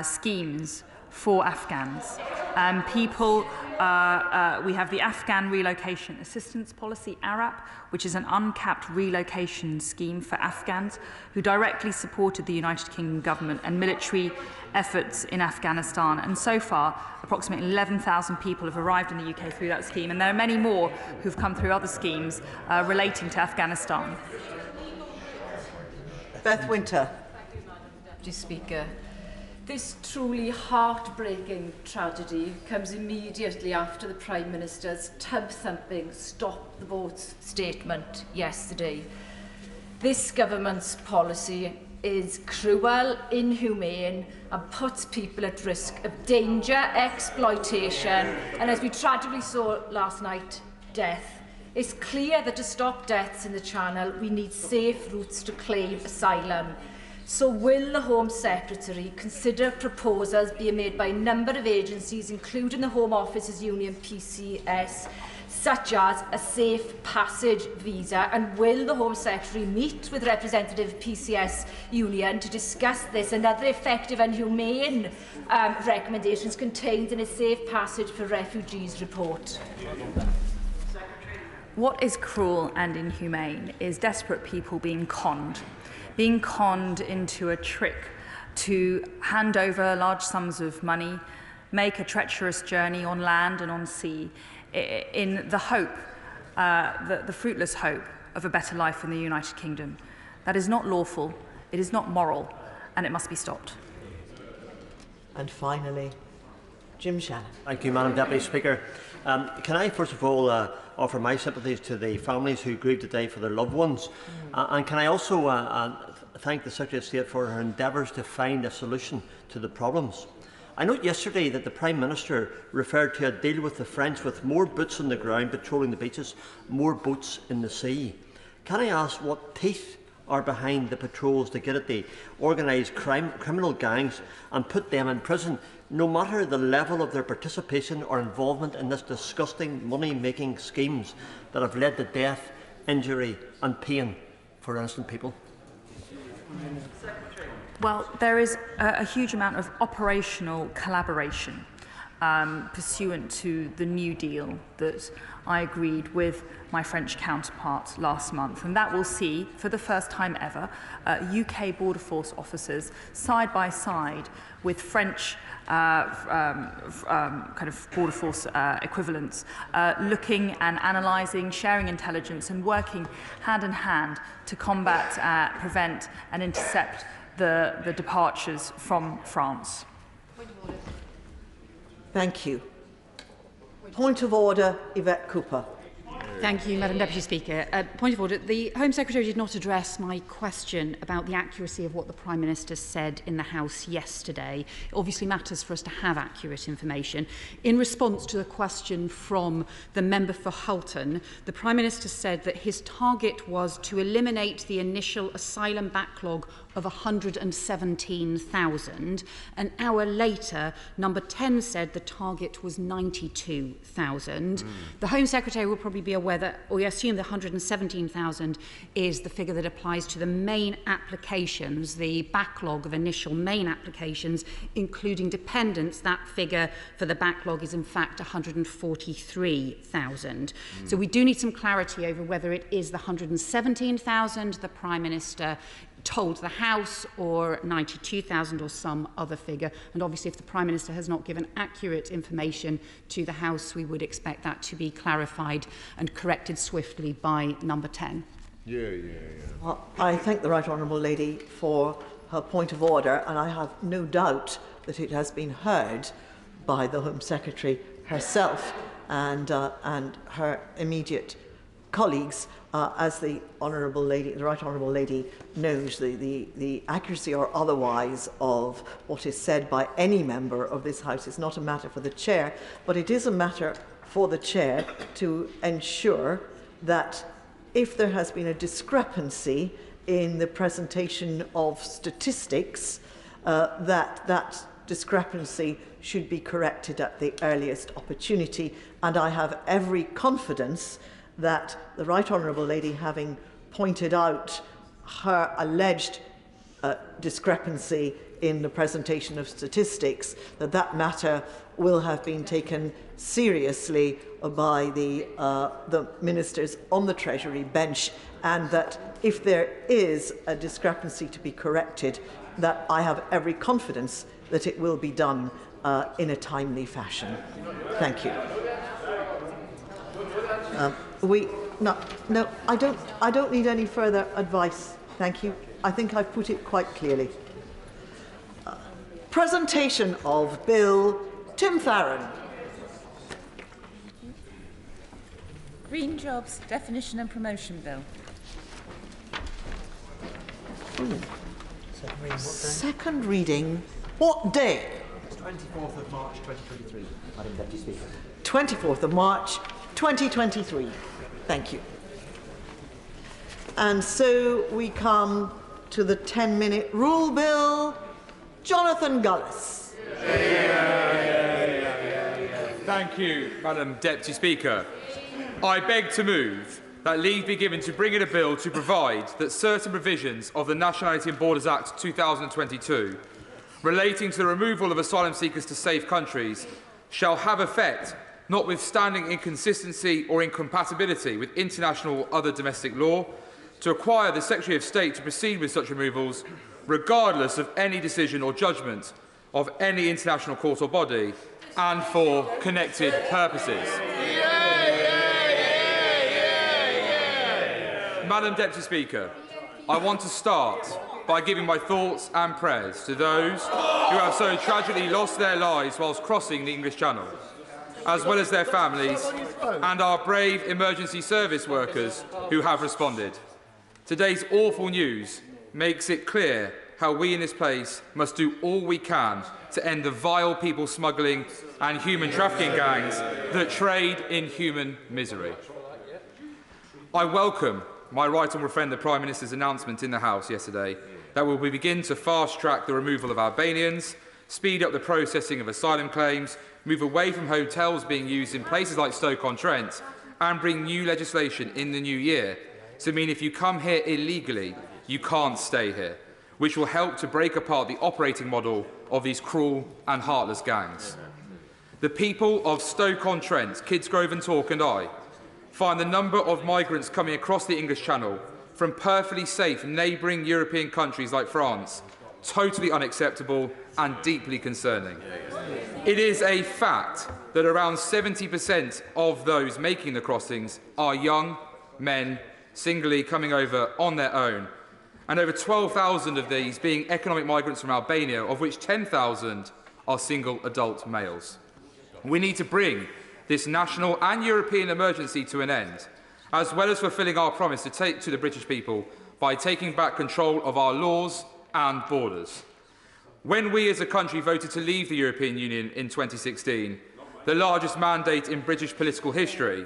schemes for Afghans. We have the Afghan Relocation Assistance Policy, ARAP, which is an uncapped relocation scheme for Afghans who directly supported the United Kingdom government and military efforts in Afghanistan. And so far, approximately 11,000 people have arrived in the UK through that scheme, and there are many more who've come through other schemes relating to Afghanistan. Beth Winter. Deputy Speaker. This truly heartbreaking tragedy comes immediately after the Prime Minister's tub-thumping stop the boats statement yesterday. This government's policy is cruel, inhumane and puts people at risk of danger, exploitation and, as we tragically saw last night, death. It's clear that to stop deaths in the Channel we need safe routes to claim asylum. So will the Home Secretary consider proposals being made by a number of agencies, including the Home Office's union PCS, such as a safe passage visa? And will the Home Secretary meet with representative PCS union to discuss this and other effective and humane recommendations contained in a Safe Passage for Refugees report? What is cruel and inhumane is desperate people being conned into a trick to hand over large sums of money, make a treacherous journey on land and on sea, in the hope, the fruitless hope of a better life in the United Kingdom. That is not lawful, It is not moral, and it must be stopped. And finally, Jim Shannon. Thank you, Madam Deputy Speaker. Can I first of all offer my sympathies to the families who grieve today for their loved ones, and can I also thank the Secretary of State for her endeavours to find a solution to the problems. I note yesterday that the Prime Minister referred to a deal with the French with more boots on the ground patrolling the beaches, more boats in the sea. Can I ask what teeth are behind the patrols to get at the organised criminal gangs and put them in prison, no matter the level of their participation or involvement in this disgusting money-making schemes that have led to death, injury and pain for innocent people? Well, there is a huge amount of operational collaboration pursuant to the New Deal that I agreed with my French counterpart last month, and that will see, for the first time ever, UK Border Force officers side by side with French kind of Border Force equivalents, looking and analysing, sharing intelligence and working hand in hand to combat, prevent and intercept the departures from France. Thank you. Point of order, Yvette Cooper. Thank you, Madam Deputy Speaker. Point of order. The Home Secretary did not address my question about the accuracy of what the Prime Minister said in the House yesterday. It obviously matters for us to have accurate information. In response to a question from the member for Hulton, the Prime Minister said that his target was to eliminate the initial asylum backlog of 117,000. An hour later, number 10 said the target was 92,000. The Home Secretary will probably be aware that, or we assume that 117,000 is the figure that applies to the main applications, the backlog of initial main applications, including dependents. That figure for the backlog is in fact 143,000. So we do need some clarity over whether it is the 117,000 the Prime Minister told the House, or 92,000 or some other figure. And obviously if the Prime Minister has not given accurate information to the House, we would expect that to be clarified and corrected swiftly by number 10. Well, I thank the Right Honourable Lady for her point of order, and I have no doubt that it has been heard by the Home Secretary herself and her immediate colleagues. As the Honourable Lady, the Right Honourable Lady knows, the accuracy or otherwise of what is said by any member of this House is not a matter for the Chair, but it is a matter for the Chair to ensure that if there has been a discrepancy in the presentation of statistics, that discrepancy should be corrected at the earliest opportunity. And I have every confidence that the Right Honourable Lady, having pointed out her alleged discrepancy in the presentation of statistics, that matter will have been taken seriously by the ministers on the Treasury bench, and that if there is a discrepancy to be corrected, that I have every confidence that it will be done in a timely fashion. Thank you. I don't need any further advice. Thank you. I think I've put it quite clearly. Presentation of Bill. Tim Farron. Green Jobs Definition and Promotion Bill. Second reading. What day? 24th of March 2023, Madam Deputy Speaker. 24th of March 2023. Thank you. And so we come to the 10-minute rule bill. Jonathan Gullis. Thank you, Madam Deputy Speaker. I beg to move that leave be given to bring in a bill to provide that certain provisions of the Nationality and Borders Act 2022 relating to the removal of asylum seekers to safe countries shall have effect notwithstanding inconsistency or incompatibility with international or other domestic law, to require the Secretary of State to proceed with such removals regardless of any decision or judgment of any international court or body, and for connected purposes. Madam Deputy Speaker, I want to start by giving my thoughts and prayers to those who have so tragically lost their lives whilst crossing the English Channel, as well as their families and our brave emergency service workers who have responded. Today's awful news makes it clear how we in this place must do all we can to end the vile people smuggling and human trafficking gangs that trade in human misery. I welcome my right honourable friend the Prime Minister's announcement in the House yesterday that we will begin to fast-track the removal of Albanians, speed up the processing of asylum claims, move away from hotels being used in places like Stoke-on-Trent, and bring new legislation in the new year to mean if you come here illegally, you can't stay here, which will help to break apart the operating model of these cruel and heartless gangs. The people of Stoke-on-Trent, Kidsgrove and Tork and I find the number of migrants coming across the English Channel from perfectly safe neighbouring European countries like France totally unacceptable and deeply concerning. It is a fact that around 70% of those making the crossings are young men singly coming over on their own, and over 12,000 of these being economic migrants from Albania, of which 10,000 are single adult males. We need to bring this national and European emergency to an end, as well as fulfilling our promise to take to the British people by taking back control of our laws and borders. When we as a country voted to leave the European Union in 2016, the largest mandate in British political history,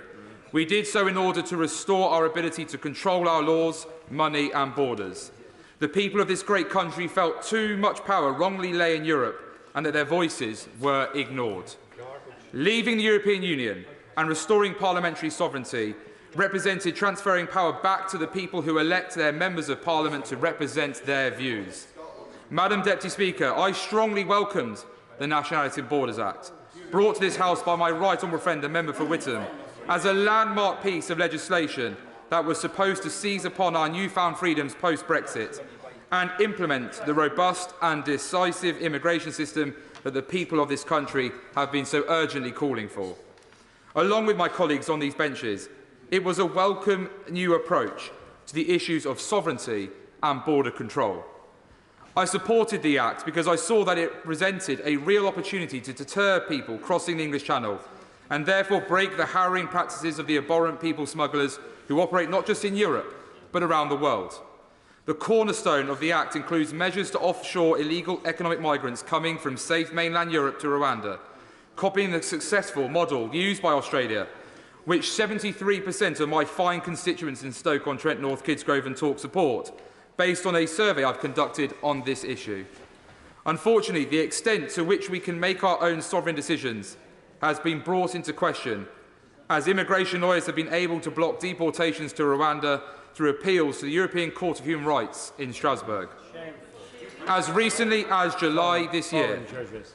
we did so in order to restore our ability to control our laws, money and borders. The people of this great country felt too much power wrongly lay in Europe and that their voices were ignored. Leaving the European Union and restoring parliamentary sovereignty represented transferring power back to the people who elect their members of parliament to represent their views. Madam Deputy Speaker, I strongly welcomed the Nationality and Borders Act, brought to this House by my right honourable friend, the member for Whittam, as a landmark piece of legislation that was supposed to seize upon our newfound freedoms post-Brexit and implement the robust and decisive immigration system that the people of this country have been so urgently calling for. Along with my colleagues on these benches, it was a welcome new approach to the issues of sovereignty and border control. I supported the Act because I saw that it presented a real opportunity to deter people crossing the English Channel and therefore break the harrowing practices of the abhorrent people smugglers who operate not just in Europe, but around the world. The cornerstone of the Act includes measures to offshore illegal economic migrants coming from safe mainland Europe to Rwanda, copying the successful model used by Australia, which 73% of my fine constituents in Stoke-on-Trent, North Kidsgrove and Tork support, based on a survey I've conducted on this issue. Unfortunately, the extent to which we can make our own sovereign decisions has been brought into question, as immigration lawyers have been able to block deportations to Rwanda through appeals to the European Court of Human Rights in Strasbourg. As recently as July this year,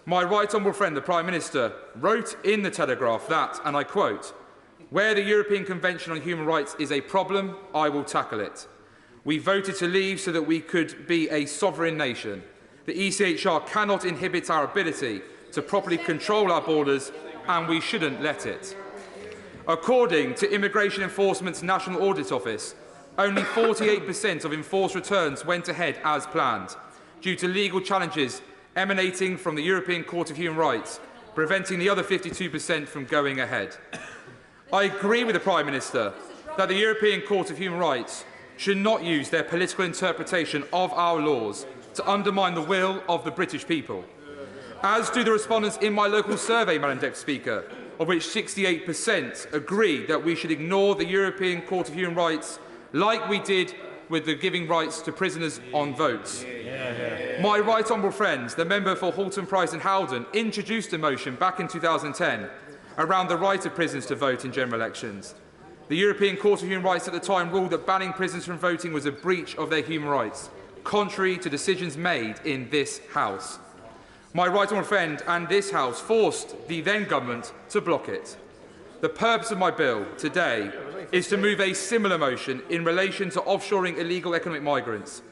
my right honourable friend, the Prime Minister, wrote in the Telegraph that, and I quote, "Where the European Convention on Human Rights is a problem, I will tackle it. We voted to leave so that we could be a sovereign nation. The ECHR cannot inhibit our ability to properly control our borders, and we shouldn't let it." According to Immigration Enforcement's National Audit Office, only 48% of enforced returns went ahead as planned, due to legal challenges emanating from the European Court of Human Rights, preventing the other 52% from going ahead. I agree with the Prime Minister that the European Court of Human Rights should not use their political interpretation of our laws to undermine the will of the British people. As do the respondents in my local survey, Madam Deputy Speaker, of which 68% agree that we should ignore the European Court of Human Rights like we did with the giving rights to prisoners on votes. My right honourable friends, the member for Halton, Price and Howden, introduced a motion back in 2010 around the right of prisoners to vote in general elections. The European Court of Human Rights at the time ruled that banning prisoners from voting was a breach of their human rights, contrary to decisions made in this House. My right honourable friend and this House forced the then government to block it. The purpose of my bill today is to move a similar motion in relation to offshoring illegal economic migrants,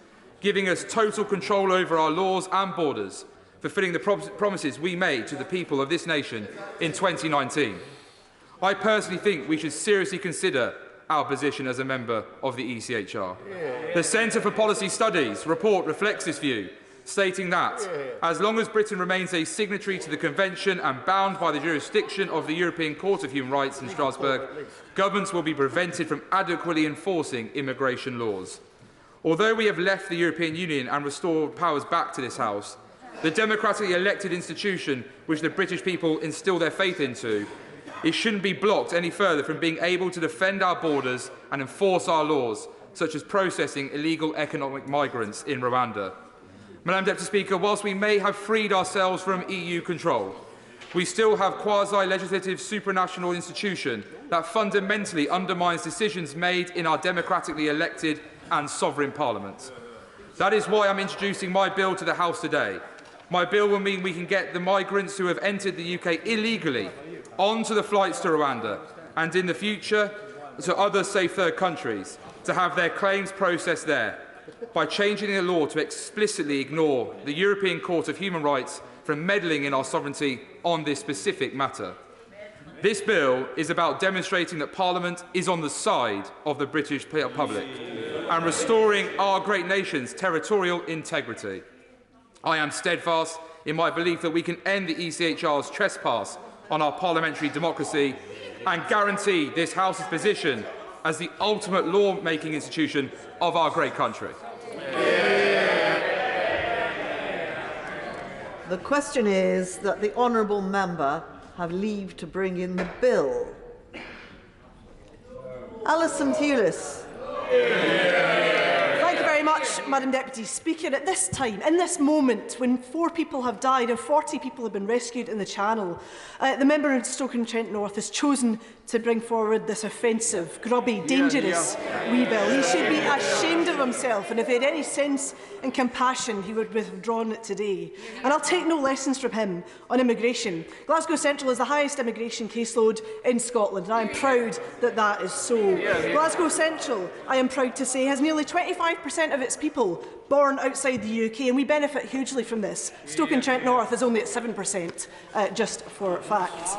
giving us total control over our laws and borders, fulfilling the promises we made to the people of this nation in 2019. I personally think we should seriously consider our position as a member of the ECHR. The Centre for Policy Studies report reflects this view, stating that, as long as Britain remains a signatory to the Convention and bound by the jurisdiction of the European Court of Human Rights in Strasbourg, governments will be prevented from adequately enforcing immigration laws. Although we have left the European Union and restored powers back to this House, the democratically elected institution which the British people instil their faith into, it shouldn't be blocked any further from being able to defend our borders and enforce our laws, such as processing illegal economic migrants in Rwanda. Madam Deputy Speaker, whilst we may have freed ourselves from EU control, we still have quasi-legislative supranational institution that fundamentally undermines decisions made in our democratically elected and sovereign parliament. That is why I'm introducing my bill to the House today. My bill will mean we can get the migrants who have entered the UK illegally onto the flights to Rwanda and in the future to other safe third countries to have their claims processed there by changing the law to explicitly ignore the European Court of Human Rights from meddling in our sovereignty on this specific matter. This bill is about demonstrating that Parliament is on the side of the British public and restoring our great nation's territorial integrity. I am steadfast in my belief that we can end the ECHR's trespass on our parliamentary democracy and guarantee this House's position as the ultimate law-making institution of our great country. The question is that the honourable member have leave to bring in the bill. Alison Thewlis. Thank you very much, Madam Deputy Speaker. At this time, in this moment, when 4 people have died and 40 people have been rescued in the Channel, the member in Stoke-on-Trent North has chosen to bring forward this offensive, grubby, dangerous wee bill. He should be ashamed of himself, and if he had any sense and compassion, he would have withdrawn it today. And I'll take no lessons from him on immigration. Glasgow Central is the highest immigration caseload in Scotland, and I am proud that that is so. Glasgow Central, I am proud to say, has nearly 25% of its people born outside the UK, and we benefit hugely from this. Stoke-on-Trent North is only at 7%, just for facts.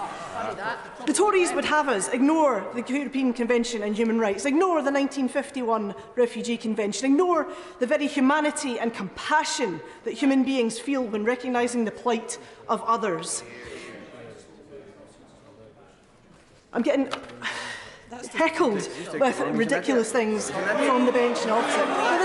The Tories would have us ignore the European Convention on Human Rights, ignore the 1951 Refugee Convention, ignore the very humanity and compassion that human beings feel when recognising the plight of others. I'm getting heckled with ridiculous things from the bench and opposite. But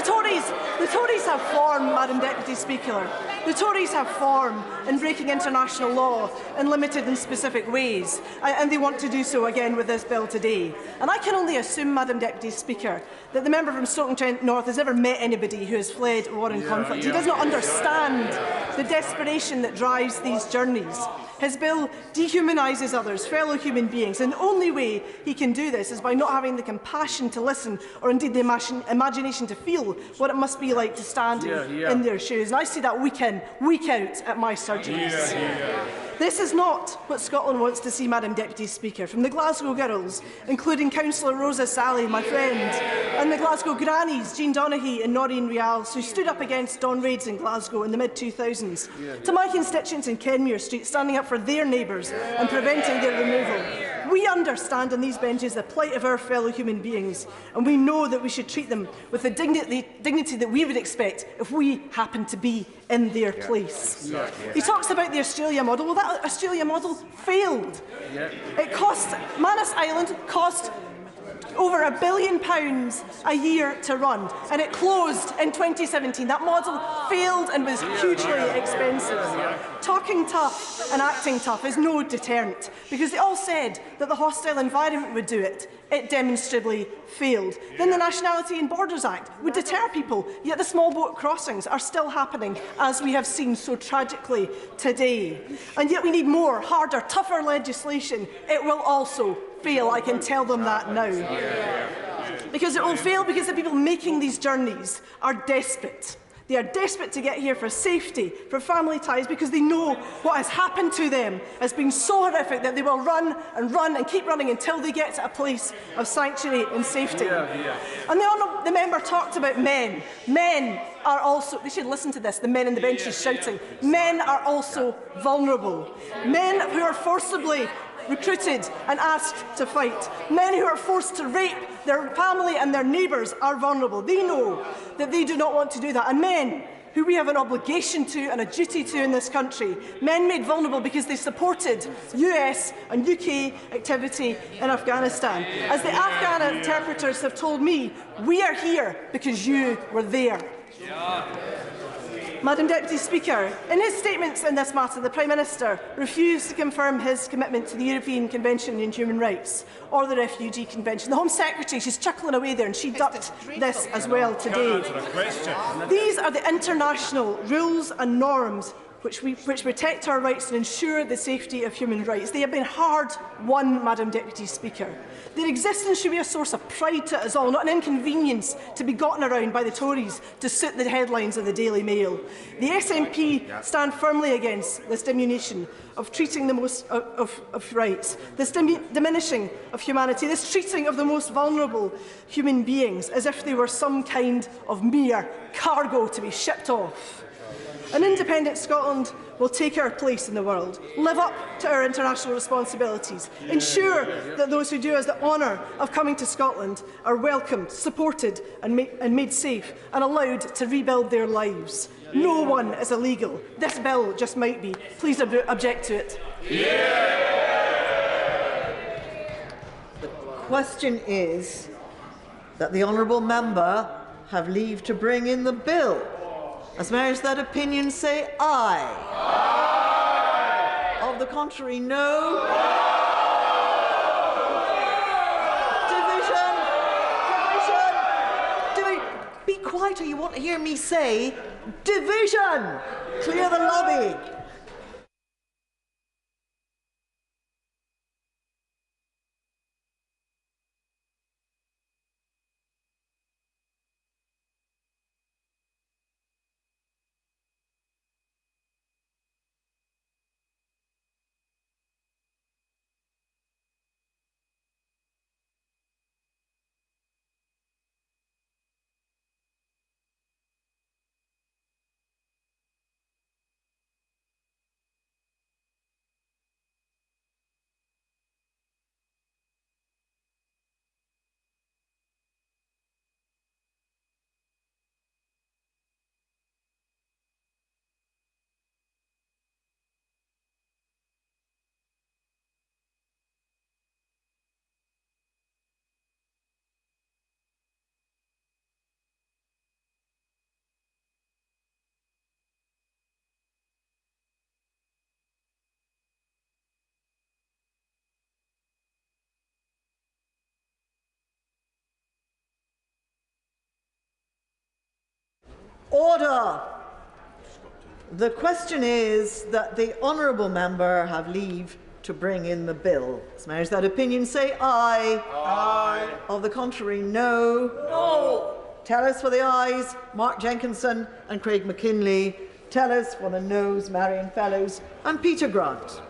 the Tories have form, Madam Deputy Speaker. The Tories have form in breaking international law in limited and specific ways, and they want to do so again with this bill today. And I can only assume, Madam Deputy Speaker, that the member from Stoke-on-Trent North has never met anybody who has fled war and conflict. He does not understand the desperation that drives these journeys. His bill dehumanises others, fellow human beings, and the only way he can do this is by not having the compassion to listen, or indeed the imagination to feel what it must be like to stand in their shoes. And I see that week in, week out at my surgeries. This is not what Scotland wants to see, Madam Deputy Speaker. From the Glasgow girls, including Councillor Rosa Sally, my friend, and the Glasgow grannies, Jean Donaghy and Noreen Rials, who stood up against dawn raids in Glasgow in the mid-2000s, to my constituents in Kenmure Street, standing up for their neighbours and preventing their removal. We understand on these benches the plight of our fellow human beings, and we know that we should treat them with the dignity that we would expect if we happened to be in their place. He talks about the Australia model. Well, that Australia model failed. It cost, Manus Island cost over £1 billion a year to run, and it closed in 2017. That model failed and was hugely expensive. Talking tough and acting tough is no deterrent, because they all said that the hostile environment would do it. It demonstrably failed. Then the Nationality and Borders Act would deter people, yet the small boat crossings are still happening, as we have seen so tragically today. And yet we need more, harder, tougher legislation. It will also fail, I can tell them that now. Because it will fail because the people making these journeys are desperate. They are desperate to get here for safety, for family ties, because they know what has happened to them has been so horrific that they will run and keep running until they get to a place of sanctuary and safety. And the member talked about men. Men are also, they should listen to this, the men in the benches shouting, men are also vulnerable. Men who are forcibly recruited and asked to fight. Men who are forced to rape their family and their neighbours are vulnerable. They know that they do not want to do that. And men who we have an obligation to and a duty to in this country, men made vulnerable because they supported US and UK activity in Afghanistan. As the Afghan interpreters have told me, we are here because you were there. Madam Deputy Speaker, in his statements in this matter, the Prime Minister refused to confirm his commitment to the European Convention on Human Rights or the Refugee Convention. The Home Secretary, she's chuckling away there, and she ducked this as well today. These are the international rules and norms which protect our rights and ensure the safety of human rights. They have been hard-won, Madam Deputy Speaker. Their existence should be a source of pride to us all, not an inconvenience to be gotten around by the Tories to suit the headlines of the Daily Mail. The SNP stand firmly against this diminution of treating the most of rights, this diminishing of humanity, this treating of the most vulnerable human beings as if they were some kind of mere cargo to be shipped off. An independent Scotland will take our place in the world, live up to our international responsibilities, ensure that those who do us the honour of coming to Scotland are welcomed, supported and made safe and allowed to rebuild their lives. No one is illegal. This bill just might be. Please object to it. The question is that the honourable member have leave to bring in the bill. As members of that opinion say aye. Aye. Of the contrary, no. Division. Be quiet or you won't hear me say division. Clear the lobby. Order. The question is that the honourable member have leave to bring in the bill. As members of that opinion say aye. Aye. Of the contrary, no. No. Tell us for the ayes, Mark Jenkinson and Craig McKinley. Tell us for the noes, Marion Fellows and Peter Grant.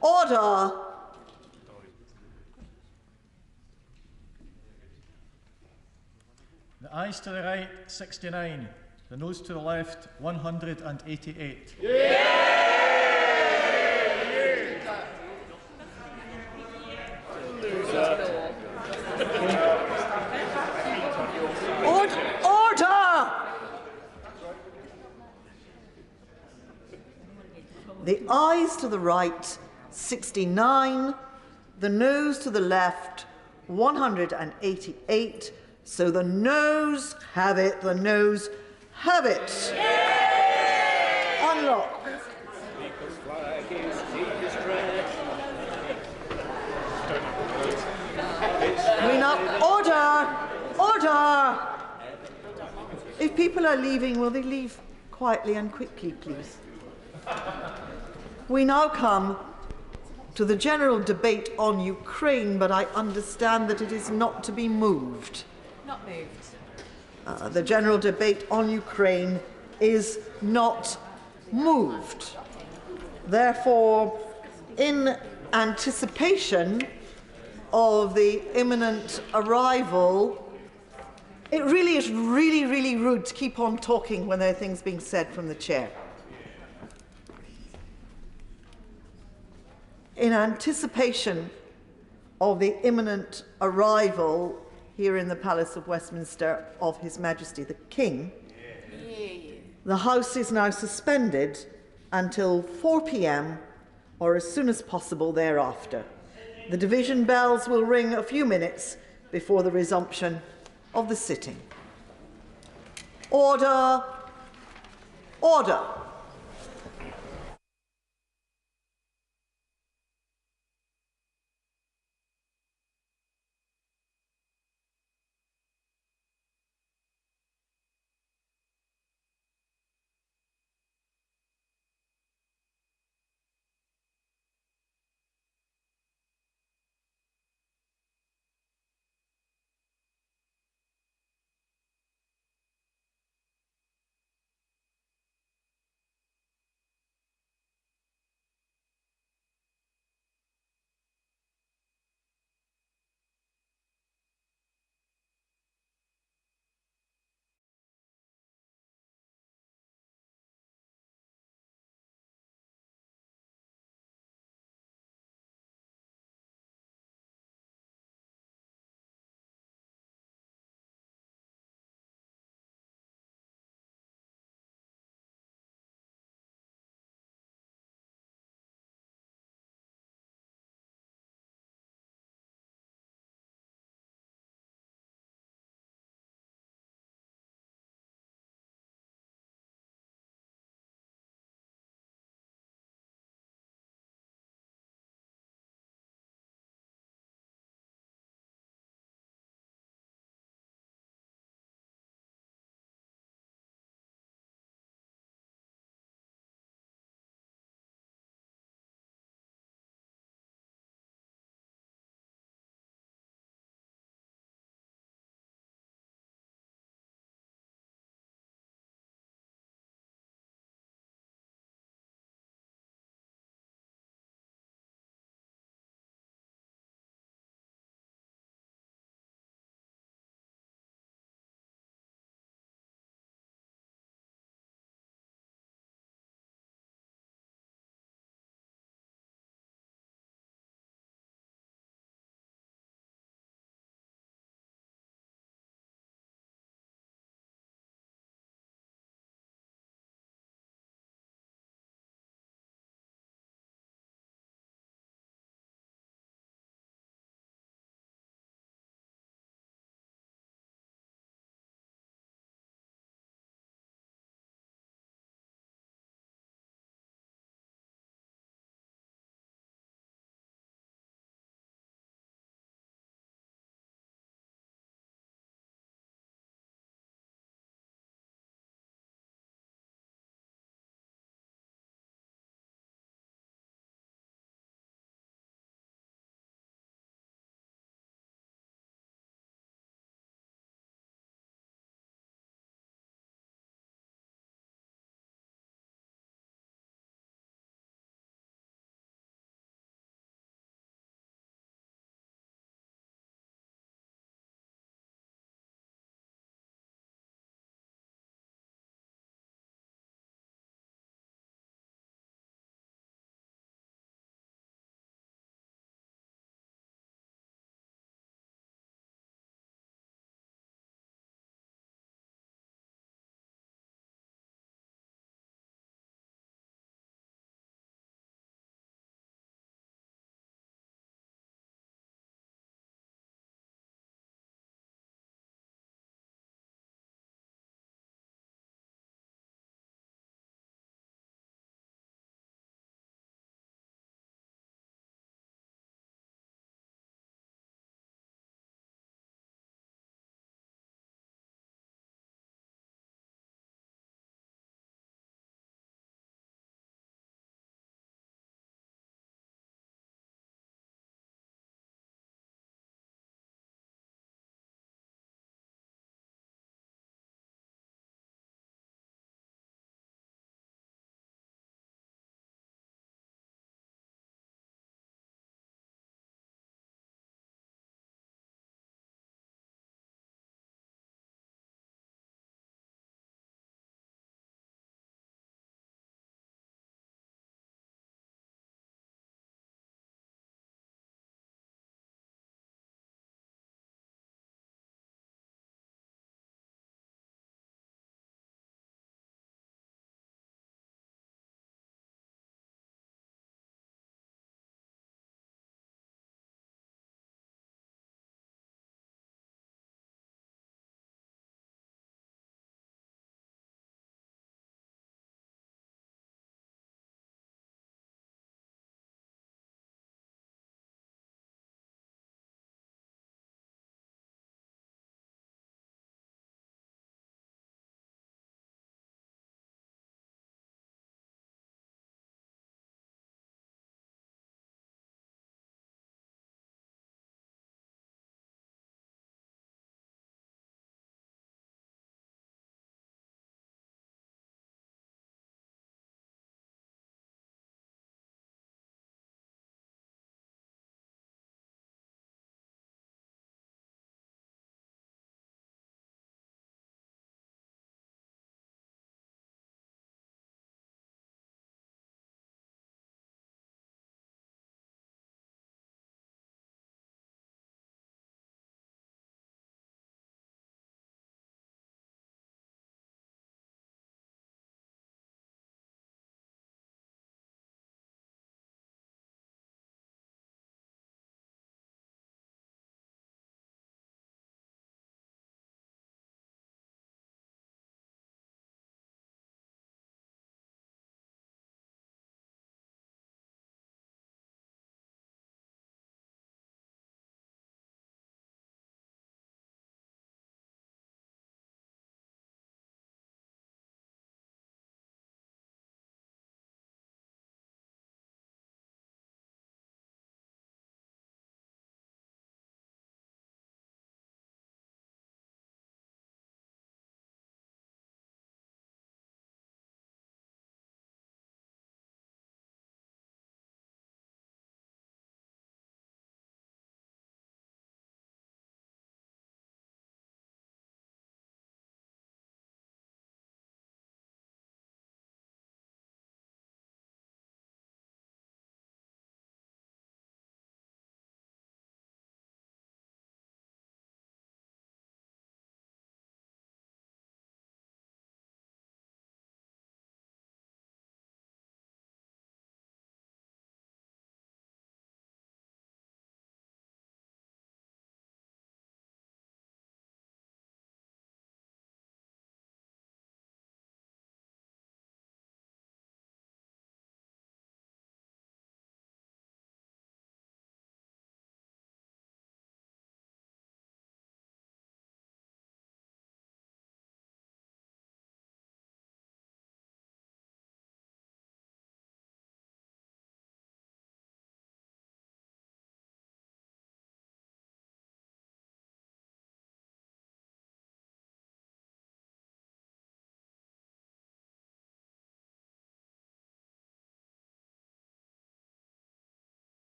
Order! The ayes to the right, 69. The noes to the left, 188. Order! The ayes to the right, 69. The noes to the left, 188. So the noes have it. The noes have it. Unlock. We now order. If people are leaving, will they leave quietly and quickly, please? We now come to the general debate on Ukraine, but I understand that it is not to be moved. Not moved. The general debate on Ukraine is not moved. Therefore, in anticipation of the imminent arrival, it really is really rude to keep on talking when there are things being said from the chair. In anticipation of the imminent arrival here in the Palace of Westminster of His Majesty the King, the House is now suspended until 4 p.m. or as soon as possible thereafter. The division bells will ring a few minutes before the resumption of the sitting. Order! Order!